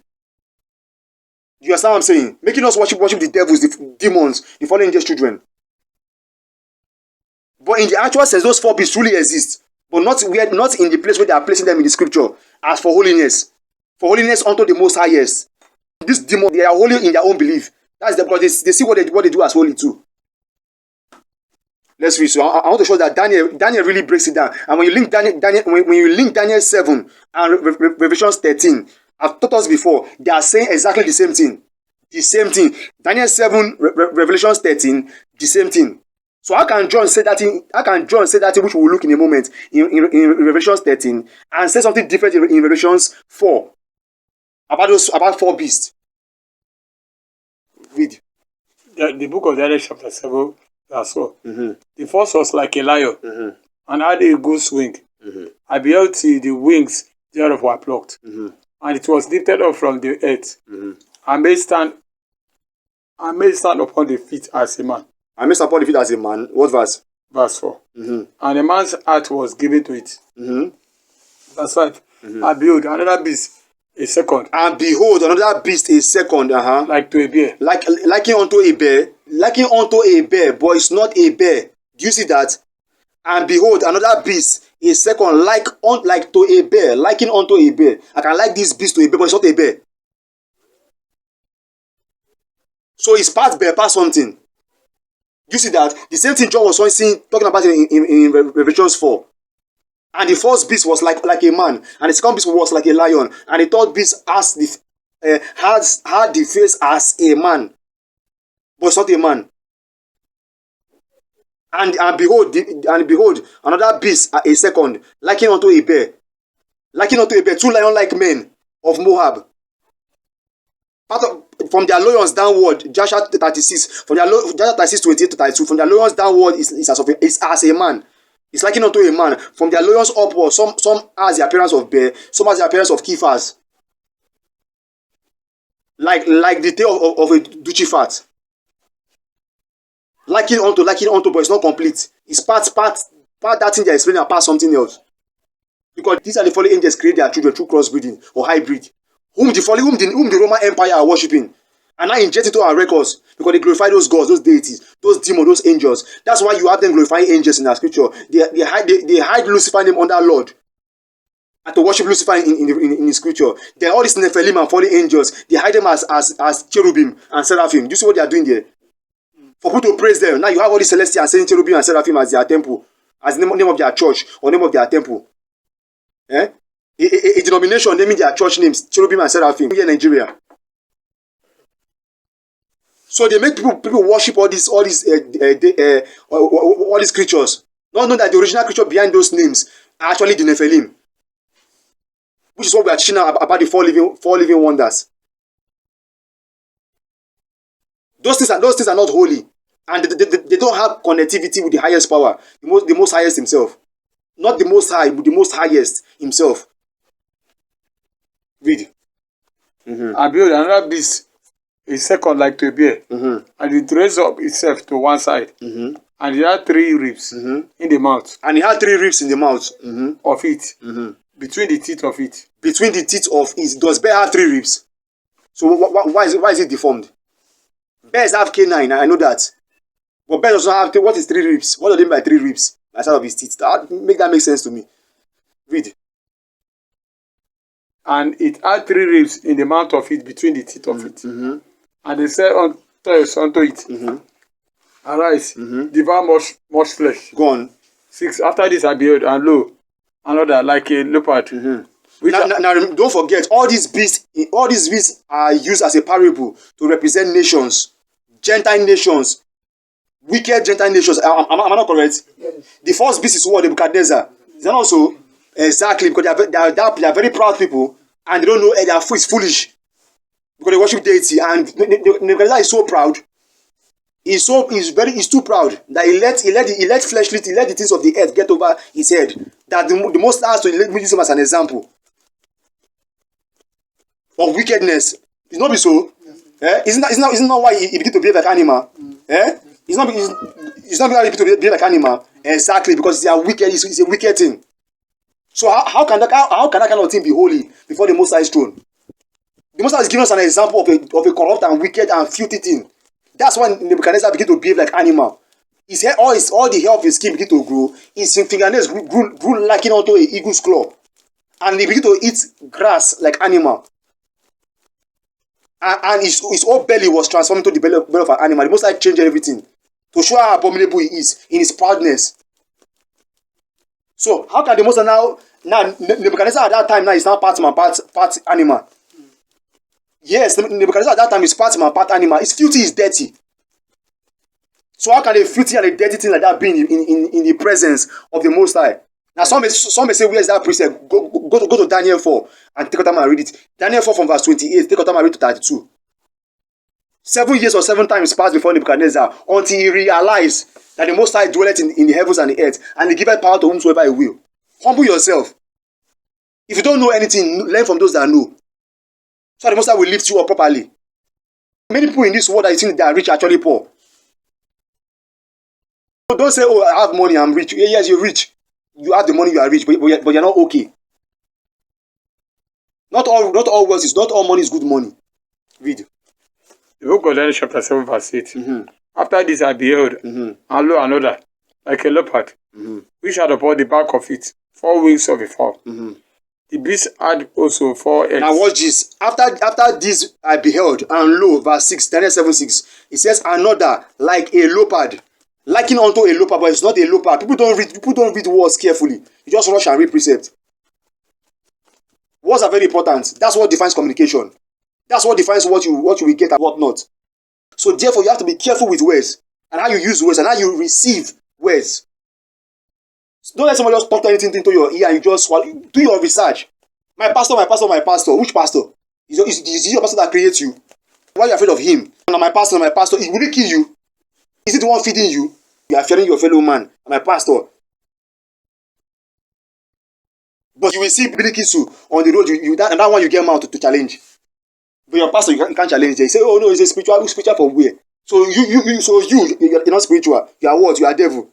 A: You understand what I'm saying? Making us worship the devils, the demons, the fallen angels' children. But in the actual sense, those four beasts truly exist, but not in the place where they are placing them in the scripture as for holiness. For holiness unto the Most Highest. These demons, they are holy in their own belief. That's because they see what they do as holy too. Let's read. So I want to show that Daniel really breaks it down. And when you link Daniel 7 and Revelation 13, I've taught us before, they are saying exactly the same thing. The same thing. Daniel 7, Revelation 13, the same thing. So how can John say that thing? How can John say that thing, which we will look in a moment in Revelation 13, and say something different in Revelation 4 about four beasts? Read.
B: The book of Daniel chapter 7 verse 4. The first was like a lion, and had a goose wing. I beheld till the wings thereof were plucked, and it was lifted up from the earth, and made stand upon the feet as a man.
A: I made upon the feet as a man. What verse?
B: Verse 4. And a man's heart was given to it. Verse 5. And behold, another beast, a second.
A: And behold, another beast, a second.
B: Like to a bear.
A: Liking unto a bear. Liking unto a bear, but it's not a bear. Do you see that? And behold, another beast, a second, like to a bear. Liking unto a bear. I can like this beast to a bear, but it's not a bear. So it's part bear, part something. You see that? The same thing John was talking about in Revelation 4. And the first beast was like a man, and the second beast was like a lion, and the third beast had the face as a man, but it's not a man. And behold, another beast, a second, likened unto a bear, two lion-like men of Moab. From their loins downward, Joshua 36, from their Joshua 36, 28 to 32, from their loins downward is as a man. It's likened unto a man. From their loins upward, some has the appearance of bear, some has the appearance of kephas. Like the tail of a duchy fat. Likened unto, but it's not complete. It's part that thing they're explaining and part something else. Because these are the fallen angels create their children through crossbreeding or hybrid. Whom the Roman Empire are worshipping. And now inject into our records because they glorify those gods, those deities, those demons, those angels. That's why you have them glorifying angels in our scripture. They hide Lucifer name under Lord. and to worship Lucifer in the scripture. Then all these Nephilim and fallen angels, they hide them as cherubim and seraphim. Do you see what they are doing there? For people to praise them. Now you have all these celestials saying cherubim and seraphim as their temple, as the name of their church or name of their temple. Eh? A denomination naming their church names cherubim and seraphim here in Nigeria. So they make people worship all these creatures, not knowing that the original creature behind those names are actually the Nephilim, which is what we are teaching now about the four living wonders. Those things are not holy, and they don't have connectivity with the highest power, the most highest himself, not the most high, but the most highest himself. Read.
B: And behold, another beast is second like to a bear, and it raised up itself to one side, and it had 3 ribs in the mouth.
A: And it had 3 ribs in the mouth
B: of it, between the teeth of it.
A: Between the teeth of it. Does bear have 3 ribs? So why is it deformed? Bears have canine, I know that. But bear does not have, what is 3 ribs? What do they mean by 3 ribs? Outside of his teeth. That make sense to me. Read.
B: And it had 3 ribs in the mouth of it, between the teeth of it. And they said unto it, arise, devour much flesh.
A: Go on.
B: 6. After this I beheld, and lo, another like a leopard.
A: Now, don't forget, all these beasts are used as a parable to represent nations, Gentile nations, wicked Gentile nations. Am I not correct? Yes. The first beast is what? Nebuchadnezzar. Is that also? Exactly, because they are very proud people, and they don't know their food is foolish because they worship deity. And Nebuchadnezzar is so proud. He's too proud that he let the things of the earth get over his head. That the Most High has to use him as an example of wickedness. It's not be so. Yes. Isn't not why he begin to behave like animal. It's not why he begin to behave like animal. Exactly, because they are wicked. It's a wicked thing. So how can that kind of thing be holy before the Most High's throne? The Most High is giving us an example of a corrupt and wicked and filthy thing. That's why Nebuchadnezzar began to behave like animal. His hair, all the hair of his skin began to grow. His fingernails grew liking onto an eagle's claw, and he began to eat grass like animal. And his whole belly was transformed into the belly of an animal. The Most High changed everything to show how abominable he is in his proudness. So how can the Most High now Nebuchadnezzar at that time now is now part man, part animal? Yes, Nebuchadnezzar at that time is part man, part animal. His filthy is dirty. So how can a filthy and a dirty thing like that be in the presence of the Most High? Now some may say, where is that precept? Go to Daniel 4 and take out time and read it. Daniel 4 from verse 28, take out time and read to 32. 7 years or 7 times passed before Nebuchadnezzar until he realized that the Most High dwelleth in the heavens and the earth, and he giveth power to whomsoever he will. Humble yourself. If you don't know anything, learn from those that know. So the Most High will lift you up properly. Many people in this world that you think they are rich are actually poor. So don't say, oh, I have money, I'm rich. Yes, you're rich. You have the money, you are rich, but you're not okay. Not all wealth is, not all money is good money. Read.
B: The book of Daniel chapter 7 verse 8. After this I beheld, and lo, another, like a leopard, which had upon the back of it 4 wings of a fowl. The beast had also 4 heads.
A: Now watch this. After this I beheld, and lo, verse 6, Daniel 7:6. It says, another like a leopard. Likened unto a leopard, but it's not a leopard. People don't read words carefully. You just rush and read precept. Words are very important. That's what defines communication. That's what defines what you will get and what not. So therefore, you have to be careful with words and how you use words and how you receive words. Don't let somebody just talk anything into your ear and you just swallow. Do your research. My pastor. Which pastor? Is it your pastor that creates you? Why are you afraid of him? Now my pastor. Will he kill you? Is it the one feeding you? You are fearing your fellow man, my pastor. But you will see Bilikisu on the road, and that one you get mouth to challenge. But your pastor, you can't challenge them. You say, oh no, it's a spiritual from where? So you're not spiritual. You are what? You are devil.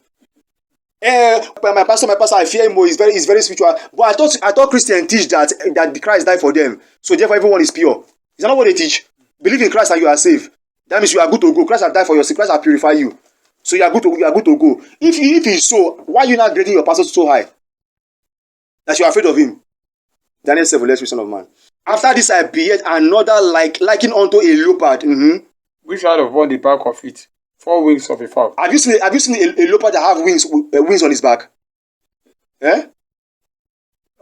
A: My pastor, I fear him more. He's very spiritual. But I thought Christians teach that the Christ died for them. So therefore everyone is pure. Is that not what they teach? Believe in Christ and you are saved. That means you are good to go. Christ has died for your sin. Christ has purified you. So you are good to go. If it's so, why are you not grading your pastor so high? That you are afraid of him? Daniel 7, let's read Son of Man. After this I beheld another likened unto a leopard.
B: which had upon the back of it 4 wings of a fowl.
A: Have you seen a leopard that have wings on his back? Eh?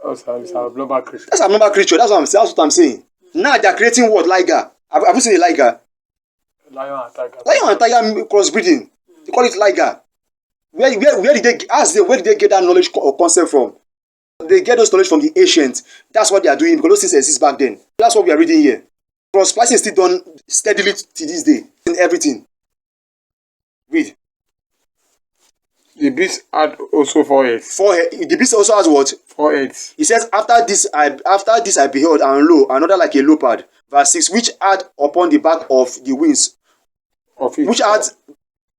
B: That's a global creature.
A: That's a normal creature. That's what I'm saying. Now they're creating what? Liger. Have you seen a liger?
B: Lion and tiger.
A: Lion and tiger crossbreeding. They call it liger. Where did they ask them? Where did they get that knowledge or concept from? They get those knowledge from the ancients. That's what they are doing because those things exist back then. That's what we are reading here. Cross splicing is still done steadily to this day in everything. Read.
B: The beast had also 4 heads.
A: 4 heads. The beast also has what?
B: 4 heads.
A: He says, after this I beheld, and lo, another like a leopard. Verse 6, which had upon the back of the wings
B: Of it.
A: which had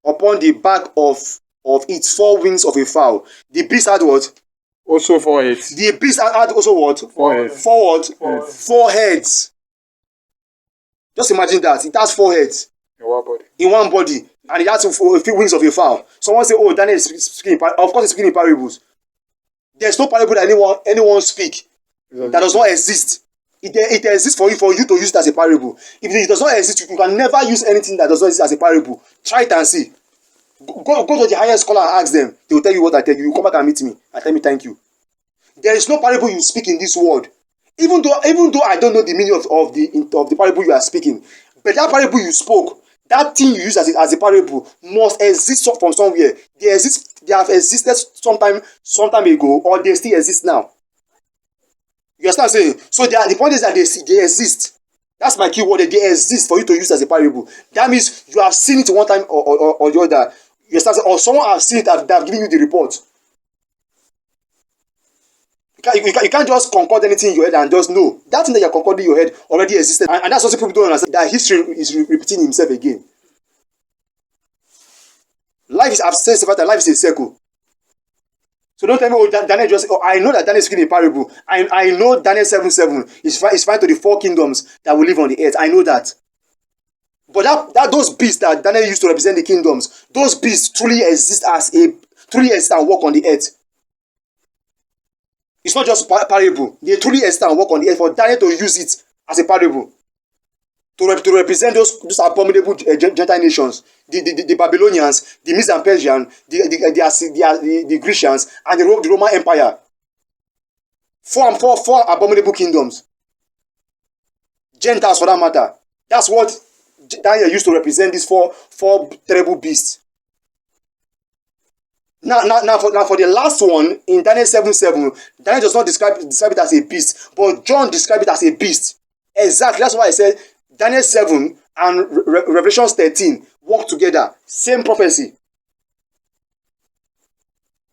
A: upon the back of its 4 wings of a fowl. The beast had what?
B: Also 4 heads.
A: The beast had also what?
B: 4 heads.
A: 4 what? 4 heads. Just imagine that. It has 4 heads.
B: In one body.
A: In one body. And it has a few wings of a fowl. Someone say, oh, Daniel is speaking in parables. Of course he's speaking in parables. There's no parable that anyone speak that does not exist. It exists for you to use it as a parable. If it does not exist, you can never use anything that does not exist as a parable. Try it and see. Go to the highest scholar and ask them. They will tell you what I tell you. You come back and meet me and tell me thank you. There is no parable you speak in this world. Even though I don't know the meaning of the parable you are speaking, but that parable you spoke, that thing you use as a parable must exist from somewhere. They have existed sometime ago, or they still exist now. You understand what I'm saying? So the point is that they exist. That's my key word. They exist for you to use as a parable. That means you have seen it one time or the other. You understand? Or someone has seen it that have given you the report. You can't just concord anything in your head and just know. That thing that you're concording in your head already existed. And that's what people don't understand. That history is repeating himself again. Life is absence of that. Life is a circle. So don't tell me, oh, Daniel just, oh, I know that Daniel is speaking a parable. I know Daniel 7:7 is fine to the 4 kingdoms that will live on the earth. I know that. But those beasts that Daniel used to represent the kingdoms, those beasts truly exist and work on the earth. It's not just parable. They truly exist and work on the earth for Daniel to use it as a parable. To represent those abominable Gentile nations, the Babylonians, the Medes and Persians, the Grecians, and the Roman Empire. 4 abominable kingdoms. Gentiles for that matter. That's what Daniel used to represent these four terrible beasts. Now for the last one, in Daniel 7:7, Daniel does not describe it as a beast, but John described it as a beast. Exactly, that's why I said Daniel 7 and Revelation 13 work together. Same prophecy.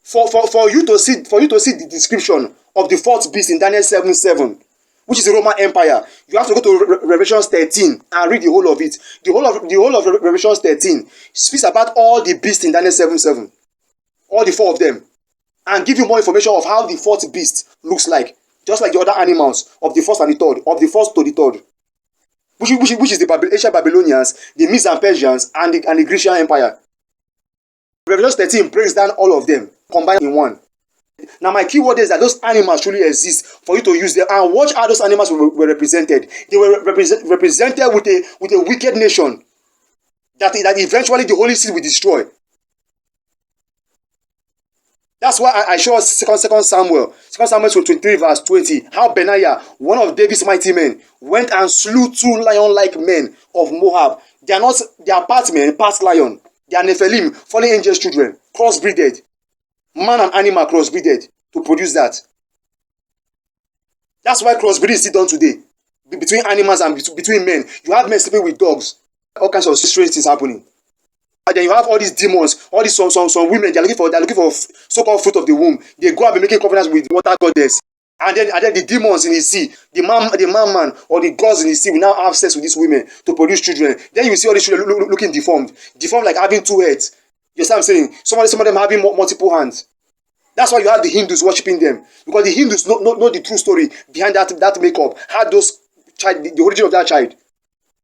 A: For you to see the description of the 4th beast in Daniel 7:7, which is the Roman Empire, you have to go to Revelation 13 and read the whole of it. The whole of Revelation 13 speaks about all the beasts in Daniel 7:7, all the 4 of them, and give you more information of how the 4th beast looks like, just like the other animals of the 1st and the 3rd, of the 1st to the 3rd. Which is the ancient Babylonians, the Medes and Persians, and the Grecian Empire. Revelation 13 breaks down all of them, combined in one. Now my key word is that those animals truly exist for you to use them. And watch how those animals were represented. They were represented with a wicked nation that eventually the Holy City will destroy. That's why I show us 2 Samuel 23 verse 20. How Benaiah, one of David's mighty men, went and slew 2 lion-like men of Moab. They are part men, part lion. They are Nephilim, fallen angels' children, crossbreeded. Man and animal crossbreeded to produce that. That's why crossbreeding is still done today. Between animals and between men. You have men sleeping with dogs. All kinds of strange things happening. And then you have all these demons, all these some women, they're looking for so-called fruit of the womb. They go and be making covenants with water goddess. And then the demons in the sea, the man or the gods in the sea will now have sex with these women to produce children. Then you see all these children looking deformed like having 2 heads. You see what I'm saying? Some of them having multiple hands. That's why you have the Hindus worshiping them, because the Hindus know the true story behind that makeup. How those child, the origin of that child,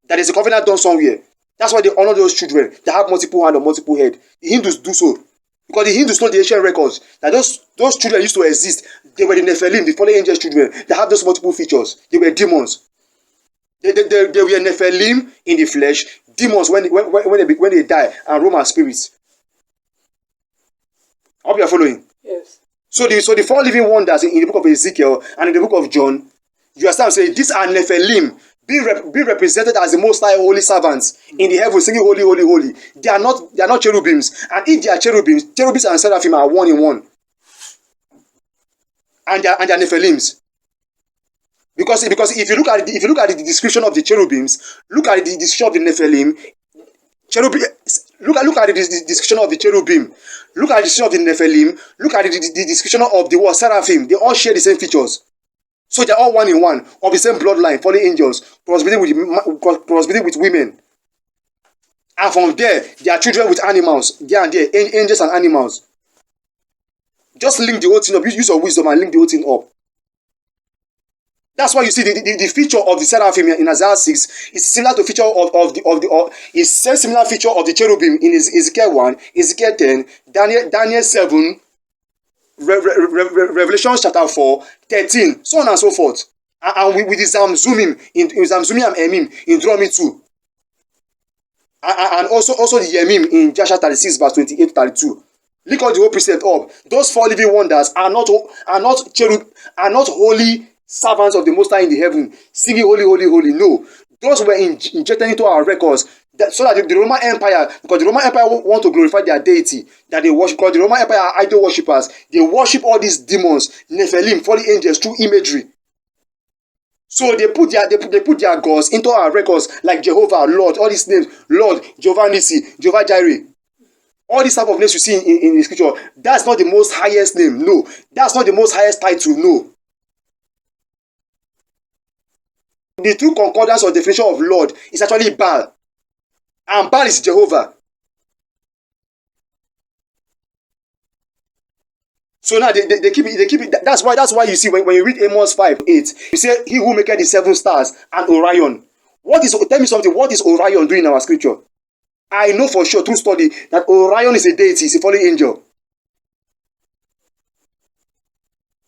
A: that is a covenant done somewhere. That's why they honor those children. They have multiple hands or multiple head. The Hindus do so Because the Hindus know the ancient records that those children used to exist. They were the Nephilim, the fallen angels children. They have those multiple features. They were demons. They were Nephilim in the flesh, demons when they die, and Roman spirits. I hope you are following.
C: Yes.
A: So the four living wonders in the book of Ezekiel and in the book of John, you understand saying these are Nephilim being represented as the most high holy servants in the heavens, singing holy, holy, holy. They are not cherubims. And if they are cherubims and seraphim are one in one. And they are Nephilims. Because if you look at the description of the cherubims, look at the description of the Nephilim, look at the description of the cherubim, look at the description of the Nephilim, look at the description of the word seraphim. They all share the same features. So they're all one in one, of the same bloodline, fallen angels, crossbreeding with women. And from there, they are children with animals. There and there, angels and animals. Just link the whole thing up. Use your wisdom and link the whole thing up. That's why you see the feature of the seraphim in Isaiah 6 is similar to feature is similar feature of the cherubim in Ezekiel 1, Ezekiel 10, Daniel 7, Revelation chapter 4, 13, so on and so forth. And with the Zamzumim in Zamzumim and Emim in Deuteronomy 2. And also the Yemim in Joshua 36 verse 28 to 32. Look at the whole precept up. Those four living wonders are not holy servants of the Most High in the heaven, singing holy, holy, holy. No, those were injected into our records so that the Roman Empire, because the Roman Empire want to glorify their deity that they worship, because the Roman Empire are idol worshippers. They worship all these demons, Nephilim, fallen angels through imagery. So they put their gods into our records like Jehovah, Lord, all these names, Lord, Jehovah Nissi, Jehovah Jireh. All these type of names you see in the scripture, that's not the most highest name. No, that's not the most highest title. No. The true concordance or definition of Lord is actually Baal. And Baal is Jehovah. So now they keep it. That's why you see when you read Amos 5:8, you say, he who maketh the 7 stars and Orion. Tell me something, what is Orion doing in our scripture? I know for sure through study that Orion is a deity, is a fallen angel.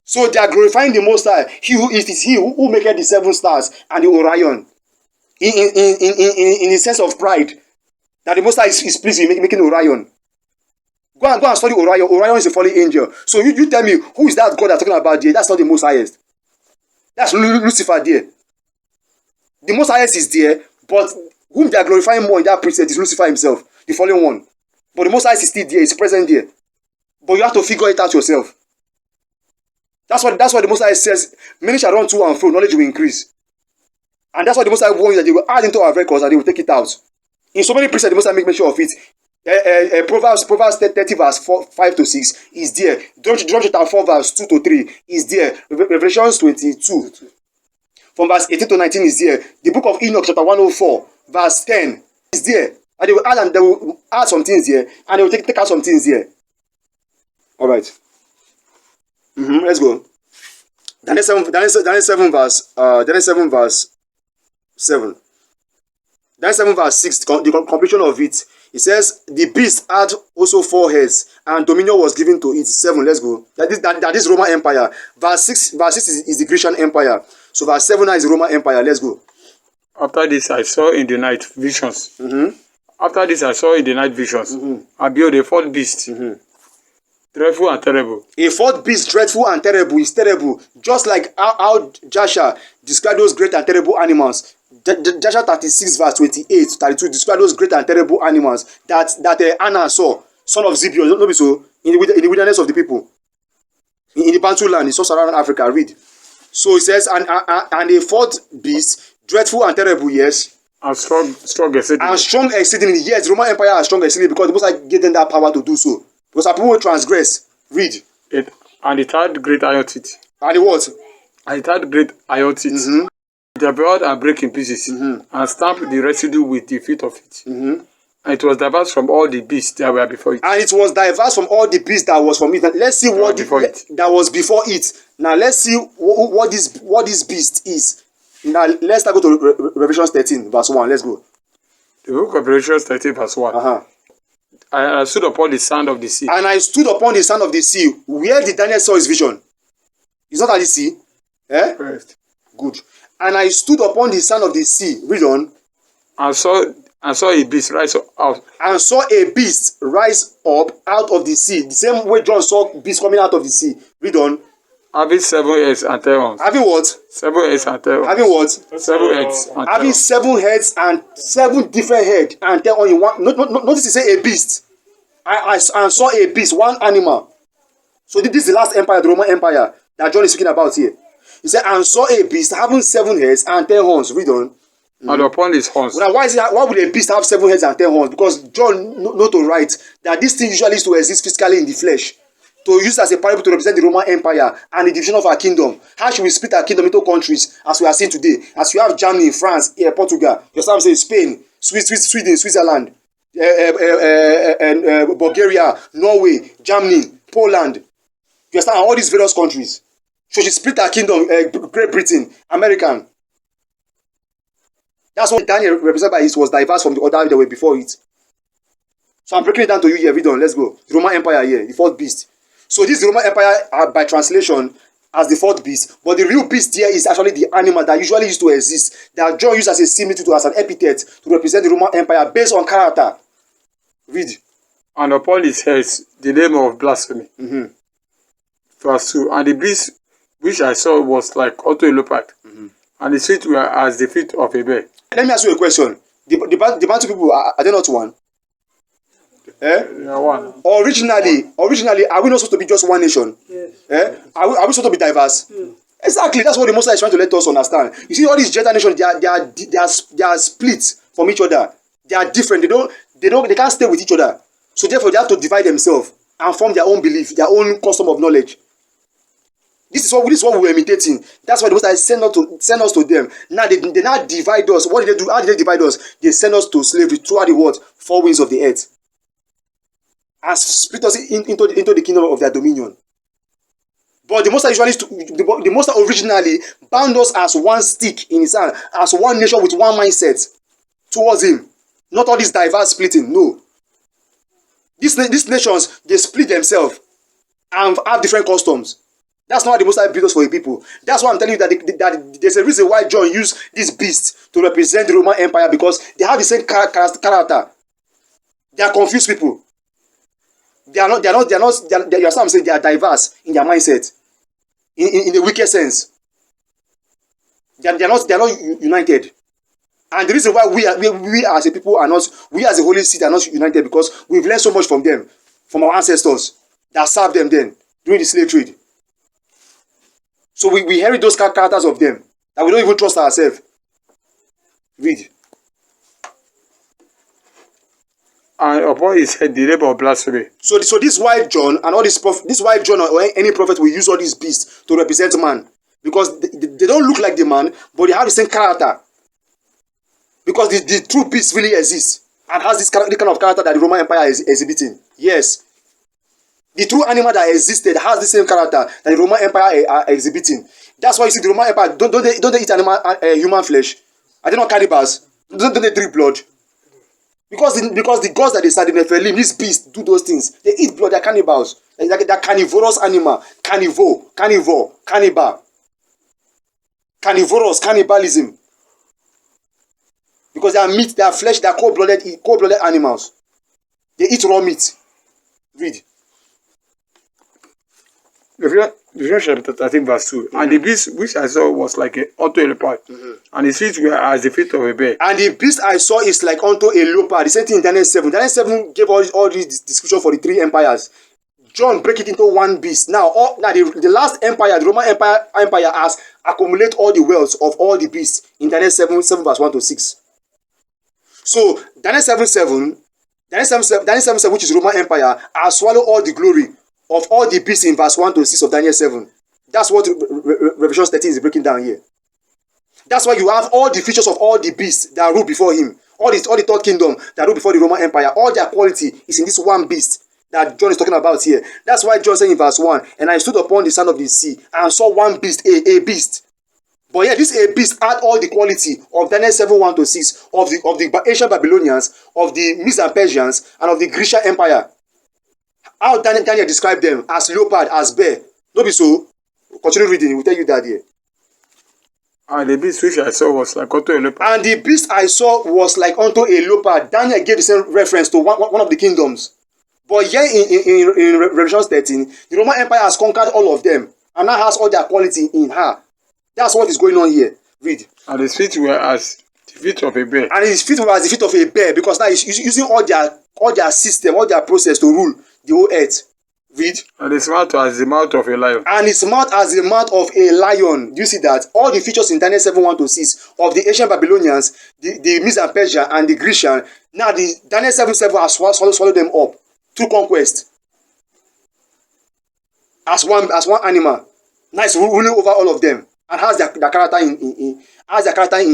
A: So they are glorifying the Most High. He who maketh the 7 stars and the Orion. In the sense of pride. That the Most High is pleased with making Orion. Go and study Orion. Orion is a fallen angel. So you tell me, who is that God that's talking about there? That's not the Most Highest. That's Lucifer there. The Most Highest is there, but whom they are glorifying more in that precept is Lucifer himself, the fallen one. But the Most Highest is still there, is present there. But you have to figure it out yourself. That's why the Most High says, many shall run to and fro, knowledge will increase. And that's why the Most High warns that they will add into our records and they will take it out. In so many precepts, the Most High make mention of it. Proverbs 30 verse 5 to 6 is there. Deuteronomy chapter 4 verse 2 to 3 is there. Revelation 22 from verse 18 to 19 is there. The book of Enoch chapter 104 verse 10 is there. And they will add some things here, and they will take out some things here. Alright. Let's go. Daniel 7 verse 7. Daniel 7 verse 6, the completion of it. It says, the beast had also 4 heads, and dominion was given to it. 7, let's go. That is Roman Empire. Verse 6 is the Grecian Empire. So verse 7 is the Roman Empire. Let's go.
B: After this, I saw in the night visions. After this, I saw in the night visions. And behold, a fourth beast. Dreadful and terrible. A
A: fourth beast, dreadful and terrible, is terrible. Just like how Joshua described those great and terrible animals. Joshua 36 verse 28 to 32 described those great and terrible animals that Anna saw, son of Zibeon, don't be so, in the wilderness of the people. In the Bantu land, in sub-Saharan Africa, read. So it says, and a fourth beast, dreadful and terrible, yes.
B: And strong exceedingly.
A: And strong exceedingly, yes. The Roman Empire are strong exceedingly because the Most High gave them that power to do so. Because our people will transgress. Read.
B: And it had great iron teeth.
A: And the what?
B: And it had great iron teeth. It devoured and break in pieces, and stamped the residue with the feet of it. And it was diverse from all the beasts that were before it.
A: And it was diverse from all the beasts that was from it. Now, let's see what that was before it. Now let's see what this beast is. Now let's go to Revelation 13 verse 1. Let's go.
B: The book of Revelation 13 verse 1. I stood upon the sand of the sea.
A: And I stood upon the sand of the sea. Where did Daniel saw his vision? It's not at the sea. Eh?
B: First.
A: Good. And I stood upon the sand of the sea. Read on.
B: And saw a beast rise out.
A: And saw a beast rise up out of the sea. The same way John saw beast coming out of the sea. Read on.
B: Having 7 heads and 10 horns.
A: Having what?
B: 7 heads and 10 horns.
A: Having what?
B: 7 heads and 10
A: Having
B: horns.
A: 7 heads and 7 different heads and 10 on one. Notice he say a beast. I saw a beast, one animal. So this is the last empire, the Roman Empire, that John is speaking about here. He said, and saw a beast having 7 heads and 10 horns. Read on.
B: And upon his horns.
A: Now, why would a beast have 7 heads and 10 horns? Because John know to write that this thing usually used to exist physically in the flesh, to use as a parable to represent the Roman Empire and the division of our kingdom. How should we split our kingdom into countries as we are seeing today? As you have Germany, France, Portugal, you start saying Spain, Sweden, Switzerland, and Bulgaria, Norway, Germany, Poland. You understand all these various countries. So she split our kingdom, Great Britain, American. That's what Daniel represented by it was diverse from the other that were before it. So I'm breaking it down to you here. Read on. Let's go. The Roman Empire here, the fourth beast. So this Roman Empire, by translation, as the fourth beast, but the real beast here is actually the animal that usually used to exist, that John used as a similitude, as an epithet to represent the Roman Empire based on character. Read.
B: And upon his heads the name of blasphemy. Verse 2. And the beast which I saw was like unto a leopard, and his feet were as the feet of a bear.
A: Let me ask you a question. The Bantu people, are they not one? Eh?
B: They are one.
A: Originally, are we not supposed to be just one nation?
C: Yes.
A: Eh? Are we supposed to be diverse? Exactly. That's what the Most High is trying to let us understand. You see, all these Gentile nations, they are split from each other. They are different. They can't stay with each other. So therefore, they have to divide themselves and form their own belief, their own custom of knowledge. This is what we were imitating. That's why the Most High send us to them. Now they now divide us. What did they do? How did they divide us? They send us to slavery throughout the world, 4 winds of the earth, and split us into the kingdom of their dominion. But the Most High originally bound us as one stick in his hand, as one nation with one mindset towards him. Not all this diverse splitting. No. These nations, they split themselves and have different customs. That's not how the Most High built us for the people. That's why I'm telling you that there's a reason why John used this beast to represent the Roman Empire, because they have the same character. They are confused people. They are diverse in their mindset, in the wicked sense. They are not united. And the reason why we as a people are not, we as a holy seed are not united, because we've learned so much from them, from our ancestors that served them then during the slave trade. So we inherit those characters of them that we don't even trust ourselves. Read.
B: And upon his head the name of blasphemy.
A: So this why John and all this why John or any prophet will use all these beasts to represent man, because they don't look like the man, but they have the same character. Because the true beast really exists and has this kind of character that the Roman Empire is exhibiting. Yes. The true animal that existed has the same character that the Roman Empire are exhibiting. That's why you see the Roman Empire, don't they eat human flesh? Are they not cannibals? Don't they drink blood? Because the gods that they serve, the Nephilim, these beasts do those things. They eat blood, they're cannibals. They're carnivorous animal. Cannibal. Carnivorous, cannibalism. Because they are meat, they are flesh, they are cold-blooded animals. They eat raw meat. Read.
B: Revelation chapter 13 verse 2. And the beast which I saw was like unto a leopard, and his feet were as the feet of a bear.
A: And the beast I saw is like unto a leopard. The same thing in Daniel 7. Daniel 7 gave all these description for the 3 empires. John break it into one beast. Now the last empire, the Roman Empire has accumulated all the wealth of all the beasts in Daniel 7 verse 1 to 6. So Daniel 7, which is Roman Empire, has swallowed all the glory of all the beasts in verse 1 to 6 of Daniel 7. That's what Revelation 13 is breaking down here. That's why you have all the features of all the beasts that rule before him. All the third kingdom that rule before the Roman Empire. All their quality is in this one beast that John is talking about here. That's why John said in verse 1, and I stood upon the sand of the sea and saw one beast, a beast. But yeah, this a beast had all the quality of Daniel 7:1-6, of the ancient Babylonians, of the Medes and Persians, and of the Grecian Empire. How Daniel described them as leopard, as bear. No be so. Continue reading, he will tell you that here.
B: And the beast which I saw was like unto a leopard.
A: And the beast I saw was like unto a leopard. Daniel gave the same reference to one of the kingdoms. But here in Revelation 13, the Roman Empire has conquered all of them and now has all their quality in her. That's what is going on here. Read.
B: And his feet were as the feet of a bear.
A: And his feet were as the feet of a bear, because now he's using all their system, all their process to rule the whole earth. Read.
B: And his mouth as the mouth of a lion.
A: And his mouth as the mouth of a lion. Do you see that? All the features in Daniel 7:1-6 of the ancient Babylonians, the Medes and Persia, and the Grecian. Now the Daniel 7:7 has swallowed them up through conquest. As one animal. Now he's ruling over all of them. And has their character in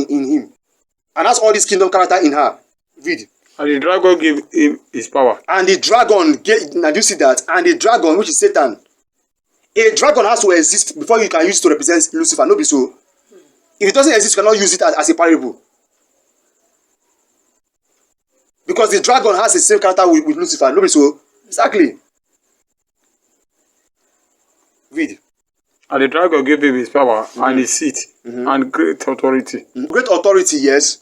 A: him. And has all this kingdom character in her. Read.
B: And the dragon gave him his power.
A: And the dragon gave, now do you see that? And the dragon, which is Satan. A dragon has to exist before you can use it to represent Lucifer. No be so. If it doesn't exist, you cannot use it as a parable. Because the dragon has the same character with Lucifer. No be so. Exactly. Read.
B: And the dragon gave him his power and his seat and great authority.
A: Great authority, yes.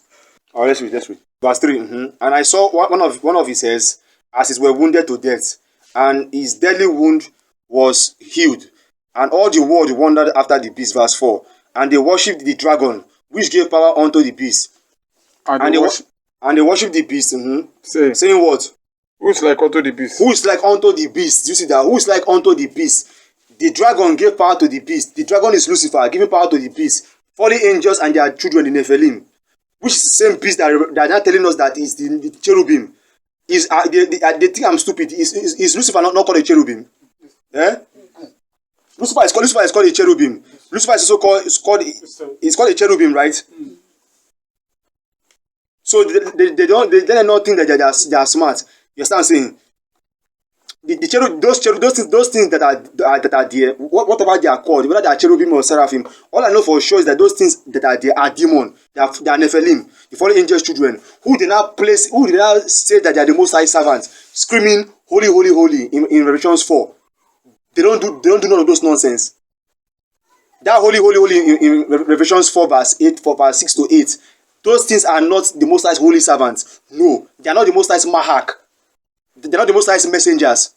A: Oh, let's read. Verse 3. And I saw one of his hairs as it were wounded to death, and his deadly wound was healed. And all the world wondered after the beast. Verse 4. And they worshipped the dragon, which gave power unto the beast. And they worshipped the beast. Saying what?
B: Who is like unto the beast?
A: Who is like unto the beast? Do you see that? Who is like unto the beast? The dragon gave power to the beast. The dragon is Lucifer, giving power to the beast. Fallen angels and their children, the Nephilim. Which is the same beast that are now telling us that is the cherubim. They think I'm stupid. Is Lucifer not called a cherubim? Eh? Lucifer is called a cherubim. Lucifer is also called a cherubim, right? So they don't think that they are smart. You understand what I'm saying? Those things that are there, whatever they are called, whether they are cherubim or seraphim, all I know for sure is that those things that are there are demon. They are Nephilim, the fallen angels' children, who did not say that they are the Most High servants, screaming holy, holy, holy in Revelation 4. They don't do none of those nonsense. That holy, holy, holy in Revelation 4 verse 6 to 8. Those things are not the Most High's holy servants. No, they are not the Most High's mahak. They are not the Most High's messengers.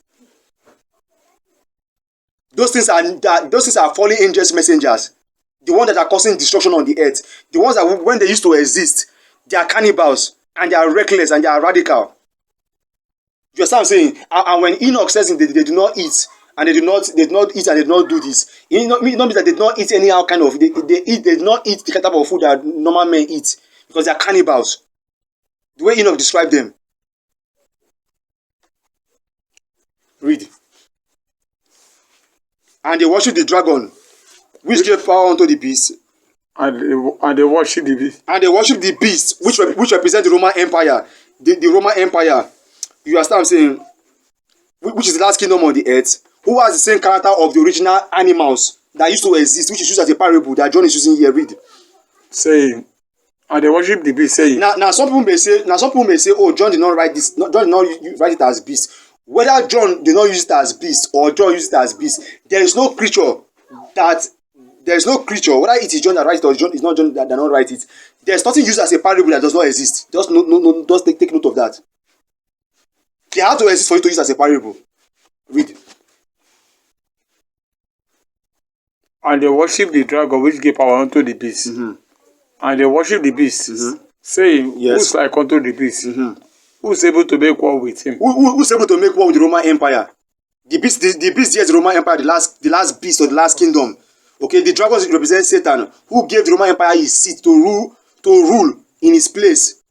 A: Those things are fallen angels' messengers. The ones that are causing destruction on the earth. The ones that when they used to exist, they are cannibals and they are reckless and they are radical. You understand what I'm saying? And when Enoch says they do not eat and they did not eat and they did not do this, it not means that they did not eat anyhow kind of. They did not eat the type of food that normal men eat because they are cannibals. The way Enoch described them. Read. And they worship the dragon, which gave power unto the beast.
B: And they worship the beast.
A: And they worship the beast, which represents the Roman Empire. The Roman Empire. You understand what I'm saying? Which is the last kingdom on the earth. Who has the same character of the original animals that used to exist, which is used as a parable that John is using here. Read.
B: Saying, and they worship the beast, saying.
A: Now some people may say, oh, John did not write this. John did not write it as beast. Whether John did not use it as beast or John used it as beast, there is no creature, whether it is John that writes it or John is not John that does not write it. There is nothing used as a parable that does not exist. Just take note of that. They have to exist for you to use as a parable. Read.
B: And they worship the dragon which gave power unto the beast. And they worship the beast, saying, yes. Who is like unto the beast? Who is able to make war with him?
A: Who is able to make war with the Roman Empire? The beast here is the Roman Empire, the last beast or the last kingdom. Okay, the dragon represents Satan, who gave the Roman Empire his seat to rule in his place.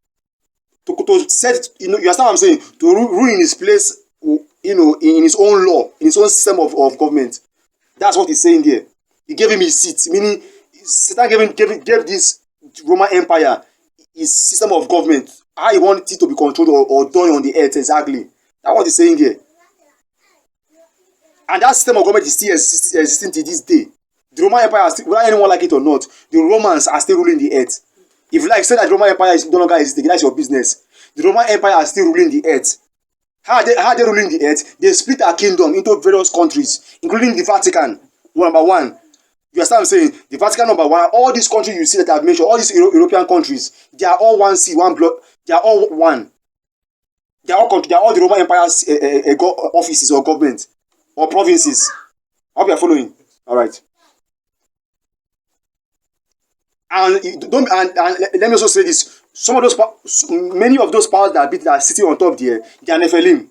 A: To set, you understand what I'm saying? To rule in his place, in his own law, in his own system of government. That's what he's saying there. He gave him his seat, meaning Satan gave this Roman Empire his system of government. How he wanted it to be controlled or done on the earth exactly. That's what he's saying here. And that system of government is still existing to this day. The Roman Empire, whether anyone like it or not, the Romans are still ruling the earth. If you like say that the Roman Empire is no longer existing, that's your business. The Roman Empire are still ruling the earth. How are they ruling the earth? They split their kingdom into various countries, including the Vatican, number one. You understand what I'm saying? The Vatican number one, all these countries you see that I've mentioned, all these European countries, they are all one seed, one blood, they are all one. They are all the Roman Empire's offices or government or provinces. I hope you are following. All right. And let me also say this: some of those, many of those powers that are sitting on top there, they are Nephilim.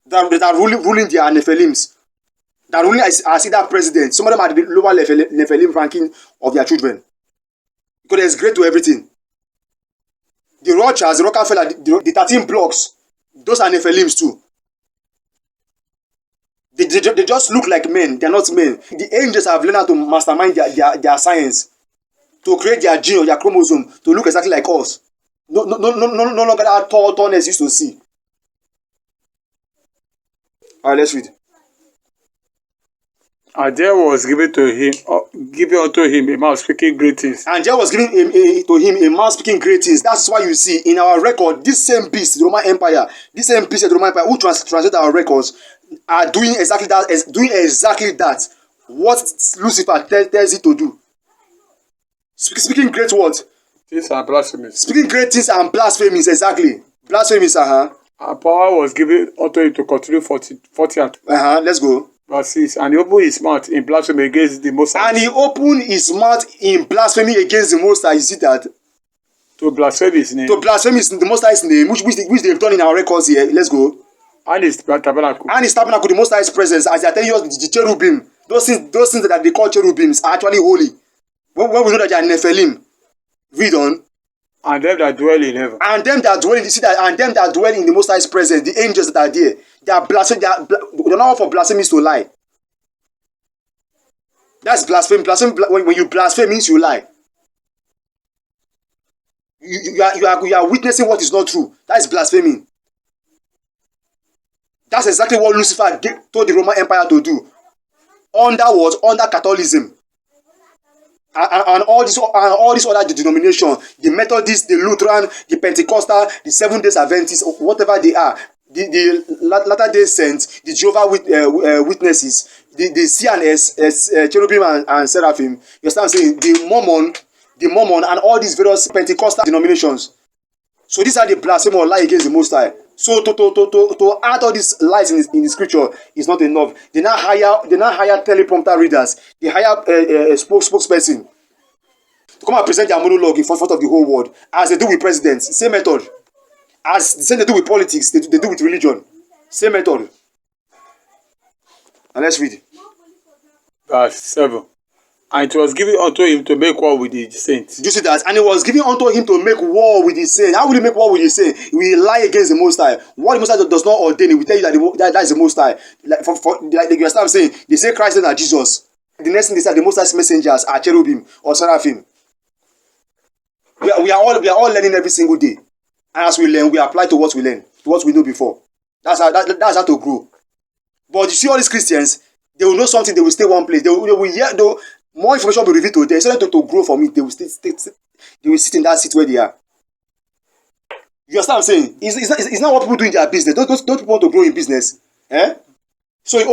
A: That are ruling they are Nephilims. That ruling as either president. Some of them are the lower Nephilim ranking of their children. Because there's great to everything. The Rothschilds, the Rockefeller, the 13 blocks, those are Nephilims too. They just look like men. They're not men. The angels have learned how to mastermind their science, to create their gene or their chromosome to look exactly like us. No longer that tallness used to see. Alright, let's read.
B: And there was given unto him a mouth speaking great things.
A: And there was given to him a mouth speaking great things. That's why you see in our record, this same beast, the Roman Empire, this same beast, the Roman Empire, who translate our records, are doing exactly that. What Lucifer tells it to do. Speaking great words.
B: These are blasphemies.
A: Speaking great things and blasphemies, exactly. Blasphemies,
B: And power was given unto him to continue 40 and
A: let's go.
B: verse 6. And he opened his mouth in blasphemy against the Most High.
A: And he opened his mouth in blasphemy against the Most High. You see that?
B: To blaspheme his name.
A: To blaspheme the Most High's name, which they've done in our records here. Let's go.
B: And his tabernacle.
A: And his tabernacle, the Most High's presence, as they are telling you, the cherubim, those things that they call cherubims are actually holy. When we know that they are Nephilim. Read on.
B: And them that dwell in heaven.
A: And them that dwell in the Most High's presence, the angels that are there, they are blaspheming. They're not for blasphemies to lie. That's blasphemy. When you blaspheme means you lie. You are witnessing what is not true. That is blaspheming. That's exactly what Lucifer told the Roman Empire to do. Under Catholicism. And all these other denominations, the Methodist, the Lutheran, the Pentecostal, the Seventh-day Adventists, whatever they are, the Latter-day Saints, the Jehovah Witnesses, the CNS, Cherubim and Seraphim. You understand what I'm saying? The Mormon, and all these various Pentecostal denominations. So these are the blasphemy or lie against the Most High. So to add all these lies in the scripture is not enough. They now hire teleprompter readers. They hire a spokesperson to come and present their monologue in front of the whole world, as they do with presidents. Same method. As the same they do with politics, they do with religion. Same method. And let's read.
B: Verse 7. And it was given unto him to make war with the saints.
A: Do you see that? And it was given unto him to make war with the saints. How will he make war with the saints? He will lie against the Most High. What the Most High does not ordain, he will tell you that is the Most High. Like you understand what I'm saying? They say Christ and Jesus. The next thing they say, the Most High's messengers are cherubim or seraphim. We are all learning every single day. And as we learn, we apply to what we learn, to what we know before. That's how to grow. But you see all these Christians, they will know something, they will stay one place. They will hear, more information will be revealed to them. Instead of to grow from it, they will sit in that seat where they are. You understand what I'm saying? It's not what people do in their business. Don't people want to grow in business? Eh? So you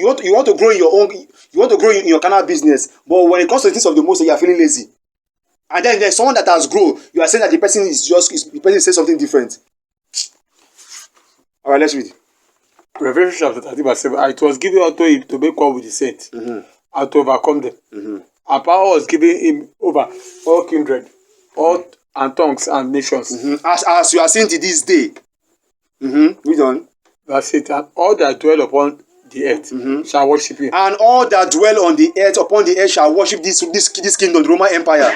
A: want to grow in your own, you want to grow in your carnal business, but when it comes to the things of the Most High, you are feeling lazy. And then there's someone that has grown. You are saying that the person says something different. All right, let's read.
B: Revelation chapter 13 verse 7. And it was given unto him to make war with the saints. And to overcome them. And power was given him over all kindred, all and tongues and nations.
A: As you are saying to this day. Read on.
B: Verse 8. And all that dwell upon the earth shall worship him.
A: And all that dwell on the earth, upon the earth, shall worship this kingdom, the Roman Empire.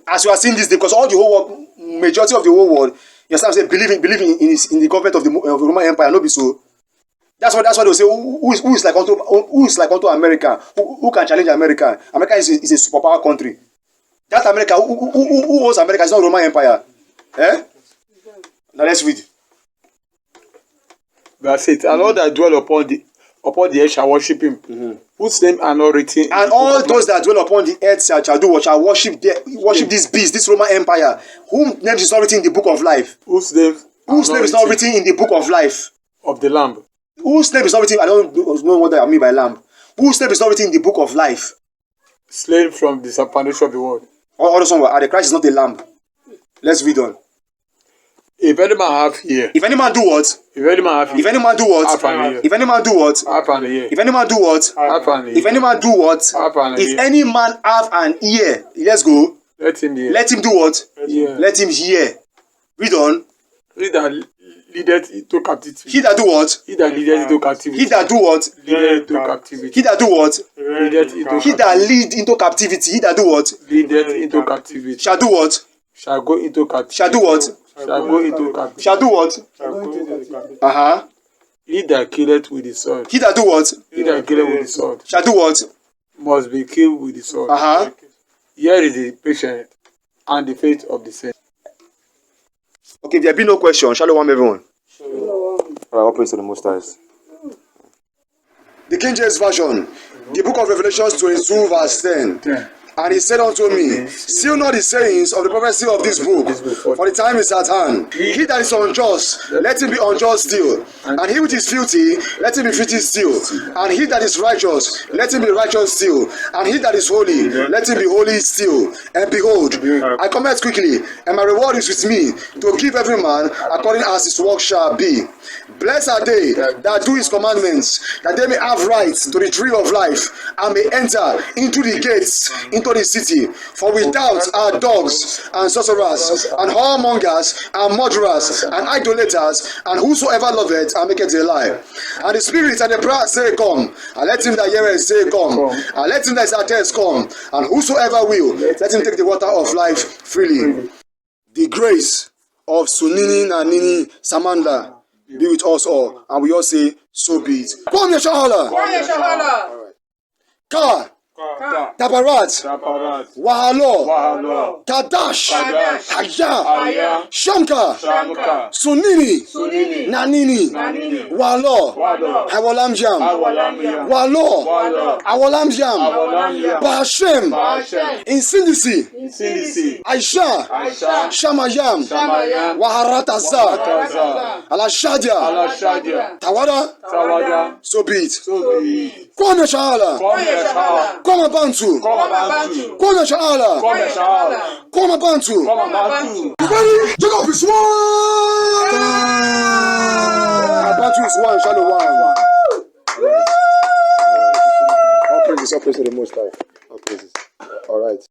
A: As you are seeing this day, because all the whole world, majority of the whole world, you understand, believe in the government of the Roman Empire. Not be so. That's why they say who is like unto America? Who can challenge America? America is a superpower country. That America, who owns America is not Roman Empire. Eh? Now let's read.
B: Verse 8. And all that dwell upon upon the earth shall worship him, whose name are not written.
A: And all those that dwell upon the earth shall do what? Shall worship this beast, this Roman Empire, whose name is not written in the book of life.
B: Whose name
A: is not written in the book of life.
B: Of the Lamb.
A: Whose name is not written? I don't know what I mean by lamb. Whose name is not written in the book of life?
B: Slain from the foundation of the world.
A: All those ones, the Christ is not a lamb. Let's read on.
B: If any man have ear.
A: If any man do what?
B: If any man have ear.
A: If any man do what? If any man do what? If any man do what? If any man do what? If any man have an ear. Let's go.
B: Let him hear.
A: Let him do what? Let him hear. Read on.
B: Read that leadeth into captivity.
A: He that do what?
B: He that leadeth into captivity.
A: He that do what?
B: Leadeth into captivity.
A: He that do what?
B: Leadeth into
A: He that lead into captivity. He that do what?
B: Leadeth into captivity.
A: Shall do what?
B: Shall go into captivity.
A: Shall do what?
B: Shall go into captivity.
A: Shall do what?
B: He that killeth with the sword.
A: He that do what?
B: He that killeth with the sword.
A: Shall do what?
B: Must be killed with the sword. Here is the patience and the faith of the saint.
A: Okay, if there be no question, shalom everyone. Alright, all praise to the Most High. The King James Version, the book of Revelation 22 verse 10. And he said unto me, seal not the sayings of the prophecy of this book, for the time is at hand. He that is unjust, let him be unjust still. And he which is filthy, let him be filthy still. And he that is righteous, let him be righteous still. And he that is holy, let him be holy still. And behold, I come out quickly, and my reward is with me, to give every man according as his work shall be. Blessed are they that do his commandments, that they may have right to the tree of life, and may enter into the gates, into the city. For without are dogs, and sorcerers, and whoremongers, and murderers, and idolaters, and whosoever loveth and maketh a lie. And the spirit and the brass say, come. And let him that heareth say, come. And let him that is athirst come. And whosoever will, let him take the water of life freely. The grace of Sunini and Nini Samanda be with us all, and we all say, so be it. Come, Yeshahala. Ka. Tabarat. Wahalo. Kadash. Haya. Shamka. Sunini. Nanini. Walo. Awalamjam. Walo. Awalamjam. Bahashem. Insindisi. Aisha. Shamayam. Waharataza. Alashadia. Tawada. So be it. Come, Yeshahala. Come Abantu. Come Shala. Come Abantu. Everybody, take up his one. Abantu is one. Shalom one. All praises to the Most High. All praises. All right.